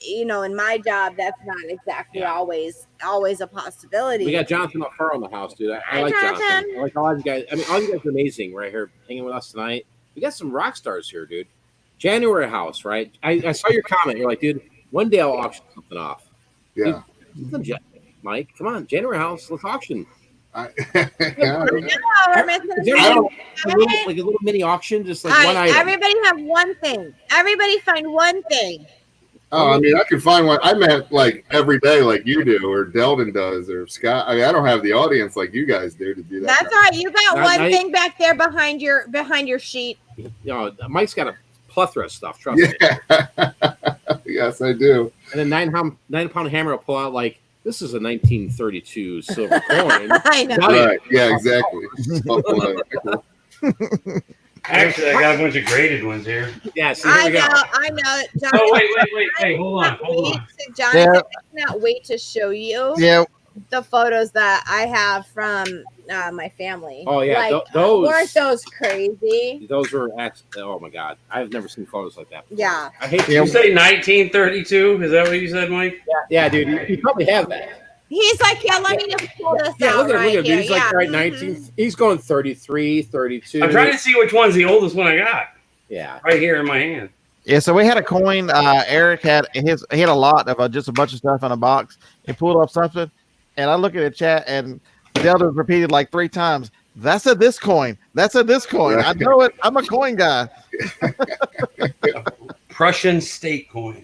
in my job, that's not exactly always a possibility. We got Jonathan LaFaro in the house, dude. I like Jonathan. I like all you guys. All you guys are amazing right here, hanging with us tonight. We got some rock stars here, dude. January house, right? I saw your comment. You're like, dude, one day I'll auction something off. Yeah. Dude, Mike, come on, January house, let's auction. We're missing like a little mini auction, just like one item. Everybody have one thing. Everybody find one thing. Oh, I can find one. I meant like every day, like you do, or Delden does, or Scott. I don't have the audience like you guys do to do that. That's all right. You got one thing back there behind your sheet. Mike's got a plethora of stuff. Trust me. Yes, I do. And then 9 pound hammer will pull out like. This is a 1932 silver coin. I know. Right. Yeah, exactly. Actually, I got a bunch of graded ones here. Yeah, see, here we go. I know. John, Wait. Hold on. Jonathan, I cannot wait to show you the photos that I have from my family. Oh, yeah. Weren't those crazy? Those were oh, my God. I've never seen photos like that before. Yeah. I hate you say 1932? Is that what you said, Mike? Yeah, dude. You probably have that. He's like, let me just pull this out. Look at him. Here. He's like, 19. He's going 33, 32. I'm trying to see which one's the oldest one I got. Yeah. Right here in my hand. Yeah, so we had a coin. Eric had a lot of just a bunch of stuff in a box. He pulled up something, and I look at the chat, and Delta repeated like 3 times. That's a this coin. That's a this coin. I know it. I'm a coin guy. Prussian state coin.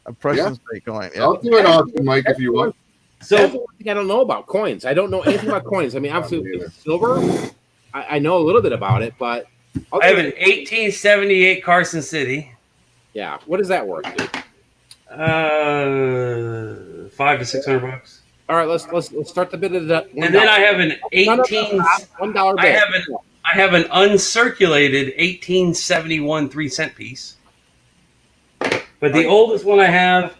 A Prussian state coin. Yeah. I'll do an auction, Mike, if you want. So that's one thing I don't know about coins. I don't know anything about coins. I mean, obviously silver. I know a little bit about it, but I have an 1878 Carson City. Yeah. What is that worth, dude? $500 to $600. All right, let's start the bid at that. And then I have an $1 bid. I have an uncirculated 1871 3-cent piece. But the oldest one I have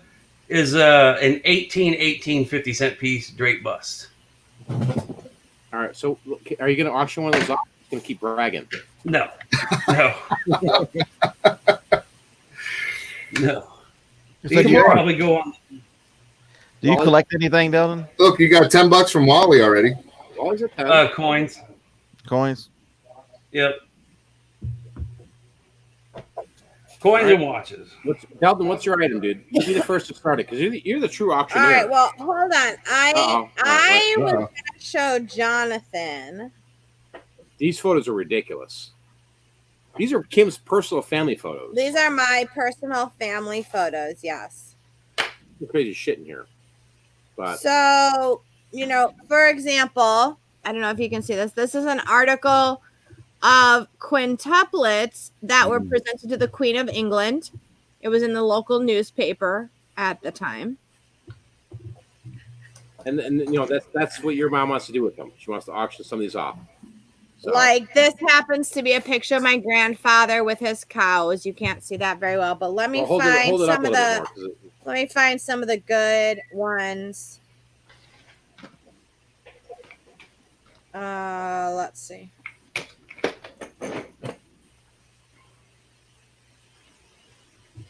is an 1818 50-cent piece Drake bust. All right, so are you going to auction one of those off? You're going to keep bragging? No. No. So These will probably go on. Do you collect anything, Delvin? Look, you got $10 from Wally already. Wally's a 10. Coins. Coins? Yep. Coins and watches. Delvin, what's your item, dude? You be the first to start it because you're the true auctioneer. All right, well, hold on. I was Uh-oh. going to show Jonathan. These photos are ridiculous. These are Kim's personal family photos. These are my personal family photos, yes. Some crazy shit in here. But So, for example, I don't know if you can see this. This is an article of quintuplets that were presented to the Queen of England. It was in the local newspaper at the time. and that's what your mom wants to do with them. She wants to auction some of these off. So, Like this happens to be a picture of my grandfather with his cows. You can't see that very well, but let me hold find it up some a of little the. more, Let me find some of the good ones. Let's see.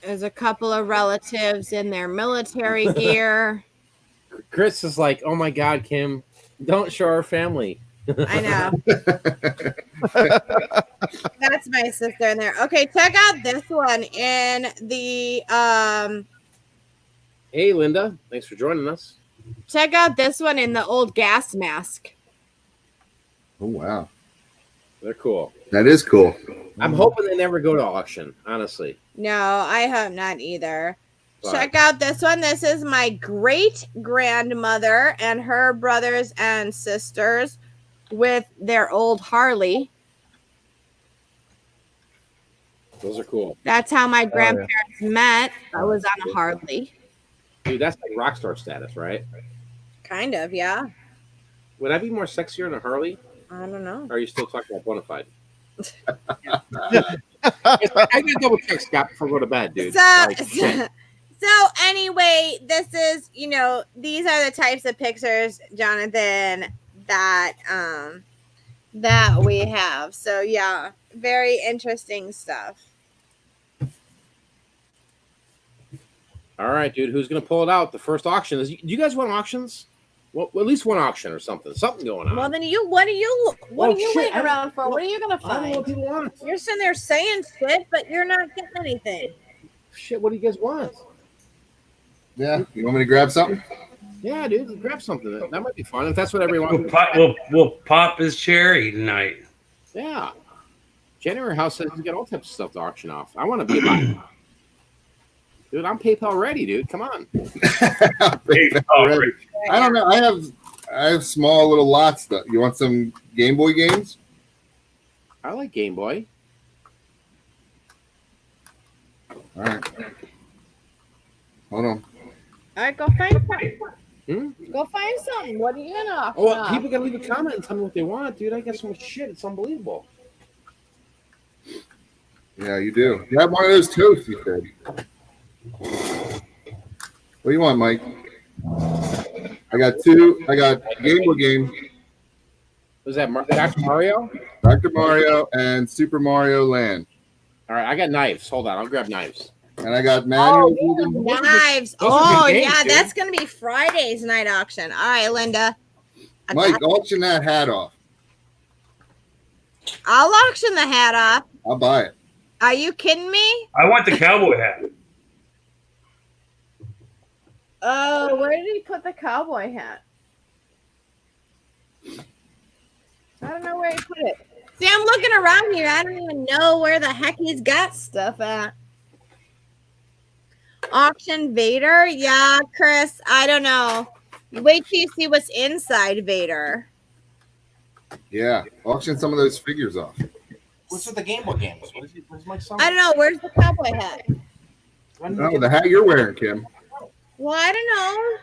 There's a couple of relatives in their military gear. Chris is like, "Oh my God, Kim, don't show our family." I know. That's my sister in there. Okay, check out this one in the Hey, Linda, thanks for joining us. check out this one in the old gas mask. Oh, wow. They're cool. That is cool. I'm hoping they never go to auction, honestly. No, I hope not either. But Check out this one. This is my great grandmother and her brothers and sisters with their old Harley. those are cool. That's how my grandparents met. I was on a Harley. Dude, that's like rock star status, right? Kind of, yeah. Would I be more sexier than a Harley? I don't know. Or are you still talking about Bonafide? I gotta double check, Scott, before I go to bed, dude. So anyway, this is, these are the types of pictures, Jonathan, that we have. So yeah, very interesting stuff. All right, dude. Who's gonna pull it out? The first auction is. Do you guys want auctions? Well, at least one auction or something. Something going on. Well, then what are you shit, waiting around for? What are you gonna I don't know find? what people want. You're sitting there saying shit, but you're not getting anything. Shit, what do you guys want? Yeah. You want me to grab something? Yeah, dude, grab something. That might be fun if that's what everyone. We'll pop his cherry tonight. Yeah. January House says he's got all types of stuff to auction off. I want to be a buyer. Dude, I'm PayPal ready, dude. Come on. Already. I don't know. I have small little lots. That you want some Game Boy games? I like Game Boy. All right. Hold on. All right, go find something. Hmm? Go find something. What are you gonna offer? Oh, well, people gotta leave a comment and tell me what they want, dude. I got so much shit. It's unbelievable. Yeah, you do. You have one of those toasts, you said. What do you want, Mike? I got two. I got Game Boy game, Was that Dr. Mario? Dr. Mario, and Super Mario Land. All right, I got knives. Hold on, I'll grab knives. And I got Oh, manual. knives. those are good games, Yeah, dude. that's gonna be Friday's night auction. All right, Linda. I Mike, got- auction that hat off. I'll auction the hat off. I'll buy it. Are you kidding me? I want the cowboy hat. Oh, where did he put the cowboy hat? I don't know where he put it. See, I'm looking around here. I don't even know where the heck he's got stuff at. Auction Vader? Yeah, Chris, I don't know. Wait till you see what's inside Vader. Yeah, auction some of those figures off. What's with the Game Boy games? Where's my son? I don't know. Where's the cowboy hat? No, the hat you're wearing, Kim. Well, I don't know.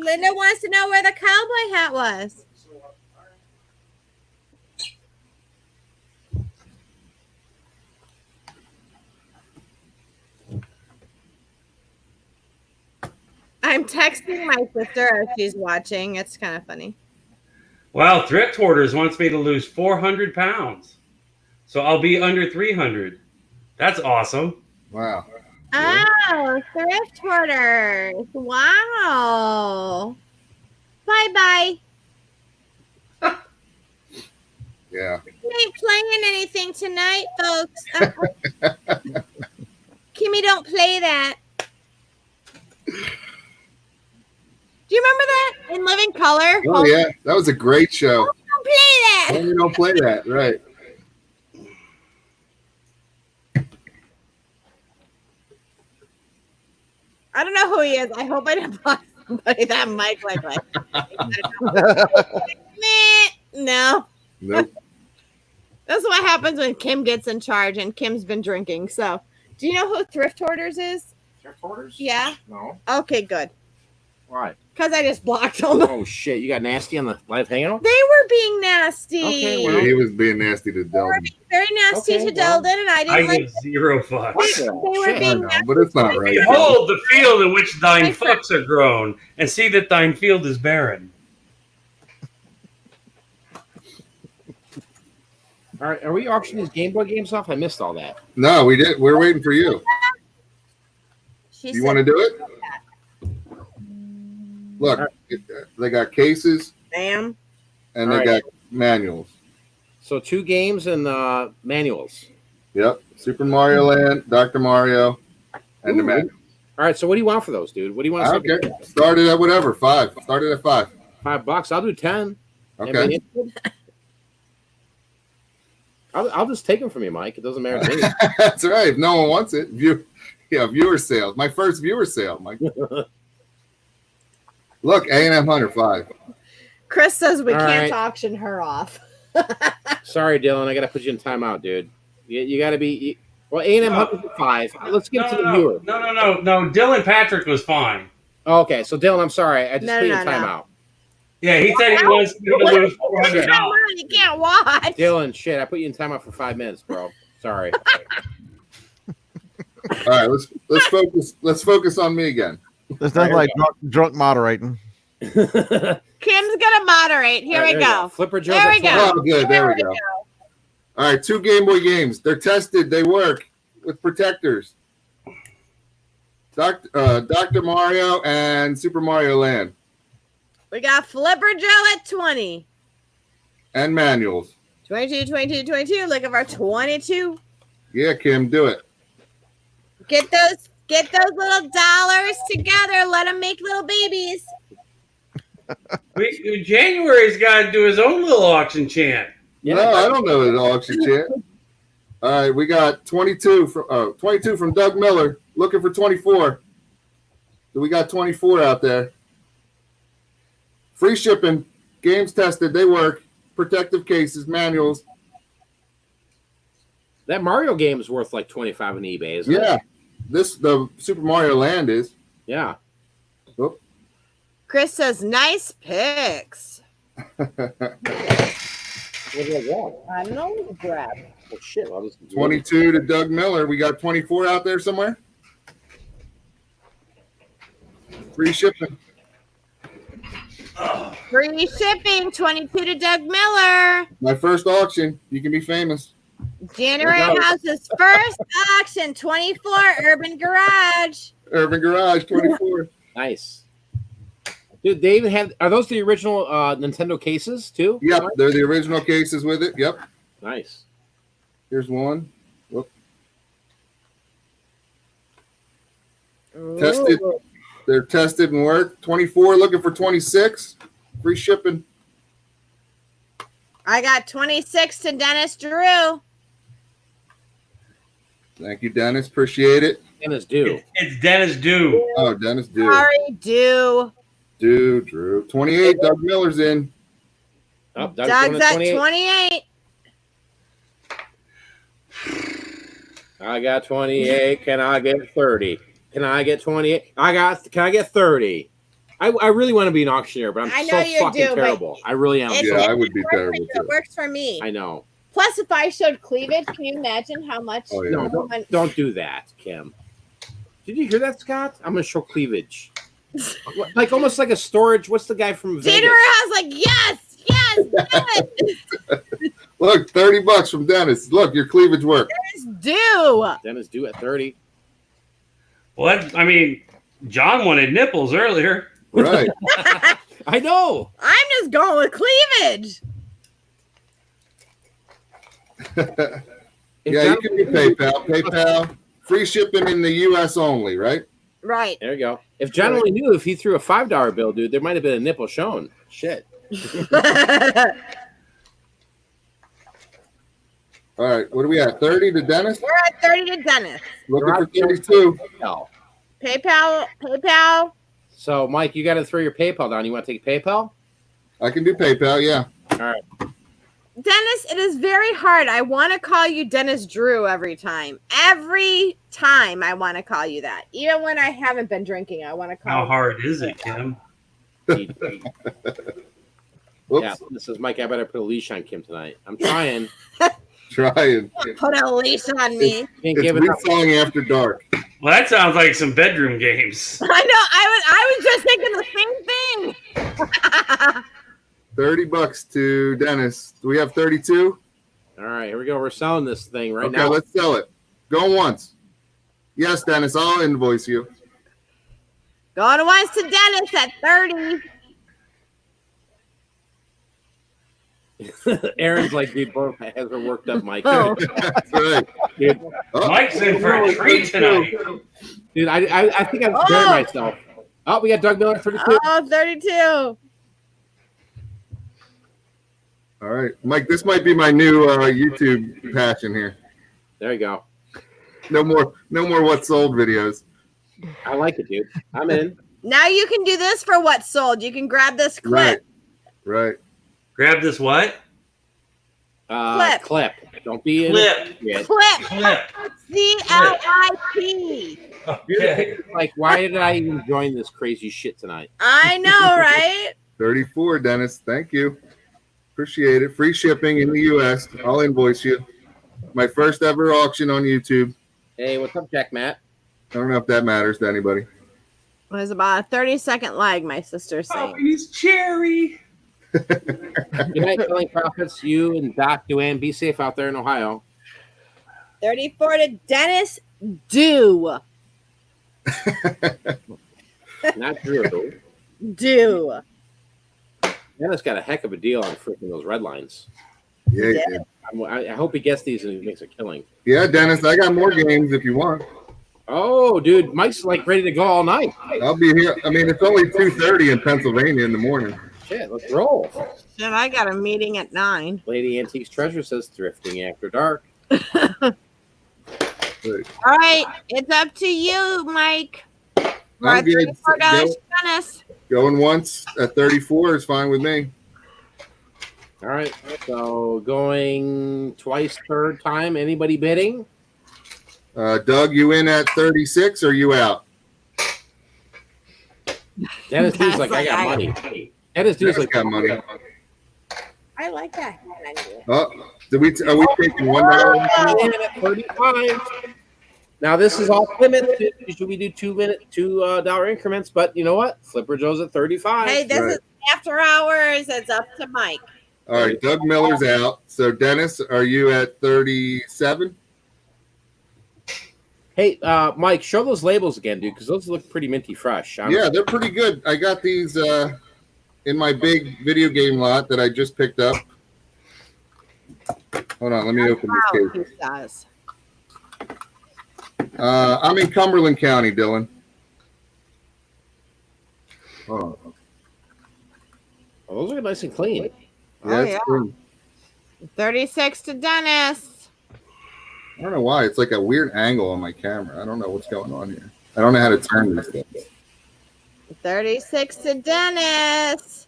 Linda wants to know where the cowboy hat was. I'm texting my sister as she's watching. It's kind of funny. Wow, Thrift Hoarders wants me to lose 400 pounds. So I'll be under 300. That's awesome. Wow. Oh, Thrift Hoarders. Wow. Bye-bye. Yeah. We ain't playing anything tonight, folks. Kimmy, don't play that. Do you remember that in Living Color? Oh, yeah. That was a great show. Don't play that. Homie, don't play that. Right. I don't know who he is. I hope I didn't block somebody that mic like. No. Nope. That's what happens when Kim gets in charge, and Kim's been drinking. So, do you know who Thrift Hoarders is? Thrift Hoarders? Yeah. No. Okay, good. Why? Because I just blocked them. Oh shit! You got nasty on the live hangout. They were being nasty. Okay, Yeah, he was being nasty to They were Delvin. being very nasty Okay, to well, Delden, and I I didn't like give zero fucks. They were Shit. I being know, nasty. but it's not right. Behold the field in which thine My friend- fucks are grown, and see that thine field is barren. All right, are we auctioning these Game Boy games off? I missed all that. No, we did. We're waiting for you. She You said- want to do it? Look, they got cases Bam. and they All got manuals. So 2 games and manuals. Yep. Super Mario Land, Dr. Mario, and the Ooh. manual. All right, so what do you want for those, dude? What do you want? I don't care. Started at whatever. 5. Started at 5. $5. I'll do 10. Okay. Anybody interested? I'll just take them from you, Mike. It doesn't matter to me. That's right. If no one wants it, viewer sales. My first viewer sale, Mike. Look, A&M Hunter 5. Chris says we All can't right. auction her off. Sorry, Dylan. I got to put you in timeout, dude. You got to be. Well, A&M Hunter 5. Let's get to the viewer. No. Dylan Patrick was fine. Oh, okay, so Dylan, I'm sorry. I just No, put you no, in no. timeout. Yeah, he said he was going to lose $400. You can't watch. Dylan, shit, I put you in timeout for 5 minutes, bro. Sorry. All right, let's focus. Let's focus on me again. There's nothing like drunk moderating. Kim's gonna moderate. Here we go. Flipper Joe. There we go. Oh, good. There we go. All right, 2 Game Boy games. They're tested. They work with protectors. Dr. Mario and Super Mario Land We got Flipper Joe at 20. and manuals. 22, 22, 22. Look at our 22. Yeah, Kim, do it. Get those little dollars together. Let them make little babies. January's got to do his own little auction chant. Yeah. No, I don't know the auction chant. All right, we got 22 from Doug Miller. Looking for 24. So we got 24 out there. Free shipping. Games tested. They work. Protective cases, manuals. That Mario game is worth like 25 on eBay, isn't it? Yeah. The Super Mario Land is. Yeah. Oh. Chris says, nice picks. What did I want? I don't know. Grab. Oh, shit. I'll just 22 to Doug Miller. We got 24 out there somewhere. Free shipping. Free shipping. 22 to Doug Miller. My first auction. You can be famous. January House's first auction. 24 Urban Garage. Urban Garage 24. Nice. Dude, they even have. Are those the original Nintendo cases too? Yep, they're the original cases with it. Yep. Nice. Here's one. Whoop. Tested. Ooh. They're tested and work. 24, looking for 26. Free shipping. I got 26 to Dennis Drew. Thank you, Dennis. Appreciate it. Dennis do. It's Dennis Dew. Oh, Dennis, do. Sorry, do. Drew. 28, Doug Miller's in. Oh, Doug's at 28. 28. I got 28. Can I get 30? Can I get 28? Can I get 30? I really want to be an auctioneer, but I I'm know so you fucking do, but terrible. I really am. It- Yeah, it I would be works for terrible you. too. It works for me. I know. Plus, if I showed cleavage, can you imagine how much? Oh, yeah. No, don't do that, Kim. Did you hear that, Scott? I'm gonna show cleavage. Like almost like a storage. What's the guy from Vegas? Peter has like, yes, yes, Look, $30 from Dennis. Look, your cleavage work. yes, do. Dennis due at 30. What? I mean, John wanted nipples earlier. Right. I know. I'm just going with cleavage. Yeah, you can do PayPal. PayPal, free shipping in the U.S. only, right? Right. There you go. If John only knew, if he threw a $5 bill, dude, there might have been a nipple shown. Shit. All right, what are we at? 30 to Dennis? We're at 30 to Dennis. Looking for 32. Hell. PayPal. So, Mike, you got to throw your PayPal down. You want to take PayPal? I can do PayPal, yeah. All right. Dennis, it is very hard. I want to call you Dennis Drew every time. Every time I want to call you that. Even when I haven't been drinking, I want to call How you. hard is it, Kim? Whoops, Yeah, this is Mike. I better put a leash on Kim tonight. I'm trying. trying. Put a leash on me. Ain't It's giving up. reselling after dark. Well, that sounds like some bedroom games. I know. I was just thinking the same thing. $30 to Dennis. Do we have 32? All right, here we go. We're selling this thing right Okay, now. let's sell it. Go once. Yes, Dennis, I'll invoice you. Going once to Dennis at 30. Aaron's like, dude, both has her worked up, Mike. Oh. That's right. Dude, Oh, Mike's in for a treat tonight. dude, I think I've scared myself. Oh, we got Doug Miller, 32. Oh, 32. all right. Mike, this might be my new YouTube passion here. There you go. No more what sold videos. I like it, dude. I'm in. Now you can do this for what's sold. You can grab this clip. Right. Grab this what? Clip. Don't be in Clip. it. Clip. CLIP. Okay. Like, why did I even join this crazy shit tonight? I know, right? 34, Dennis. Thank you. Appreciate it. Free shipping in the U.S. I'll invoice you. My first ever auction on YouTube. Hey, what's up, Jack Matt? I don't know if that matters to anybody. It was about a 30-second lag, my sister's saying. He's cherry. Good night, Selling Profits. You and Doc Duane, be safe out there in Ohio. 34 to Dennis Do. Not Drew. Do. Dennis got a heck of a deal on freaking those red lines. Yeah. I hope he gets these and he makes a killing. Yeah, Dennis, I got more games if you want. Oh, dude, Mike's like ready to go all night. I'll be here. I mean, it's only 2:30 in Pennsylvania in the morning. Shit, let's roll. Shit, I got a meeting at 9. Lady Antiques Treasure says thrifting after dark. All right, it's up to you, Mike. We're I'm at good. $34 to Dennis. Going once at 34 is fine with me. All right, so going twice, third time. Anybody bidding? Doug, you in at 36 or you out? Dennis dude's like, I got money. Dennis dude's Dennis like, got money. I like that. Oh, are we taking $1? at 35. Now this is all limit. Usually we do $2 increments, but you know what? Flipper Joe's at 35. Hey, this is after hours. It's up to Mike. All right, Doug Miller's out. So, Dennis, are you at 37? Hey, Mike, show those labels again, dude, because those look pretty minty fresh. Yeah, they're pretty good. I got these in my big video game lot that I just picked up. Hold on, let me open this case. He does. I'm in Cumberland County, Dylan. Oh, Oh, those are nice and clean. yeah, it's cool. 36 to Dennis. I don't know why. It's like a weird angle on my camera. I don't know what's going on here. I don't know how to turn this thing. 36 to Dennis.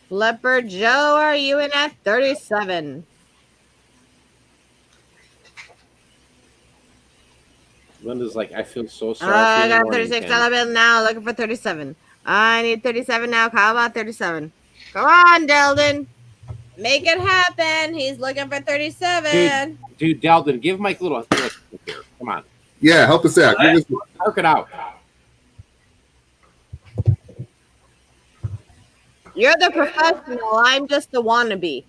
Flipper Joe, are you in at 37? Linda's like, I feel so sorry. I for you in the got morning, $36 Ken. bill now. Looking for 37. I need 37 now. How about 37? Come on, Delden. Make it happen. He's looking for 37. Dude, Delden, give Mike a little here. Come on. Yeah, help us out. Give us Park it out. You're the professional. I'm just the wannabe.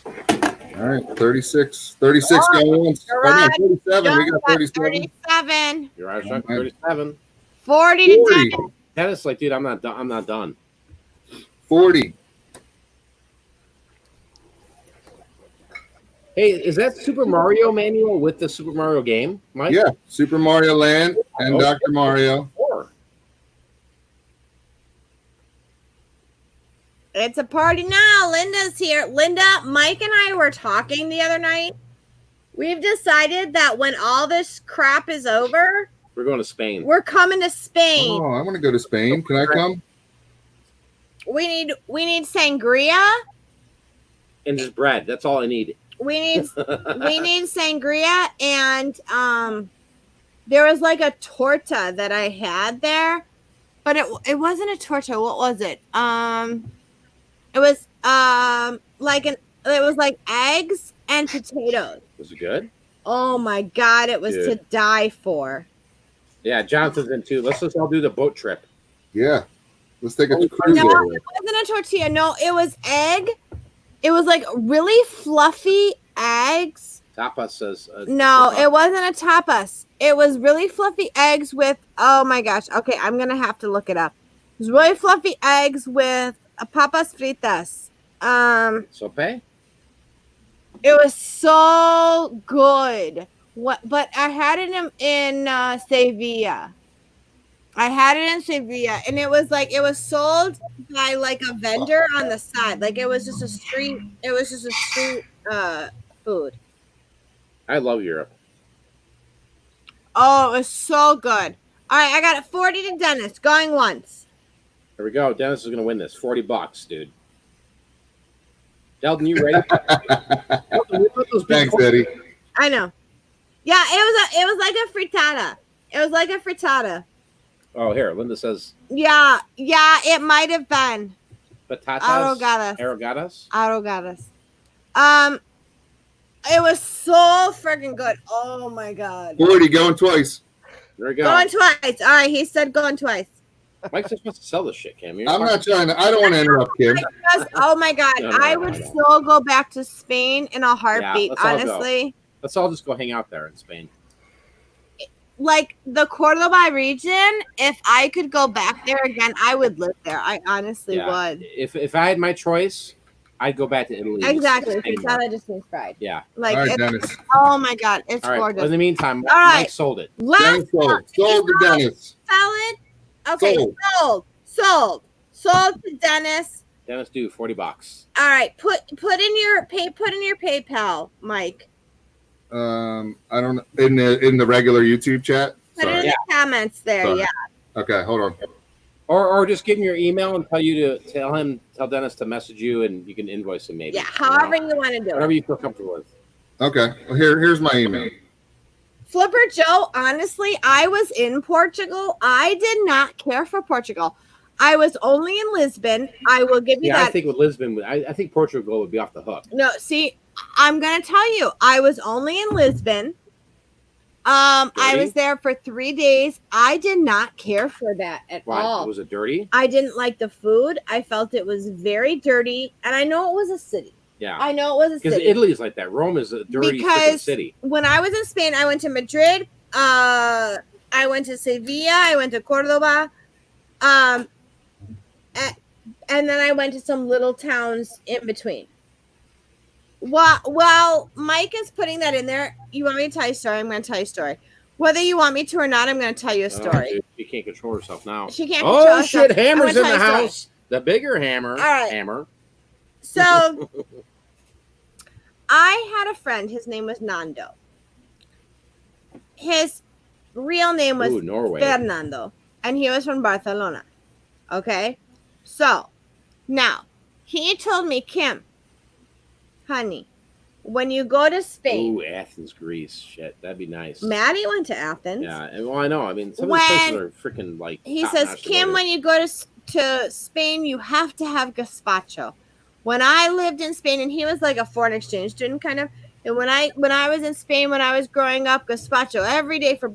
all right. 36 going once. You're Oh, no, right. 37. John We got got 37. 37. You're right, Chuck. 37. 40 to 40. 10. Dennis, like, dude, I'm not done. I'm not done. 40. Hey, is that Super Mario manual with the Super Mario game, Mike? Yeah, Super Mario Land and Okay. Dr. Mario. 4. It's a party now. Linda's here. Linda, Mike, and I were talking the other night. We've decided that when all this crap is over, We're going to Spain. we're coming to Spain. Oh, I want to go to Spain. Can I come? We need sangria. And just bread. That's all I need. We need sangria, and there was like a torta that I had there, but it wasn't a torta. What was it? It was like eggs and potatoes. Was it good? Oh my god, it was to Dude. die for. Yeah, Jonathan's in too. Let's just all do the boat trip. Yeah. Let's take a Oh, cruise No, over there. it wasn't a tortilla. No, it was egg. It was like really fluffy eggs. Tapas says. No, it wasn't a tapas. It was really fluffy eggs with, oh my gosh. Okay, I'm going to have to look it up. It was really fluffy eggs with papas fritas. Sope? It was so good. But I had it in Sevilla. I had it in Sevilla, and it was sold by like a vendor on the side. Like it was just a street food. I love Europe. Oh, it was so good. All right, I got it 40 to Dennis, going once. Here we go. Dennis is going to win this. $40, dude. Delton, you ready? Delton, we put those big Thanks, Eddie. I know. Yeah, it was like a frittata. It was like a frittata. Oh, here. Linda says Yeah, it might have been. patatas. Arrogadas. Arrogadas. It was so freaking good. Oh my god. 40 going twice. There we go. Going twice. All right, he said going twice. Mike's just supposed to sell this shit, Cam. I'm not trying to. I don't want to interrupt Kim. Oh my god, No, I would so go back to Spain in a heartbeat. let's all go. Honestly, Let's all just go hang out there in Spain. like the Cordoba region. If I could go back there again, I would live there. I honestly would. If I had my choice, I'd go back to Italy. Exactly. Spain more. Frittata just means fried. Yeah. Like, All right, it's- Dennis. oh my god, it's All right. gorgeous. In the meantime, All right. Mike sold it. Last Dennis sold. Sold to Dennis. salad. Okay, sold to Dennis. Dennis, do $40. All right, put in your PayPal, Mike. I don't know. In the regular YouTube chat. Put it in Sorry. the comments there. Sorry. Yeah. Okay, hold on. Or just give him your email and tell Dennis to message you and you can invoice him maybe. Yeah, however you want to do Whatever it. you feel comfortable with. Okay. Well, here's my email. Flipper Joe, honestly, I was in Portugal. I did not care for Portugal. I was only in Lisbon. I will give you Yeah, that. I think with Lisbon, I think Portugal would be off the hook. No, see, I'm going to tell you, I was only in Lisbon. I Dirty? was there for 3 days. I did not care for that at Why? all. Was it dirty? I didn't like the food. I felt it was very dirty. And I know it was a city. Yeah. I know it was a Because city. Italy is like that. Rome is a dirty freaking city. When I was in Spain, I went to Madrid. I went to Sevilla. I went to Cordoba. And then I went to some little towns in between. While Mike is putting that in there, you want me to tell you a story? I'm going to tell you a story. Whether you want me to or not, I'm going to tell you a Oh, story. dude, she can't control herself now. She can't control Oh, herself. shit. Hammer's I'm in gonna the tell you a story. house. The bigger hammer. All right. Hammer. So I had a friend. His name was Nando. His real name was Ooh, Norway. Fernando, and he was from Barcelona. Okay, so now he told me, Kim, honey, when you go to Spain. Ooh, Athens, Greece. Shit, that'd be nice. Maddie went to Athens. Yeah, and well, I know. I mean, some of these places are freaking like. He says, Kim, when you go to Spain, you have to have gazpacho. When I lived in Spain, and he was like a foreign exchange student, kind of. And when I was in Spain, when I was growing up, gazpacho every day for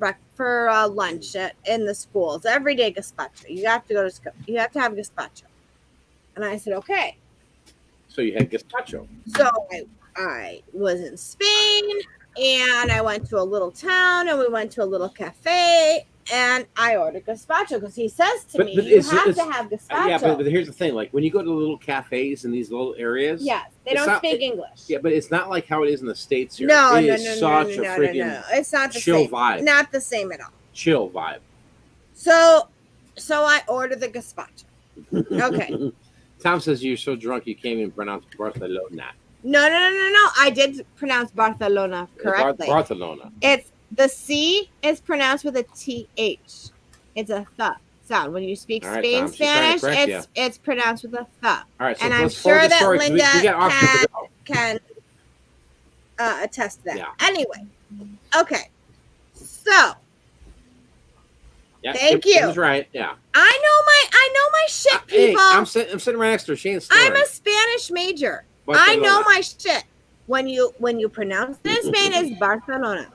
lunch in the schools. Every day gazpacho. You have to have gazpacho. And I said, okay. So you had gazpacho. So I was in Spain, and I went to a little town, and we went to a little cafe, and I ordered gazpacho because he says to me, you have to have gazpacho. Yeah, but here's the thing. Like, when you go to little cafes in these little areas. Yes, they don't speak English. Yeah, but it's not like how it is in the States here. No. It's not the same vibe. Not the same at all. Chill vibe. So I ordered the gazpacho. Okay. Tom says you're so drunk you can't even pronounce Barcelona. No. I did pronounce Barcelona correctly. Barcelona. It's the C is pronounced with a TH. It's a th sound. When you speak Spain Spanish, it's pronounced with a th. All right, so and I'm sure that Linda can attest to that. Yeah. Anyway, okay. So yeah, thank you. That's right. Yeah. I know my shit, people. Hey, I'm sitting right next to her. She ain't snoring. I'm a Spanish major. I know my shit. When you pronounce it in Spain, it's Barcelona.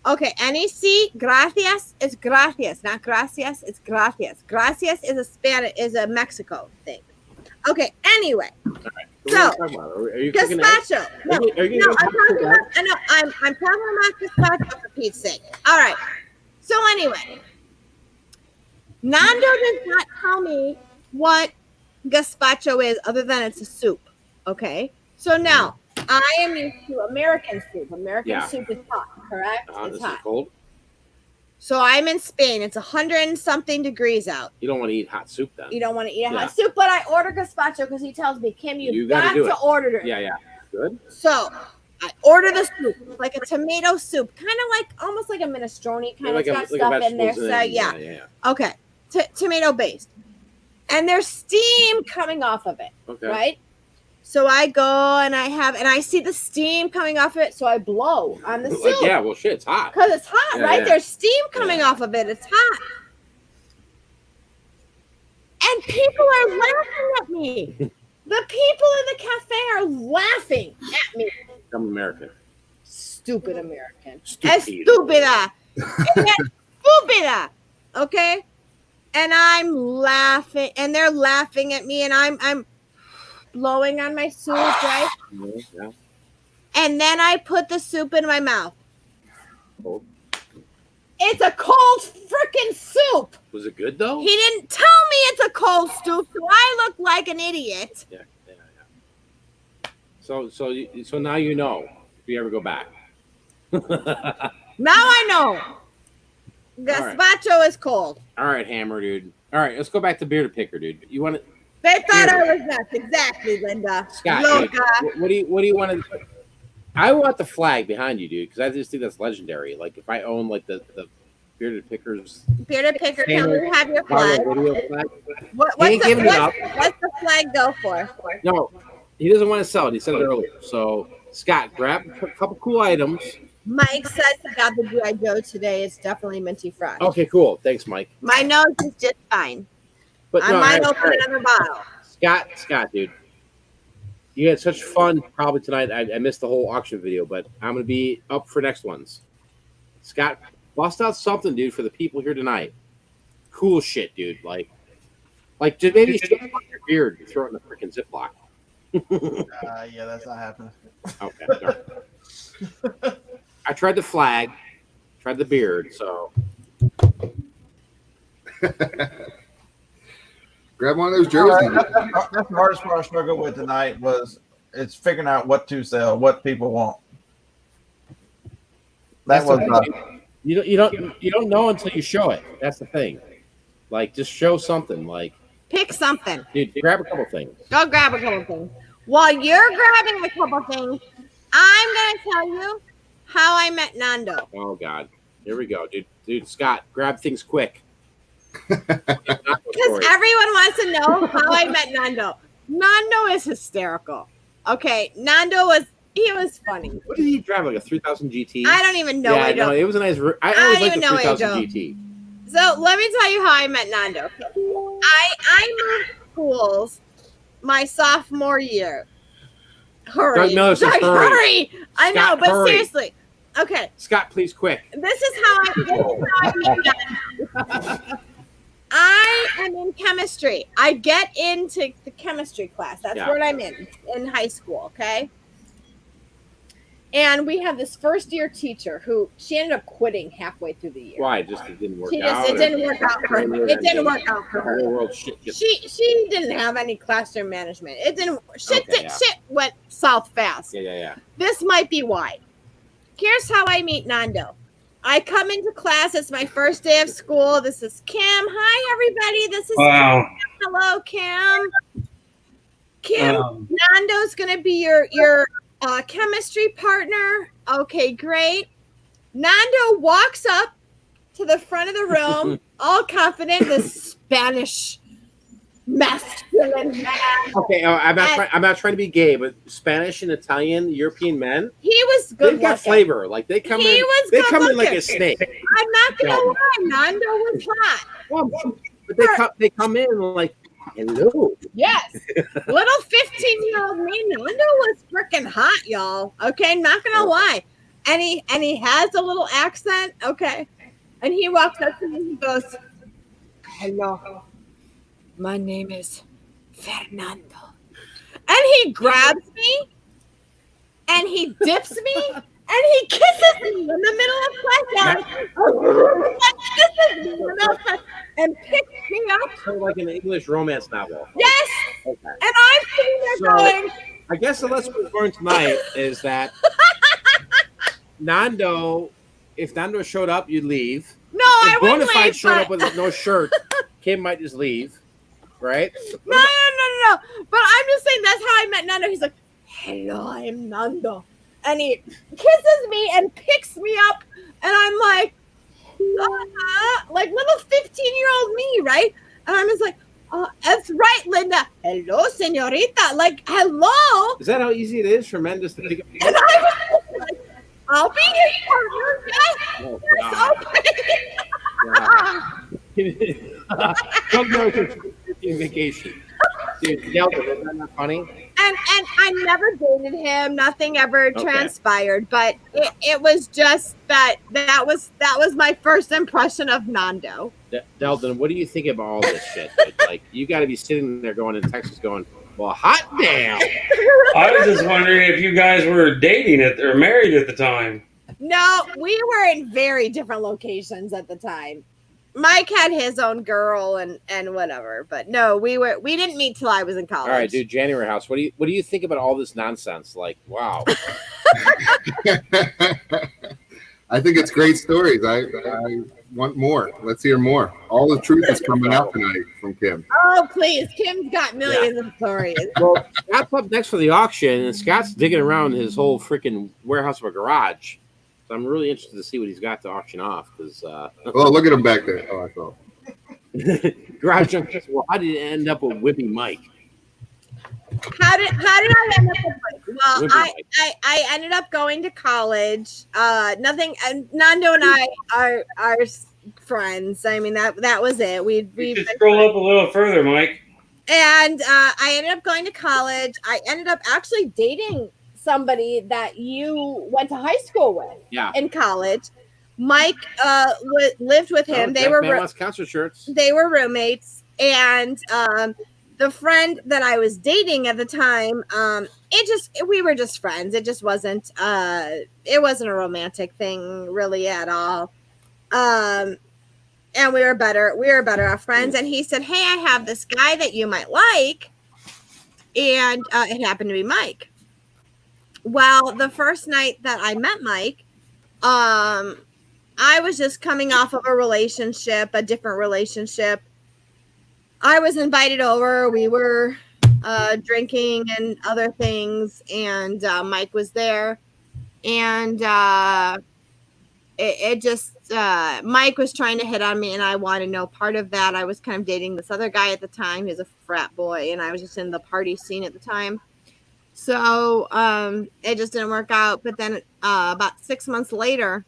Okay, NEC, gracias is gracias, not gracias, it's gracias. Gracias is a Mexico thing. Okay, anyway. All right. So, gazpacho. I'm talking about gazpacho for Pete's sake. All right. So anyway, Nando does not tell me what gazpacho is other than it's a soup. Okay? So now, I am used to American soup. American soup is hot, correct? It's hot. Is cold. So I'm in Spain. It's 100-something degrees out. You don't want to eat hot soup then. You don't want to eat hot soup, but I order gazpacho because he tells me, Kim, you got to order it. Yeah. Good. So I order the soup, like a tomato soup, kind of like almost like a minestrone, kind of got stuff in there. So yeah. Okay, tomato based, and there's steam coming off of it. Okay. Right. So I go and I see the steam coming off of it. So I blow on the soup. Yeah, well, shit, it's hot. Because it's hot, right? Yeah. There's steam coming off of it. It's hot. And people are laughing at me. The people in the cafe are laughing at me. I'm American. Stupid American. Estúpida. Estúpida. Okay? And I'm laughing. And they're laughing at me. And I'm blowing on my soup, right? Yeah. And then I put the soup in my mouth. Cold. It's a cold freaking soup. Was it good though? He didn't tell me it's a cold soup, so I look like an idiot. Yeah. So now you know if you ever go back. Now I know. Gazpacho is cold. All right, Hammer, dude. All right, let's go back to Bearded Picker, dude. You want to? They thought I was nuts. Exactly, Linda. Scott, dude, what do you want to? I want the flag behind you, dude, because I just think that's legendary. Like if I own like the Bearded Pickers. Bearded Picker, can we have your flag? What's the flag go for? No, he doesn't want to sell it. He said it earlier. So Scott, grab a couple cool items. Mike says he got the G.I. Joe today. It's definitely minty fresh. Okay, cool. Thanks, Mike. My nose is just fine. But I might open another bottle. Scott, dude. You had such fun probably tonight. I missed the whole auction video, but I'm going to be up for next ones. Scott, bust out something, dude, for the people here tonight. Cool shit, dude. Like just maybe shave off your beard and throw it in a freaking Ziploc. Yeah, that's not happening. Okay. I tried the flag, tried the beard, so. Grab one of those jerseys. That's the hardest part I struggled with tonight it's figuring out what to sell, what people want. You don't know until you show it. That's the thing. Like just show something. Like pick something. Dude, grab a couple things. Go grab a couple things. While you're grabbing a couple things, I'm gonna tell you how I met Nando. Oh God, here we go, dude. Scott, grab things quick. Because everyone wants to know how I met Nando. Nando is hysterical. Okay, Nando was He was funny. What did he drive? Like a 3000 GT? I don't even know. Yeah, no, it was a nice. I don't always liked even the know 3000 Age-O. GT. So let me tell you how I met Nando. I moved schools my sophomore year. Hurry. Doug Miller says Doug, hurry. I know, Scott, but hurry. seriously. Okay. Scott, please, quick. This is how I met Nando. I am in chemistry. I get into the chemistry class. That's what I'm in high school, okay? And we have this first year teacher who she ended up quitting halfway through the year. Why? Just it didn't work out. It didn't work out for her. It didn't work out for her. Real world shit. She didn't have any classroom management. It didn't. Shit went south fast. Yeah. This might be why. Here's how I meet Nando. I come into class. It's my first day of school. This is Kim. Hi, everybody. This is Wow. Kim. Hello, Kim. Kim, Nando's gonna be your chemistry partner. Okay, great. Nando walks up to the front of the room, all confident. This Spanish masculine man. Okay, I'm not trying to be gay, but Spanish and Italian, European men, He was good. they've got flavor. Like they come in like a snake. I'm not gonna lie, Nando was hot. But they come in like, hello. Yes, little 15-year-old me, Nando was freaking hot, y'all. Okay, not gonna lie, and he has a little accent. Okay, and he walks up to me. He goes, "Hello, my name is Fernando," and he grabs me, and he dips me, and he kisses me in the middle of class. And picks me up. So like an English romance novel. Yes. Okay. And I'm sitting there going. I guess the lesson we've learned tonight is that Nando, if Nando showed up, you'd leave. No, I wouldn't leave. Bonafide showed up with no shirt, Kim might just leave, right? No. But I'm just saying that's how I met Nando. He's like, "Hello, I'm Nando," and he kisses me and picks me up, and I'm like. Like little 15-year-old me, right? And I'm just like, that's right, Linda. Hello, señorita. Like, hello. Is that how easy it is for men just to pick up? And I was like, I'll be your partner. Come go to vacation. Dude, Delta, isn't that funny? And I never dated him. Nothing ever transpired. But it was just that was my first impression of Nando. Delton, what do you think about all this shit? Like, you got to be sitting there going in Texas going, well, hot damn. I was just wondering if you guys were dating or married at the time. No, we were in very different locations at the time. Mike had his own girl and whatever, but no, we didn't meet till I was in college. All right, dude, January House. What do you think about all this nonsense? Like, wow. I think it's great stories. I want more. Let's hear more. All the truth is coming out tonight from Kim. Oh, please. Kim's got millions of stories. Well, Scott's up next for the auction, and Scott's digging around his whole freaking warehouse of a garage. So I'm really interested to see what he's got to auction off. Because oh, look at him back there. Oh, I saw. Garage Junk says, well, how did you end up with Whippy Mike? How did I end up with Mike? Well, I ended up going to college. Nothing. Nando and I are friends. I mean that was it. We should scroll up a little further, Mike. And I ended up going to college. I ended up actually dating somebody that you went to high school with in college. Mike lived with him. They were concert shirts. They were roommates, and the friend that I was dating at the time, we were just friends. It just wasn't a romantic thing really at all. And we were better off friends. And he said, "Hey, I have this guy that you might like," and it happened to be Mike. Well, the first night that I met Mike, I was just coming off of a different relationship. I was invited over. We were drinking and other things, and Mike was there. And Mike was trying to hit on me, and I wanted no part of that. I was kind of dating this other guy at the time. He was a frat boy, and I was just in the party scene at the time. So it just didn't work out. But then about 6 months later,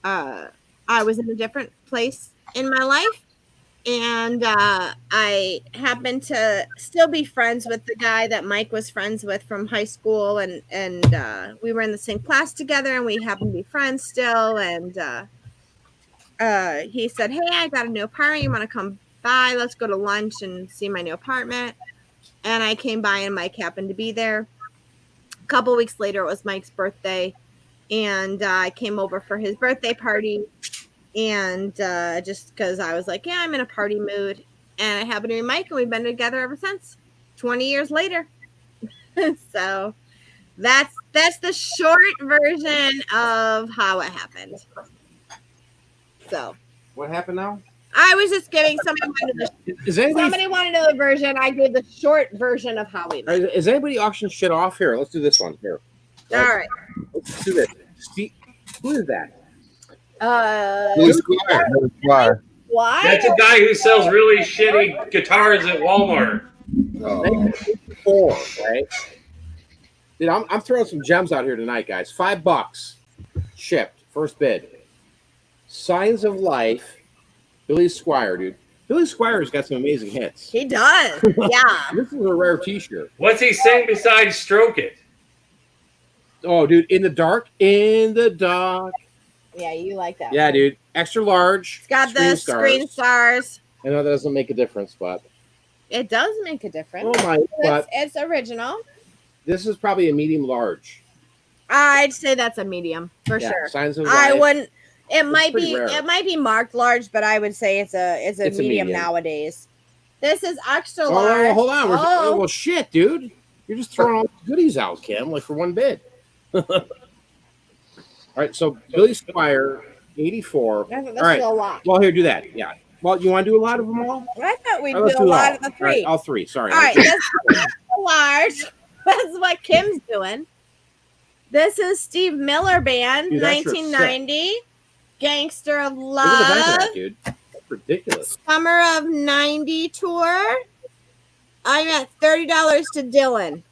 I was in a different place in my life. And I happened to still be friends with the guy that Mike was friends with from high school. And we were in the same class together, and we happened to be friends still. And he said, hey, I got a new apartment. You want to come by? Let's go to lunch and see my new apartment. And I came by, and Mike happened to be there. A couple weeks later, it was Mike's birthday, and I came over for his birthday party. And just because I was like, yeah, I'm in a party mood. And I happened to be Mike, and we've been together ever since, 20 years later. So that's the short version of how it happened. So What happened now? I was just giving somebody wanted the version. I gave the short version of how we met. Is anybody auction shit off here? Let's do this one here. All right. Let's do this. See, who is that? Billy Squire. Why? That's a guy who sells really shitty guitars at Walmart. Oh. 4, right? Dude, I'm throwing some gems out here tonight, guys. $5 shipped. First bid. Signs of Life. Billy Squire, dude. Billy Squire's got some amazing hits. He does. Yeah. This is a rare T-shirt. What's he saying besides "Stroke It"? Oh, dude, in the dark. Yeah, you like that. Yeah, dude. Extra large. It's got the screen stars. I know that doesn't make a difference, but It does make a difference. oh my! But It's original. this is probably a medium large. I'd say that's a medium for Yeah, sure. Signs of I Life. wouldn't. It might pretty be. rare. It might be marked large, but I would say it's a It's a medium medium. nowadays. This is extra Oh, large. hold on. Oh. Well, shit, dude. You're just throwing all the goodies out, Kim, like for one bid. All right, so Billy Squire, 84. That's All right. still a lot. Well, here, do that. Yeah. Well, you want to do a lot of them all? I thought we'd All right, let's do a lot all. of the All right, three. all 3. Sorry. All right, that's large. That's what Kim's doing. This is Steve Miller Band, Dude, that shirt's 1990. Gangster of Look at the back of Love. that, dude. That's ridiculous. Summer of 90 tour. I'm at $30 to Dylan.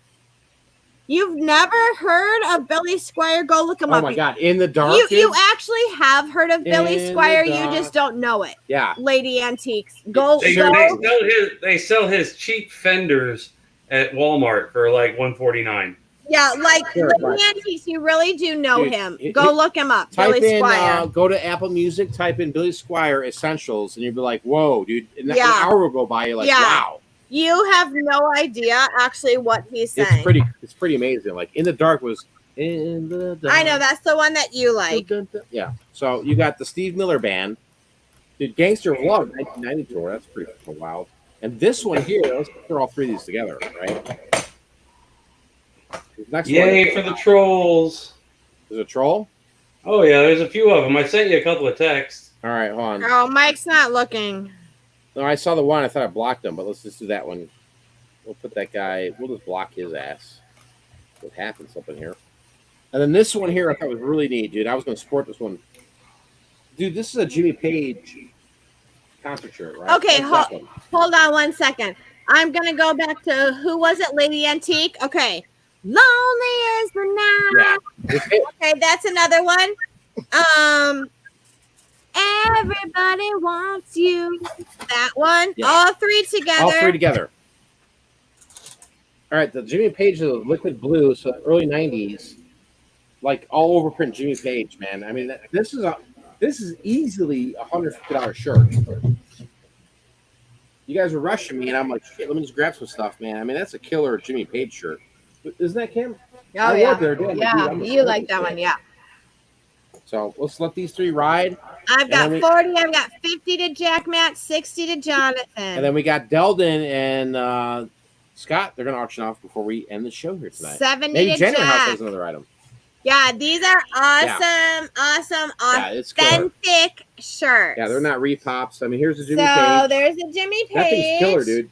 You've never heard of Billy Squire? Go look him Oh up. my God! In the dark. You dude? actually have heard of Billy In the Squire. You dark. just don't know it. Yeah. Lady Antiques. Go. They sell his cheap fenders at Walmart for like $149. Yeah, like Sure, Lady Antiques. You really do know Dude, him. it- Go look him up. Type Billy in, Squire. go to Apple Music, type in Billy Squire Essentials, and you'll be like, whoa, dude. And an Yeah. hour will go by, you're like, Yeah. wow. You have no idea actually what he's saying. It's pretty amazing. Like, In the Dark was in the dark. I know that's the one that you like. Yeah. So you got the Steve Miller Band. Dude, Gangster of Love, 1990 tour. That's pretty wild. And this one here, let's throw all 3 of these together, right? Next Yay one. for the trolls. There's a troll. Oh, yeah, there's a few of them. I sent you a couple of texts. All right, hold on. Oh, Mike's not looking. No, I saw the one. I thought I blocked him, but let's just do that one. We'll put that guy. We'll just block his ass. What happens up in here? And then this one here, I thought was really neat, dude. I was going to support this one. Dude, this is a Jimmy Page concert shirt, right? Okay, What's that one? hold on one second. I'm gonna go back to who was it? Lady Antique. Okay. Lonely is the night. Yeah. Okay, that's another one. Everybody wants you. That one. Yeah. All 3 together. All 3 together. All right, the Jimmy Page is liquid blue, so early 90s, like all overprint Jimmy Page, man. I mean, this is easily a $150 shirt. You guys were rushing me, and I'm like, shit, let me just grab some stuff, man. I mean, that's a killer Jimmy Page shirt. Isn't that Kim? Oh, I yeah. work there, dude. Yeah, I'm you like that one, yeah. So let's let these 3 ride. I've got then 40, I've got 50 to Jack Matt, 60 to Jonathan. And then we got Deldon and Scott. They're going to auction off before we end the show here tonight. 70 Maybe to Genuine House Jack. has another item. Yeah, these are awesome, Yeah, it's killer. authentic shirts. Yeah, they're not repops. I mean, here's the Jimmy So Page. there's a Jimmy Page. That thing's killer, dude.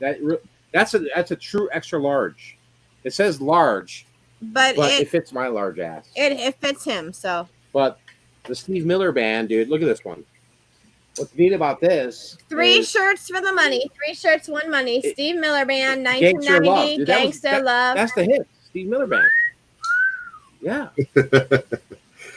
That's a true extra large. It says large, But but it it fits my large ass. it fits him. So But the Steve Miller Band, dude, look at this one. What's neat about this? 3 is shirts for the money. 3 shirts, 1 money. Steve Miller Band, Gangster 1990. Love. Dude, Gangster Love. That's the hit. Steve Miller Band. Yeah.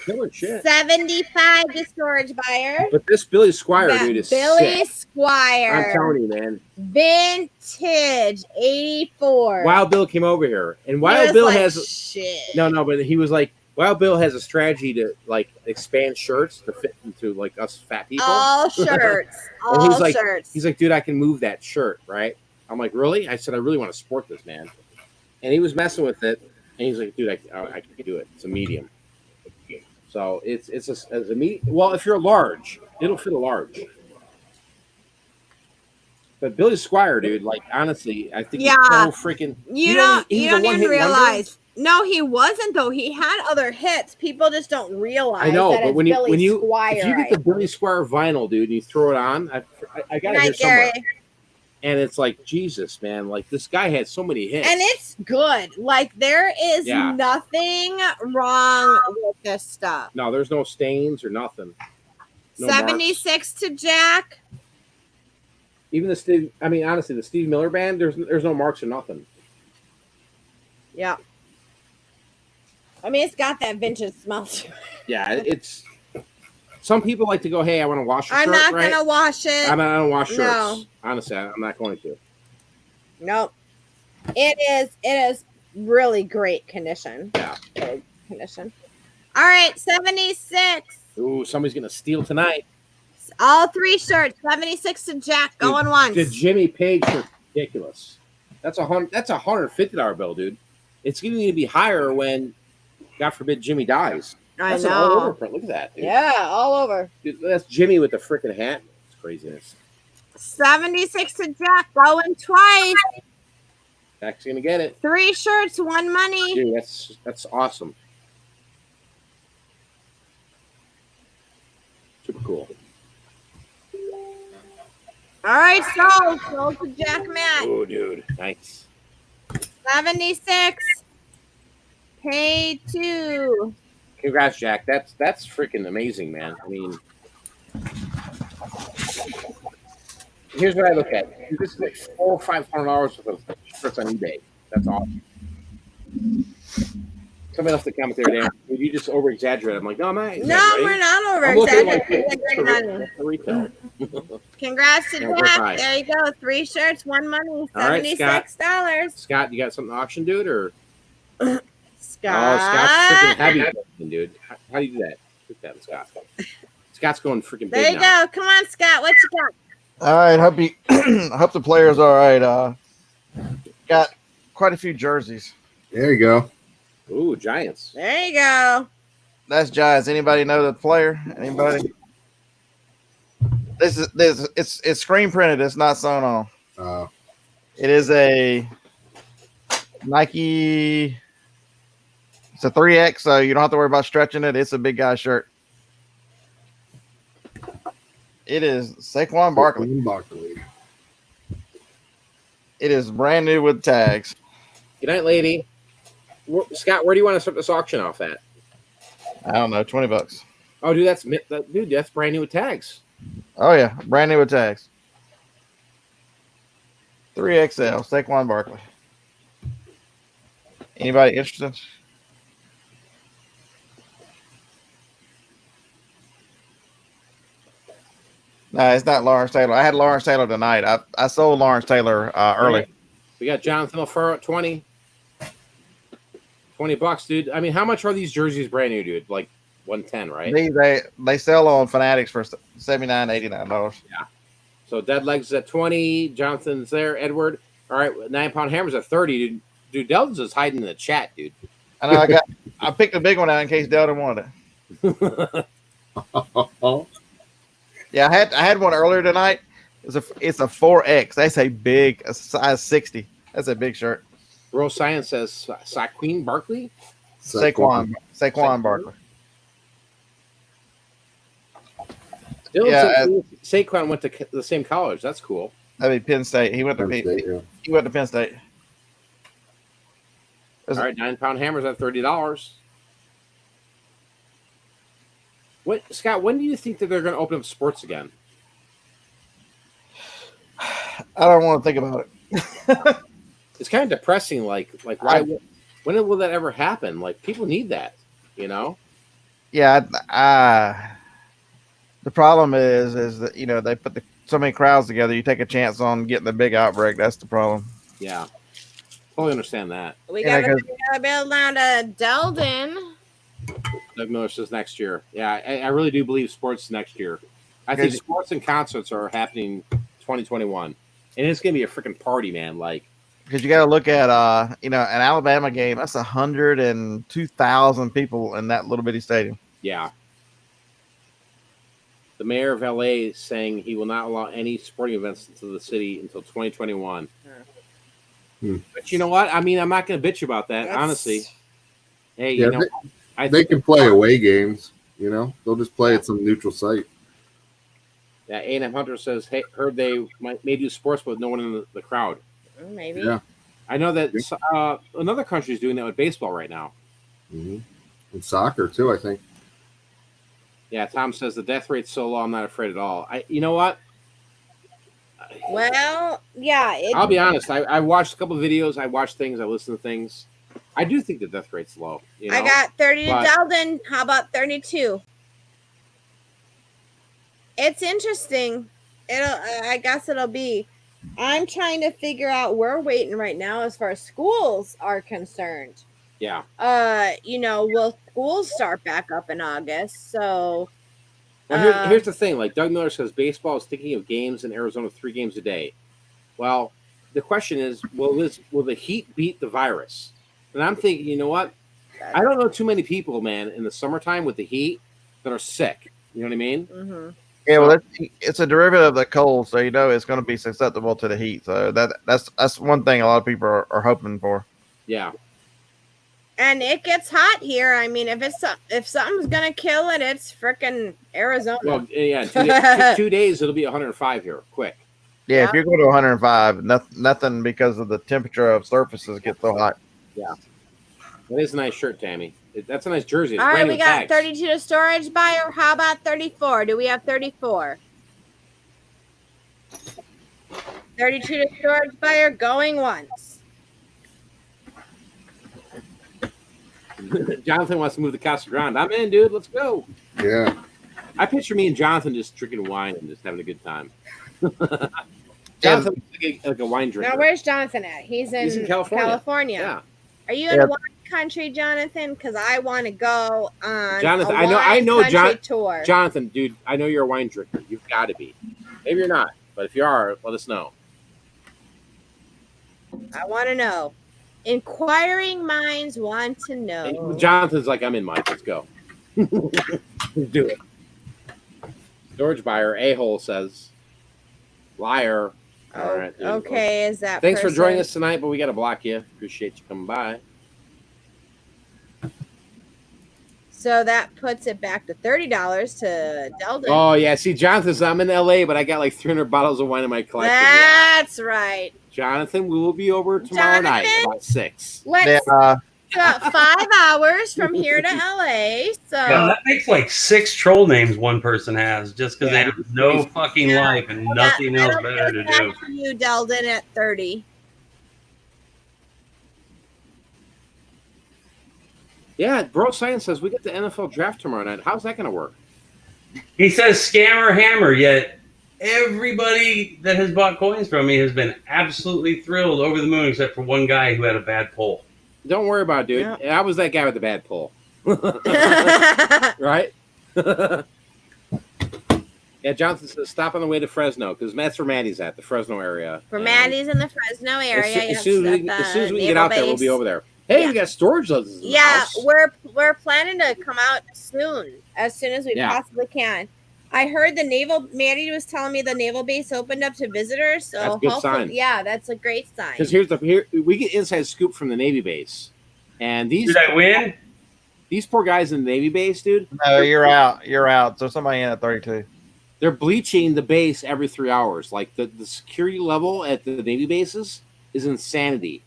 Killer shit. 75 to storage buyer. But this Billy Squire, Got dude, is Billy sick. Squire. I'm telling you, man. Vintage 84. Wild Bill came over here, and He Wild was Bill like, has shit. no, but he was like, Wild Bill has a strategy to like expand shirts to fit into like us fat people. All shirts. And All he's shirts. like, dude, I can move that shirt, right? I'm like, really? I said, I really want to sport this, man. And he was messing with it, and he's like, dude, I can do it. It's a medium. So it's a medium. Well, if you're a large, it'll fit a large. But Billy Squire, dude, like honestly, I think he's so freaking. You don't even realize. No, he wasn't though. He had other hits. People just don't realize. I know, that but it's when you Squire, if you get the Billy Squire vinyl, dude, and you throw it on, I got it here somewhere. And it's like, Jesus, man, like this guy had so many hits. And it's good. Like there is nothing wrong with this stuff. No, there's no stains or nothing. No 76 marks. To Jack. Even the Steve, I mean, honestly, the Steve Miller Band, there's no marks or nothing. Yeah. I mean, it's got that vintage smell to it. Yeah, it's. Some people like to go, hey, I want to wash a shirt. I'm not gonna wash it. I don't wash shirts. No. Honestly, I'm not going to. Nope. It is really great condition. Yeah. Good condition. All right, 76. Ooh, somebody's gonna steal tonight. All three shirts, 76 to Jack, going once. The Jimmy Page shirt, ridiculous. That's $150 bill, dude. It's going to be higher when, God forbid, Jimmy dies. That's an all over print. Look at that, dude. Yeah, all over. Dude, that's Jimmy with the freaking hat. It's craziness. 76 to Jack, going twice. Jack's gonna get it. 3 shirts, 1 money. Dude, that's awesome. Super cool. All right, sold to Jack Matt. Oh, dude, nice. 76. Pay 2. Congrats, Jack. That's freaking amazing, man. I mean, here's what I look at. This is like $400 or $500 worth of shirts on eBay. That's awesome. Somebody else to comment there, Dan. You just over exaggerate. I'm like, no, I'm not. No, we're not over exaggerating. Congrats to Jack. There you go. 3 shirts, 1 money, $76. Scott, you got something to auction, dude, or? Scott. Oh, Scott's freaking heavy, dude. How do you do that? Look at that, Scott. Scott's going freaking big. There you go. Come on, Scott. What you got? All right. Hope the player's all right. Got quite a few jerseys. There you go. Ooh, Giants. There you go. That's Giants. Anybody know the player? Anybody? It's screen printed. It's not sewn on. It is a Nike. It's a 3X, so you don't have to worry about stretching it. It's a big guy shirt. It is Saquon Barkley. It is brand new with tags. Good night, lady. Scott, where do you want to start this auction off at? I don't know, $20. Oh, dude, that's brand new with tags. Oh yeah, brand new with tags. 3XL, Saquon Barkley. Anybody interested? No, it's not Lawrence Taylor. I had Lawrence Taylor tonight. I sold Lawrence Taylor early. We got Jonathan LaFleur at 20. $20, dude. I mean, how much are these jerseys brand new, dude? Like 110, right? They sell on Fanatics for $79, $89. Yeah. So Dead Legs is at 20. Jonathan's there. Edward. All right, 9 Pound Hammers at 30, dude. Delton's is hiding in the chat, dude. I know. I picked a big one out in case Delton wanted it. Yeah, I had one earlier tonight. It's a 4X. That's a size 60. That's a big shirt. Real Science says Saquon Barkley. Saquon Barkley. Saquon went to the same college. That's cool. That'd be Penn State. He went to Penn State. All right, 9 Pound Hammers at $30. What, Scott? When do you think that they're going to open up sports again? I don't want to think about it. It's kind of depressing. Like why? When will that ever happen? Like, people need that, you know? Yeah, the problem is that they put so many crowds together. You take a chance on getting the big outbreak. That's the problem. Yeah, totally understand that. We Yeah, gotta build down to Delden. Doug Miller says next year. Yeah, I really do believe sports next year. I think sports and concerts are happening 2021, and it's gonna be a freaking party, man. Like, because you got to look at an Alabama game. That's 102,000 people in that little bitty stadium. yeah. The mayor of LA is saying he will not allow any sporting events into the city until 2021. But you know what? I mean, I'm not going to bitch about that, honestly. Hey, Yeah, you know, they can play away games. You know, they'll just play at some neutral site. Yeah, A&M Hunter says, "Hey, heard they may do sports with no one in the crowd." Maybe. Yeah. I know that another country is doing that with baseball right now. Mm-hmm. And soccer too, I think. Yeah, Tom says the death rate's so low, I'm not afraid at all. You know what? Well, yeah. I'll be honest. I watched a couple of videos. I watched things. I listened to things. I do think the death rate's low. You know? I got 30 to Delden. How about 32? It's interesting. I guess it'll be. I'm trying to figure out. We're waiting right now as far as schools are concerned. Yeah. Will schools start back up in August? So. Well, here's the thing. Like Doug Miller says, baseball is thinking of games in Arizona 3 games a day. Well, the question is, will the heat beat the virus? And I'm thinking, you know what? I don't know too many people, man, in the summertime with the heat that are sick. You know what I mean? Mm-hmm. Yeah, well, it's a derivative of the cold, so it's going to be susceptible to the heat. So that's one thing a lot of people are hoping for. Yeah. And it gets hot here. I mean, if something's gonna kill it, it's freaking Arizona. Well, yeah, 2 days it'll be 105 here, quick. Yeah, if you're going to 105, nothing because of the temperature of surfaces gets so hot. Yeah, that is a nice shirt, Tammy. That's a nice jersey. It's all right, we got tags. 32 to storage buyer. How about 34? Do we have 34? 32 to storage buyer going once. Jonathan wants to move the castle around. I'm in, dude. Let's go. Yeah. I picture me and Jonathan just drinking wine and just having a good time. Jonathan like a wine drinker. Now, where's Jonathan at? He's in California. Yeah. Are you in wine country, Jonathan? Because I want to go on Jonathan, I know tour. Jonathan, dude, I know you're a wine drinker. You've got to be. Maybe you're not, but if you are, let us know. I want to know. Inquiring minds want to know. Jonathan's like, I'm in mine. Let's go. Do it. Storage buyer, a-hole says, liar. All right, dude. Okay, is that Thanks for joining us tonight, but we got to block you. Appreciate you coming by. So that puts it back to $30 to Delden. Oh, yeah. See, Jonathan's, I'm in LA, but I got like 300 bottles of wine in my collection. That's right. Jonathan, we will be over tomorrow night about 6. Let's about 5 hours from here to LA. So that makes like 6 troll names one person has just because they have no fucking life and nothing else better to do. You Delden at 30. Yeah, Bro Science says we get the NFL draft tomorrow night. How's that going to work? He says scammer hammer, yet everybody that has bought coins from me has been absolutely thrilled, over the moon, except for one guy who had a bad pull. Don't worry about it, dude. Yeah. I was that guy with the bad pull. Right? Yeah, Jonathan says stop on the way to Fresno, because that's where Maddie's at, the Fresno area. For Maddie's in the Fresno area. As soon as we can get out there, we'll be over there. Hey, we got storage loads. Yeah, we're planning to come out soon as we possibly can. I heard Maddie was telling me the naval base opened up to visitors, so that's a good sign. Yeah, that's a great sign. Because we get inside scoop from the Navy base, and did I win? These poor guys in the Navy base, dude. No, you're out. You're out. So somebody in at 32. They're bleaching the base every 3 hours. Like the security level at the Navy bases is insanity.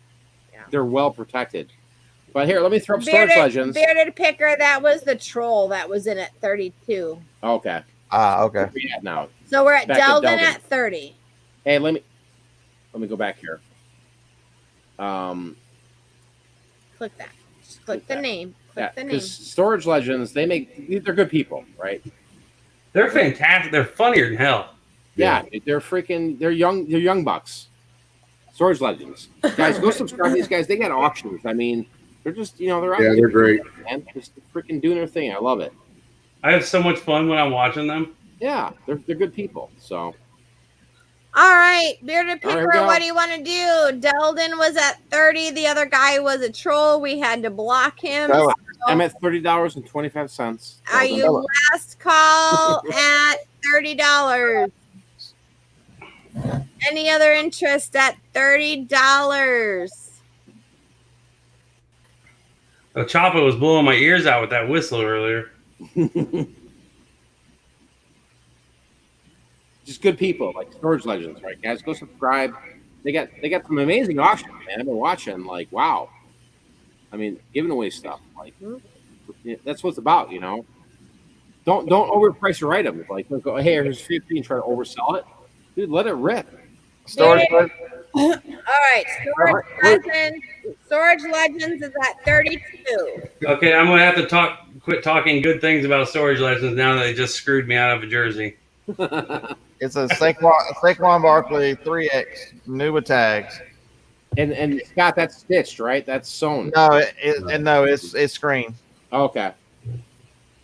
Yeah. They're well protected. But here, let me throw up Storage Legends. Bearded Picker, that was the troll that was in at 32. Okay. Okay. Now. So we're at Delden at 30. Hey, let me go back here. Click that. Just click the name. Click the name. Because Storage Legends, they're good people, right? They're fantastic. They're funnier than hell. Yeah, they're young bucks. Storage Legends, guys, go subscribe to these guys. They got auctions. I mean, they're just they're out Yeah, there, they're great. man. Just freaking doing their thing. I love it. I have so much fun when I'm watching them. Yeah, they're good people. So. All right, Bearded All right, Picker, here we go. what do you want to do? Deldon was at 30. The other guy was a troll. We had to block him. Sell it. I'm at $30.25. Are you last call at $30? Any other interest at $30? The Choppa was blowing my ears out with that whistle earlier. Just good people, like Storage Legends, right, guys? Go subscribe. They got some amazing auctions, man. I've been watching, like, wow. I mean, giving away stuff, like that's what it's about, Don't overprice your items. Like, don't go, hey, here's 50 and try to oversell it, dude. Let it rip. Storage. All right, Storage Legends is at 32. Okay, I'm gonna have to quit talking good things about Storage Legends now that they just screwed me out of a jersey. It's a Saquon Barkley 3X, new with tags. And Scott, that's stitched, right? That's sewn. No, it's screen. Oh, okay.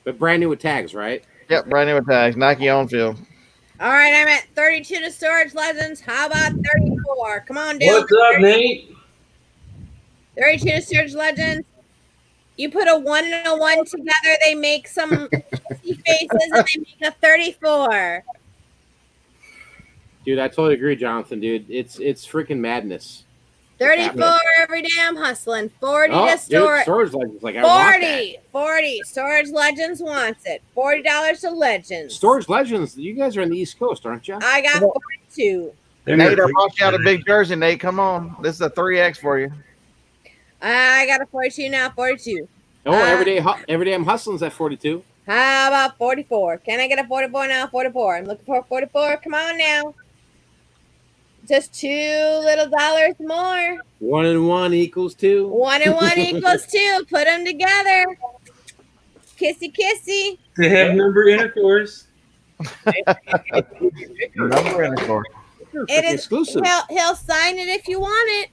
But brand new with tags, right? Yep, brand new with tags. Nike on field. All right, I'm at 32 to Storage Legends. How about 34? Come on down. What's up, Nate? 32 to Storage Legends. You put a 1 and a 1 together, they make some faces, and they make a 34. Dude, I totally agree, Jonathan. Dude, it's freaking madness. 34 every day I'm hustling. 40 to Storage. Storage Legends, like I want that. 40. Storage Legends wants it. $40 to Legends. Storage Legends, you guys are on the East Coast, aren't you? I got 42. Nate, I brought you out a big jersey. Nate, come on. This is a 3X for you. I got a 42 now. 42. Oh, every day I'm hustling at 42. How about 44? Can I get a 44 now? 44. I'm looking for 44. Come on now. Just $2 little more. 1 and 1 equals 2. 1 and 1 equals 2. Put them together. Kissy, kissy. They have number intercourse. Number in the court. It is exclusive. He'll sign it if you want it.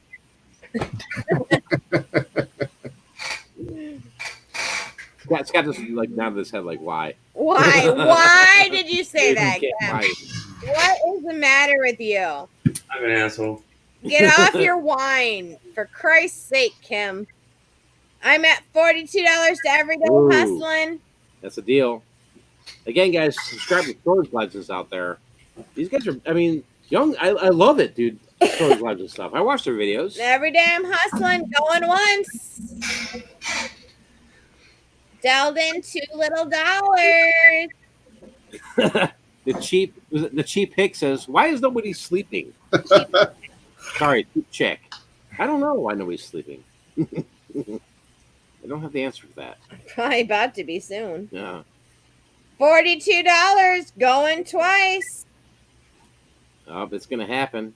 Scott just like nodded his head like, why? Why? Why did you say that, Kim? Why? What is the matter with you? I'm an asshole. Get off your wine, for Christ's sake, Kim. I'm at $42 to Everyday Ooh. Hustling. That's a deal. Again, guys, subscribe to Storage Legends out there. These guys are, I mean, young. I love it, dude. Storage Legends stuff. I watch their videos. Everyday I'm hustling, going once. Delved in $2 little. The cheap hick says, why is nobody sleeping? Sorry, cheap chick. I don't know why nobody's sleeping. I don't have the answer for that. Probably about to be soon. Yeah. $42 going twice. Oh, it's gonna happen.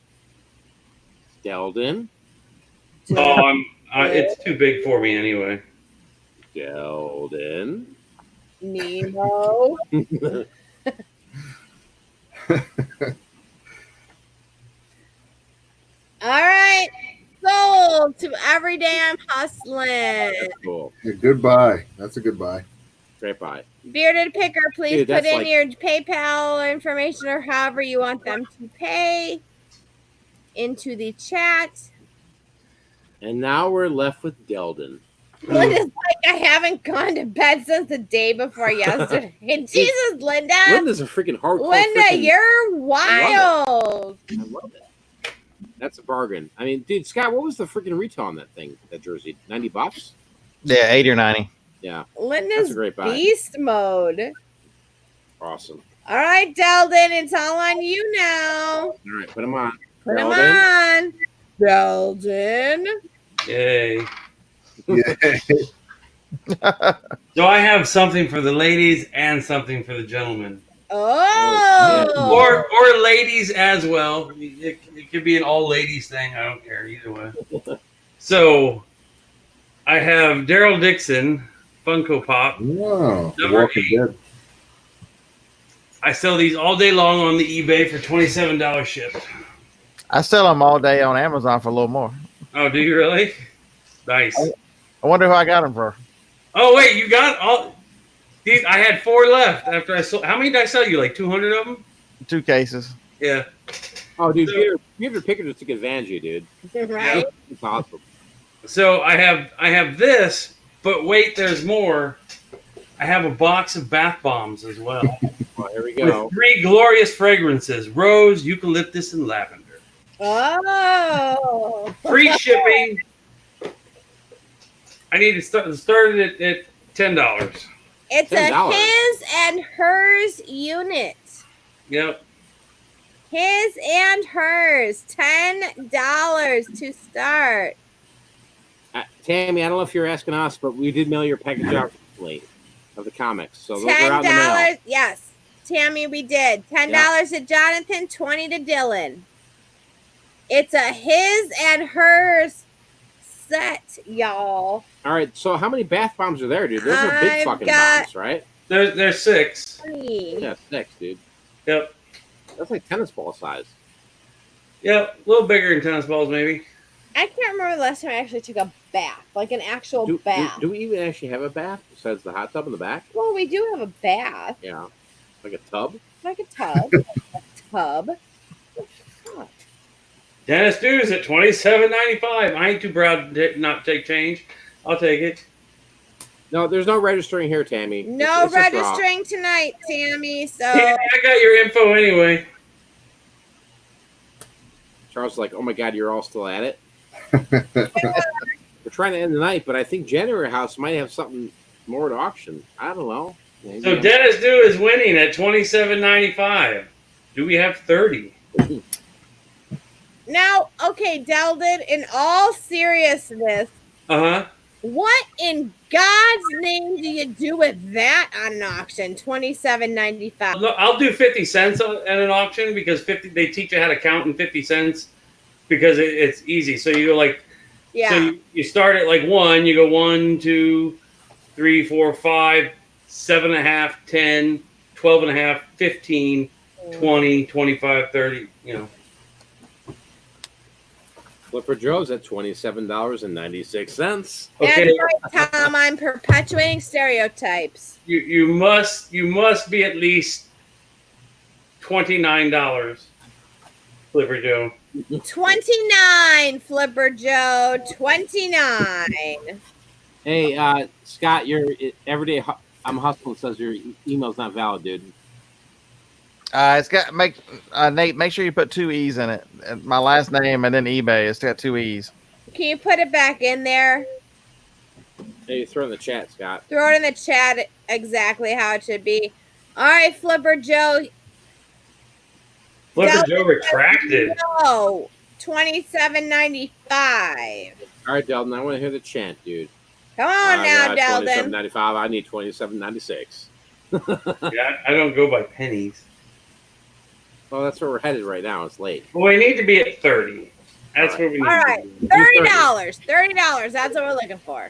Delden. Oh, it's too big for me anyway. Delden. Nemo. All right. Sold to Everyday I'm Hustling. That's cool. Yeah, goodbye. That's a goodbye. Great buy. Bearded Picker, please Dude, put that's in like- your PayPal information or however you want them to pay into the chat. And now we're left with Delden. Linda's like, I haven't gone to bed since the day before yesterday. Jesus, Linda. Linda's a freaking hardcore. Linda, you're wild. I love it. That's a bargain. I mean, dude, Scott, what was the freaking retail on that thing, that jersey? $90? Yeah, 80 or 90. Yeah. Linda's That's a great buy. beast mode. Awesome. All right, Delden, it's all on you now. All right, put them on. Put them Delden. on. Delden. Yay. Yeah. So I have something for the ladies and something for the gentlemen. Oh. Or ladies as well. It could be an all ladies thing. I don't care either way. So I have Daryl Dixon Funko Pop. Wow. The Number Walking 8. Dead. I sell these all day long on the eBay for $27 shipped. I sell them all day on Amazon for a little more. Oh, do you really? Nice. I wonder who I got them for. Oh wait, you got all these? I had 4 left after I sold. How many did I sell you? Like 200 of them? 2 cases. Yeah. Oh, dude, you have your picker just took advantage of you, dude. Right? It's awesome. So I have this, but wait, there's more. I have a box of bath bombs as well. Well, here we go. With 3 glorious fragrances: rose, eucalyptus, and lavender. Oh. Free shipping. I need to start it at $10. It's $10. a his and hers unit. Yep. His and hers. $10 to start. Tammy, I don't know if you're asking us, but we did mail your package out recently of the comics. So those are out in the mail. $10. Yes. Tammy, we did. $10 to Jonathan, $20 to Dylan. It's a his and hers set, y'all. All right, so how many bath bombs are there, dude? Those are big I've fucking got- bombs, right? There's 6. Yeah, 6, dude. Yep. That's like tennis ball size. Yep. A little bigger than tennis balls, maybe. I can't remember the last time I actually took a bath, like an actual bath. Do we even actually have a bath besides the hot tub in the back? Well, we do have a bath, Yeah. Like a tub? like a tub. A tub. Dennis dues at $27.95. I ain't too proud to not take change. I'll take it. No, there's no registering here, Tammy. No It's just raw. registering tonight, Tammy. So Hey, I got your info anyway. Charles is like, oh my God, you're all still at it? We're trying to end the night, but I think January House might have something more to auction. I don't know. Maybe. So Dennis Dew is winning at $27.95. Do we have 30? now, okay, Deldon, in all seriousness, Uh-huh. what in God's name do you do with that on an auction? $27.95. Look, I'll do 50 cents at an auction because they teach you how to count in 50 cents because it's easy. So you go like, Yeah. so you start at like 1, you go 1, 2, 3, 4, 5, 7.5, 10, 12.5, 15, 20, 25, 30, you know. Flipper Joe's at $27.96. Okay. That's right, Tom. I'm perpetuating stereotypes. You must be at least $29, Flipper Joe. 29, Flipper Joe. 29. Hey, Scott, your everyday I'm hustling says your email's not valid, dude. It's got Nate. Make sure you put 2 E's in it. My last name and then eBay. It's got 2 E's. Can you put it back in there? Hey, throw it in the chat, Scott. Throw it in the chat exactly how it should be. All right, Flipper Joe. Flipper Delta Joe retracted. No, $27.95. All right, Delton, I want to hear the chant, dude. Come on now, Delton. $27.95. I need $27.96. Yeah, I don't go by pennies. Well, that's where we're headed right now. It's late. Well, we need to be at 30. That's where we need All to right, be. $30. $30. That's what we're looking for.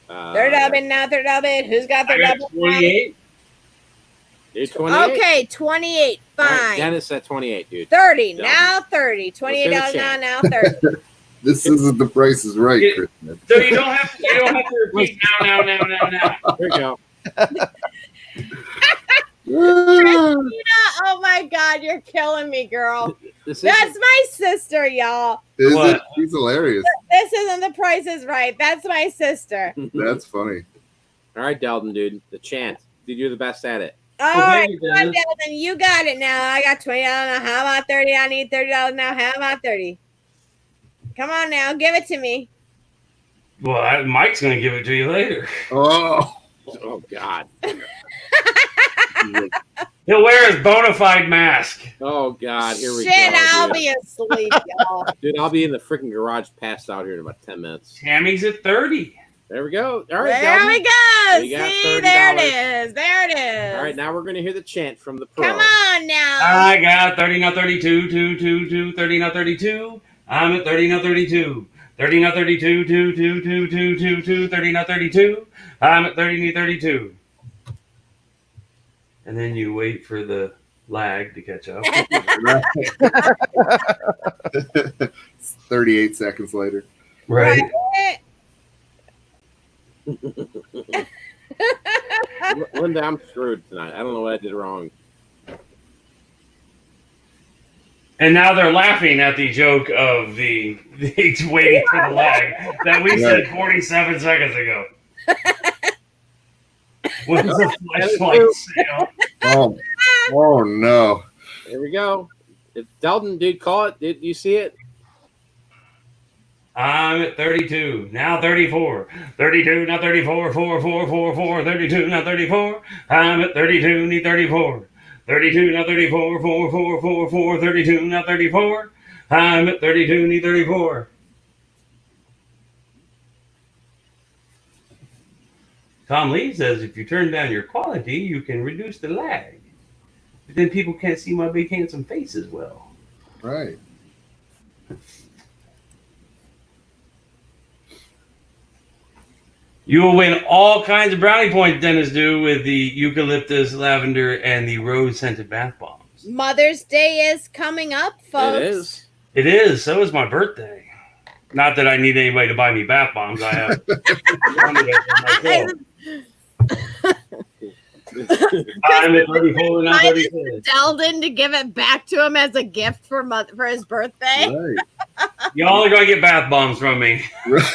Third oven now. Third oven. Who's got I the got double? 28. Dude, 28. Okay, 28. All Fine. right, Dennis at 28, dude. 30. Delton. Now 30. $28 now. chat. Now 30. This isn't The Price is Right, Yeah. Christmas. So you don't have to repeat now. Here we go. Oh my God, you're killing me, girl. This is That's my sister, y'all. Is What? it? She's hilarious. This isn't The Price is Right. That's my sister. That's funny. all right, Delton, dude. The chant. Dude, you're the best at it. All Well, right, thank you, come on, Dennis. Delton. You got it now. I got $20 now. How about 30? I need $30 now. How about 30? Come on now. Give it to me. Well, Mike's going to give it to you later. Oh, Oh, God. He'll wear his bona fide mask. Oh, God. Here we Shit, go. I'll dude. be asleep, y'all. Dude, I'll be in the freaking garage passed out here in about 10 minutes. Tammy's at 30. There we go. All right, There Delton. we go. We got See, there it $30. is. There it is. All right, now we're going to hear the chant from the pro. Come on now. I got 30 now 32, 2, 2, 2, 30 now 32. I'm at 30 now 32. 30, not 32, 2, 2, 2, 2, 2, 2, 30, not 32. I'm at 30, need 32. And then you wait for the lag to catch up. 38 seconds later. Right. Linda, I'm screwed tonight. I don't know what I did wrong. And now they're laughing at the joke of the waiting for the lag that we said 47 seconds ago. With the flashlight sale. Oh no. Here we go. It's Delton, dude. Call it. Did you see it? I'm at 32. Now 34. 32, not 34. 4, 4, 4, 4. 32, not 34. I'm at 32, need 34. 32, not 34. 4, 4, 4, 4. 32, not 34. I'm at 32, need 34. Tom Lee says if you turn down your quality, you can reduce the lag. But then people can't see my big handsome face as well. Right. You will win all kinds of brownie points, Dennis do, with the eucalyptus, lavender, and the rose-scented bath bombs. Mother's Day is coming up, folks. It is. It is. So is my birthday. Not that I need anybody to buy me bath bombs. I have one of it myself. I'm at 34, not 36. Sheldon to give it back to him as a gift for his birthday. Right. Y'all are going to get bath bombs from me. It's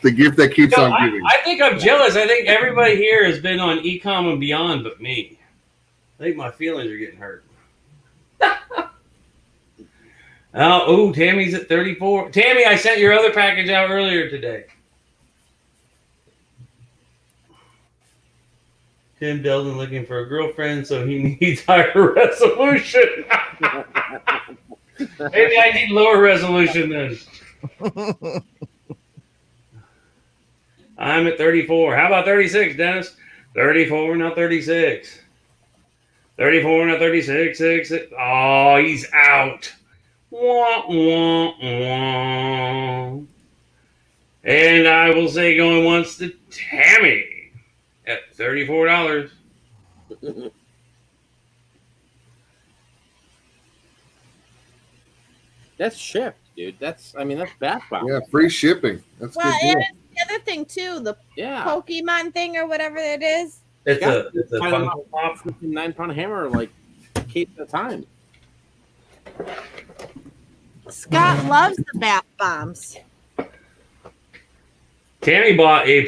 the gift that keeps on giving. I think I'm jealous. I think everybody here has been on e-com and beyond but me. I think my feelings are getting hurt. Tammy's at 34. Tammy, I sent your other package out earlier today. Tim Delden looking for a girlfriend, so he needs higher resolution. Maybe I need lower resolution then. I'm at 34. How about 36, Dennis? 34, not 36. 34, not 36. 6, 6. Oh, he's out. Wah, wah, wah. And I will say going once to Tammy at $34. That's shipped, dude. That's bath bomb. Yeah, free shipping. That's Well, good and deal. it's the other thing too, the Yeah. Pokemon thing or whatever it is. It's Yeah. a Funko Pop. 9-pound hammer, like keep the time. Scott loves the bath bombs. Tammy bought a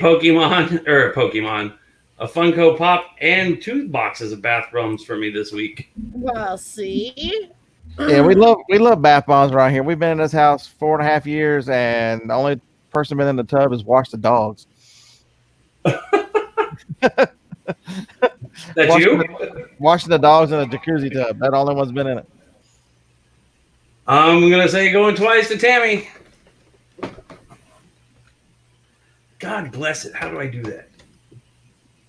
Funko Pop and 2 boxes of bath bombs for me this week. Well, see. Yeah, we love bath bombs around here. We've been in this house 4.5 years, and the only person been in the tub is wash the dogs. That's you? Washing the dogs in a jacuzzi tub. That only one's been in it. I'm gonna say going twice to Tammy. God bless it. How do I do that?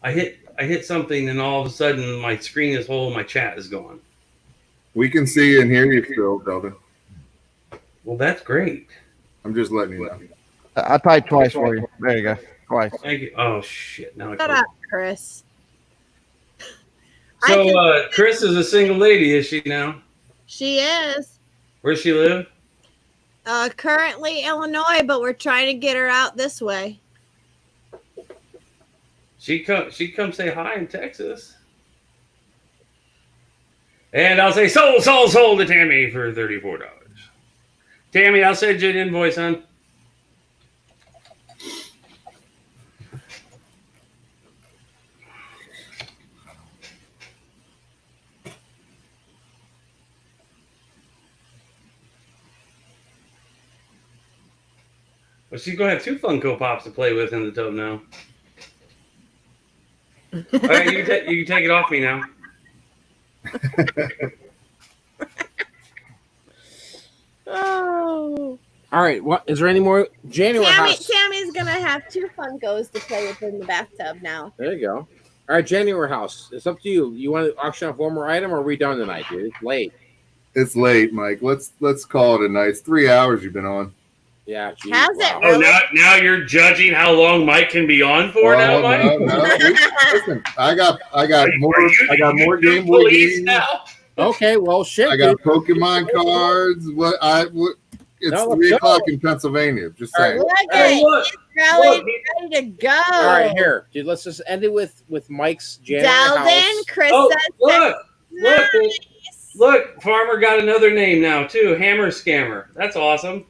I hit something, and all of a sudden my screen is whole. My chat is gone. We can see and hear you still, Delvin. Well, that's great. I'm just letting you know. I typed twice for you. There you go. Twice. Thank you. Oh shit! Now I Shut can't. up, Chris. So Chris is a single lady, is she now? She is. Where's she live? Currently Illinois, but we're trying to get her out this way. She come say hi in Texas. And I'll say sold to Tammy for $34. Tammy, I'll send you an invoice, hon. Well, she's gonna have 2 Funko Pops to play with in the tub now. All right, you can take it off me now. Oh. All right. What is there any more January house? Tammy's gonna have 2 Funkos to play with in the bathtub now. There you go. All right, January house. It's up to you. You want to auction off one more item, or are we done tonight, dude? It's late. It's late, Mike. Let's call it a night. It's 3 hours you've been on. Yeah. Geez, Has it wow. really? Oh, now you're judging how long Mike can be on for now, Mike? No. Listen, I got more. I got more you Game Boy police games. now. Okay, well, shit. I got dude. Pokemon cards. It's No, let's 3 go. o'clock in Pennsylvania. Just All right. saying. Look Hey, at look, Kelly, look. ready to go. All right, here, dude. Let's just end it with Mike's janitor Dalden, house. Chris Oh, says look, nice. look. Farmer got another name now too. Hammer Scammer. That's awesome.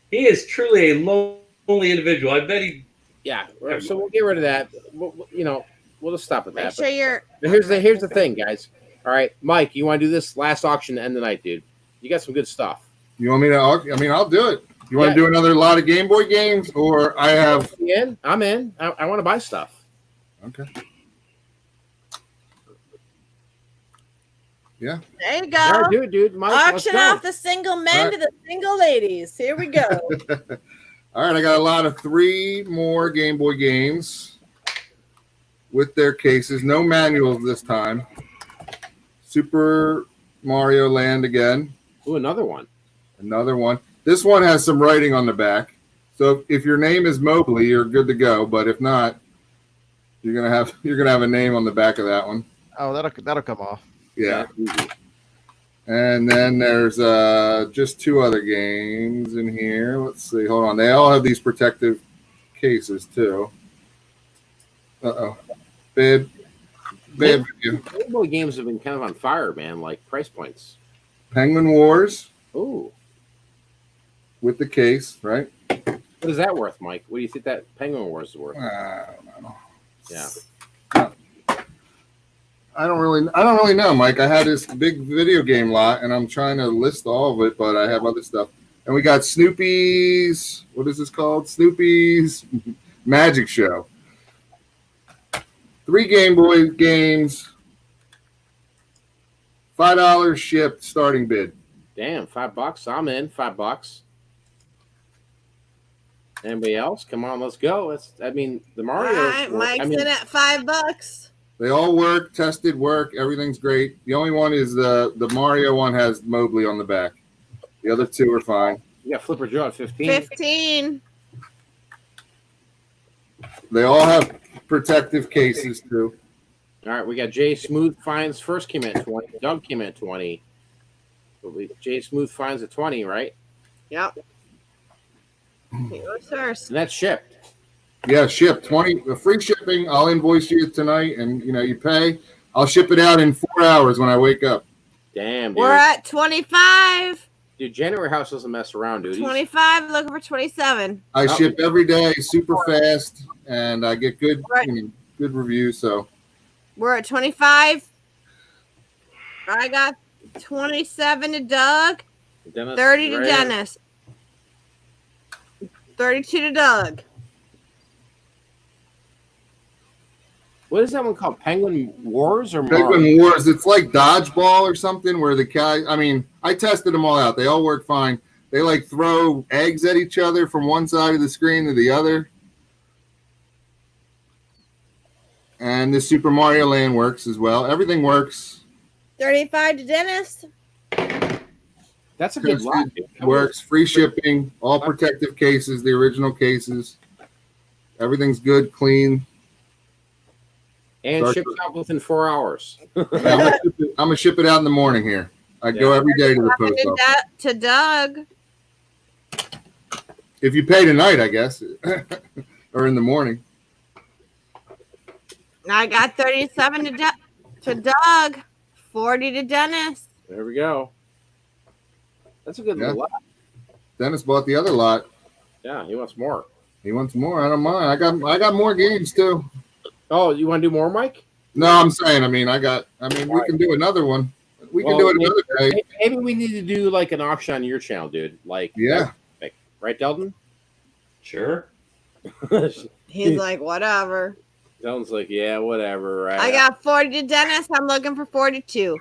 He is truly a lonely individual. I bet he. Yeah. So we'll get rid of that. We'll just stop at Make that. sure you're. But here's the thing, guys. All right, Mike, you want to do this last auction to end the night, dude? You got some good stuff. You want me to? I mean, I'll do it. You want Yeah. to do another lot of Game Boy games, or I have? I'm in. I want to buy stuff. Okay. Yeah. There you go. All right, do it, dude. Mike, let's Auction go. off the single men All to the single ladies. Here we go. All right, I got a lot of 3 more Game Boy games with their cases. No manuals this time. Super Mario Land again. Ooh, another one. Another one. This one has some writing on the back. So if your name is Mobley, you're good to go. But if not, you're gonna have a name on the back of that one. Oh, that'll come off. Yeah. Easy. And then there's just 2 other games in here. Let's see. Hold on. They all have these protective cases too. Uh-oh. Bad video. Game Boy games have been kind of on fire, man. Like price points. Penguin Wars Ooh, with the case, right? what is that worth, Mike? What do you think that Penguin Wars is worth? I don't know. Yeah. I don't really know, Mike. I had this big video game lot, and I'm trying to list all of it, but I have other stuff. And we got Snoopy's. What is this called? Snoopy's Magic Show. 3 Game Boy games. $5 shipped. Starting bid. Damn, $5. I'm in. $5. Anybody else? Come on, let's go. The All Mario. right, Mike's in at $5. They all work. Tested work. Everything's great. The only one is the Mario one has Mobley on the back. The other 2 are fine. You got Flipper Joe at 15. 15. They all have protective cases too. All right, we got Jay Smooth Finds first came in at 20. Doug came in at 20. Jay Smooth Finds at 20, right? Yep. Yours first. And that's shipped. Yeah, ship 20 free shipping. I'll invoice you tonight, and you pay. I'll ship it out in 4 hours when I wake up. Damn, dude. We're at 25. Dude, January House doesn't mess around, dude. 25. Looking for 27. I ship every day, super fast, and I get good good reviews. So We're at 25. I got 27 to Doug. Dennis, 30 to Ray. Dennis. 32 to Doug. What is that one called? Penguin Wars or Mario? Penguin Wars, it's like dodgeball or something where the guy. I mean, I tested them all out. They all work fine. They like throw eggs at each other from one side of the screen to the other. And the Super Mario Land works as well. Everything works. 35 to Dennis. That's a good lot, dude. That Works. Free shipping. All protective cases. The original cases. Everything's good, clean. And shipped out within 4 hours. I'm gonna ship it out in the morning here. I go every day to the post office. To Doug. If you pay tonight, I guess, or in the morning. I got 37 to Doug. 40 to Dennis. There we go. That's a good little lot. Dennis bought the other lot. Yeah, he wants more. He wants more. I don't mind. I got more games too. Oh, you want to do more, Mike? No, I'm saying. We can do another one. We can do it another day. Maybe we need to do like an auction on your channel, dude. Like, Yeah. Right, Delton? Sure. He's like, whatever. Delton's like, yeah, whatever. Right. I got 40 to Dennis. I'm looking for 42.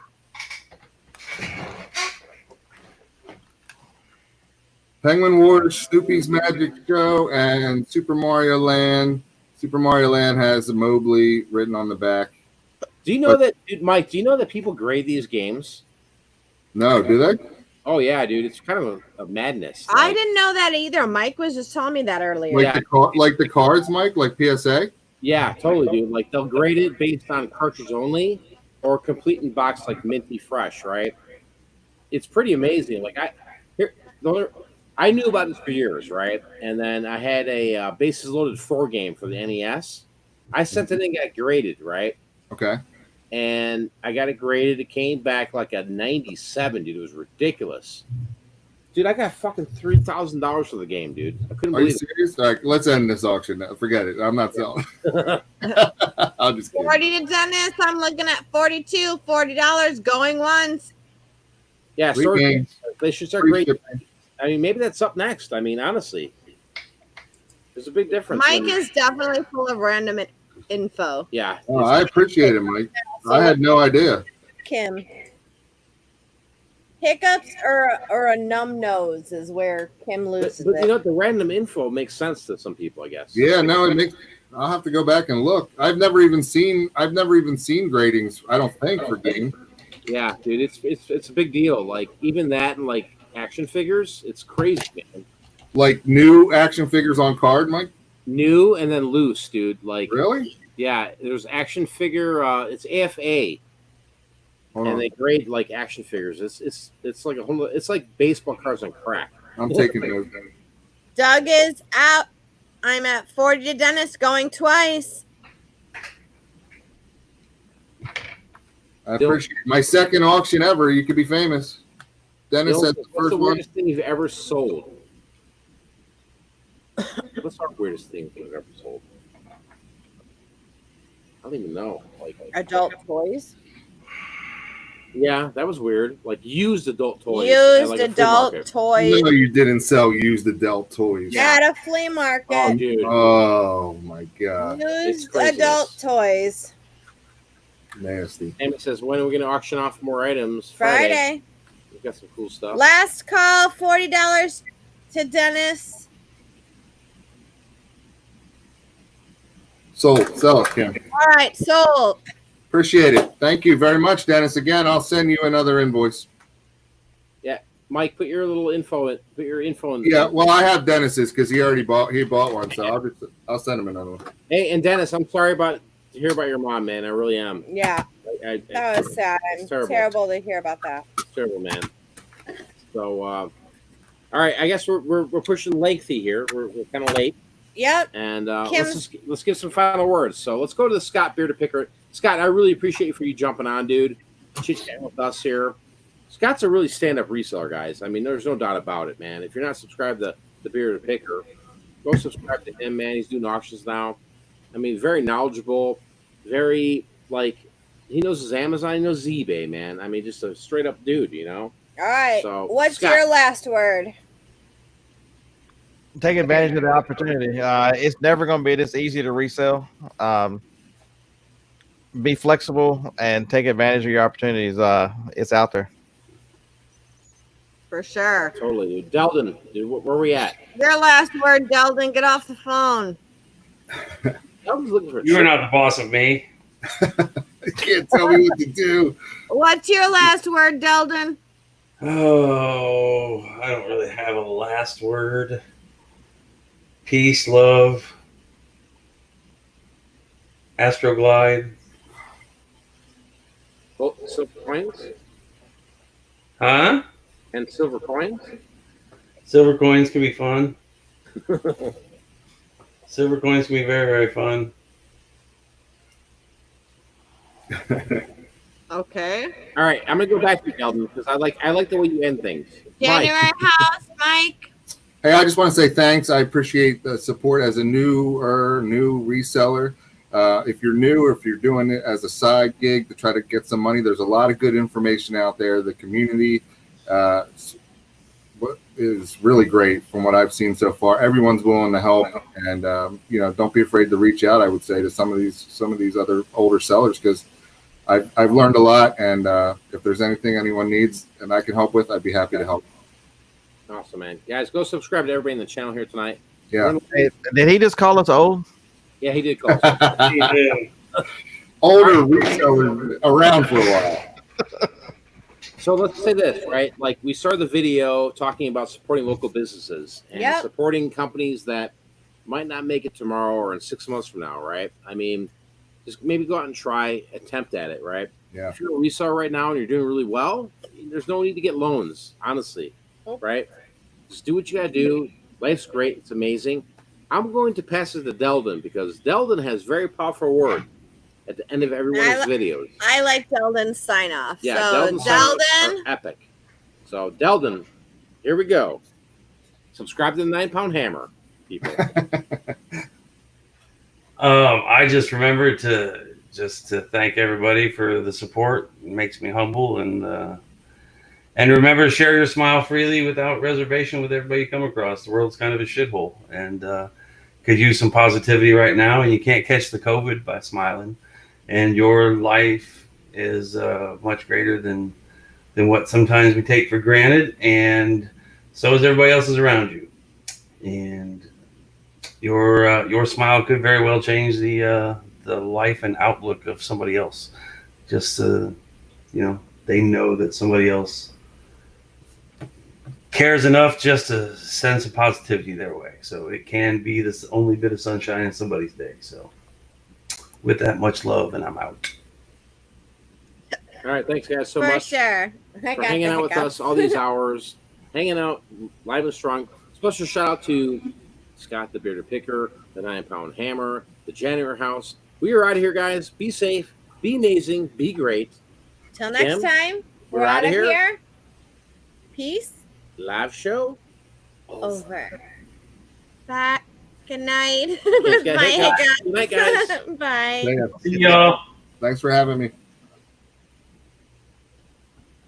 Penguin Wars, Snoopy's Magic Show, and Super Mario Land. Super Mario Land has the Mobley written on the back. Do you know that, dude, Mike? Do you know that people grade these games? No, do they? Oh yeah, dude, it's kind of a madness. I didn't know that either. Mike was just telling me that earlier. Like Yeah. like the cards, Mike, like PSA. Yeah, totally, dude. Like they'll grade it based on cartridge only or complete in box, like minty fresh, right? It's pretty amazing. Like I knew about this for years, right? And then I had a bases loaded 4 game for the NES. I sent it in, got graded, right? Okay. And I got it graded. It came back like a 97, dude. It was ridiculous. Dude, I got fucking $3,000 for the game, dude. I couldn't Are you believe it. serious? All right, let's end this auction now. Forget it. I'm not selling. I'll just kidding. 40 to Dennis. I'm looking at 42, $40 going once. Yeah, Free sword games. they should start Free grading. shipping. I mean, maybe that's up next. I mean, honestly, there's a big difference. Mike is definitely full of random info. Yeah. Oh, I appreciate it, Mike. I had no idea. Kim. Hiccups or a numb nose is where Kim loses But it. you know, the random info makes sense to some people, I guess. Yeah, no, it makes. I'll have to go back and look. I've never even seen gradings. I don't think for game. Yeah, dude, it's a big deal. Like even that and like action figures, it's crazy, man. Like new action figures on card, Mike. New and then loose, dude. Like Really? yeah, there's action figure. It's AFA, Hold and on. they grade like action figures. It's like a whole. It's like baseball cards on crack. I'm taking those down. Doug is out. I'm at 40 to Dennis going twice. I appreciate it. My second auction ever. You could be famous. Dennis Bill, said the what's first the one. weirdest thing you've ever sold? What's our weirdest thing we've ever sold? I don't even know. Like Adult toys. yeah, that was weird. Like used adult toys. at, Used like, a flea adult market. toys No, you didn't sell used adult toys. at a flea market. Oh, dude. Oh my god, Used craziness. adult toys. nasty. Amy says, when are we going to auction off more items? Friday. We've got some cool stuff. Last call, $40 to Dennis. Sold. Sell it, Kim. All right, sold. Appreciate it. Thank you very much, Dennis. Again, I'll send you another invoice. Mike, put your little info in. Put your info in. Yeah, well, I have Dennis's because he already bought one, so I'll send him another one. Hey, and Dennis, I'm sorry to hear about your mom, man. I really am. Yeah, that was sad. It's terrible. Terrible to hear about that. It's terrible, man. So, all right, I guess we're pushing lengthy here. We're kind of late, Yep. and Kim- let's give some final words. So let's go to the Scott Beard Picker. Scott, I really appreciate for you jumping on, dude. Chit chatting with us here. Scott's a really stand-up reseller, guys. I mean, there's no doubt about it, man. If you're not subscribed to the Beard Picker, go subscribe to him, man. He's doing auctions now. I mean, very knowledgeable, very like he knows his Amazon, he knows his eBay, man. I mean, just a straight-up dude, you know. All right. So, What's Scott. your last word? Take advantage of the opportunity. It's never going to be this easy to resell. Be flexible and take advantage of your opportunities. It's out there. For sure. Totally, dude. Delden, dude, where are we at? Your last word, Delden. Get off the phone. Delden's looking for a You're trick. not the boss of me. You can't tell me what to do. What's your last word, Delden? Oh, I don't really have a last word. Peace, love, Astroglide. Oh, silver coins Huh? and silver coins. Silver coins can be fun. Silver coins can be very, very fun. Okay. All right, I'm gonna go back to you, Delden, because I like the way you end things. January Mike, house, Mike. Hey, I just want to say thanks. I appreciate the support as a new reseller. If you're new or if you're doing it as a side gig to try to get some money, there's a lot of good information out there. The community is really great from what I've seen so far. Everyone's willing to help, and don't be afraid to reach out. I would say to some of these other older sellers, because I've learned a lot, and if there's anything anyone needs and I can help with, I'd be happy to help. awesome, man. Guys, go subscribe to everybody in the channel here tonight. Yeah. Hey, did he just call us old? Yeah, he did call us. Yeah. Older resellers around for a while. So let's say this, right? Like we started the video talking about supporting local businesses and Yep. supporting companies that might not make it tomorrow or in 6 months from now, right? I mean, just maybe go out and try, attempt at it, right? Yeah. If you're a reseller right now and you're doing really well, there's no need to get loans, honestly, right? Just do what you got to do. Life's great. It's amazing. I'm going to pass it to Deldon because Deldon has very powerful word at the end of every one of his videos. I like Deldon's sign off. Yeah, so Deldon's sign-offs are epic. So Deldon, here we go. Subscribe to the 9-Pound Hammer, people. I just remembered to thank everybody for the support. It makes me humble, and remember to share your smile freely without reservation with everybody you come across. The world's kind of a shithole, and could use some positivity right now. And you can't catch the COVID by smiling. And your life is much greater than what sometimes we take for granted, and so is everybody else's around you. And your smile could very well change the life and outlook of somebody else. Just they know that somebody else cares enough just to send some positivity their way. So it can be this only bit of sunshine in somebody's day. So with that, much love, and I'm out. All right, thanks guys so For much sure. for hanging out with us all these hours, hanging out live and strong. Special shout out to Scott, the Bearded Picker, the 9-Pound Hammer, the Janitor House. We are out of here, guys. Be safe, be amazing, be great. Till next Kim, time, we're out of here. Peace. Live show Over. Bye. Good night. Good Bye, night, guys. Bye. Yeah. See y'all. Thanks for having me.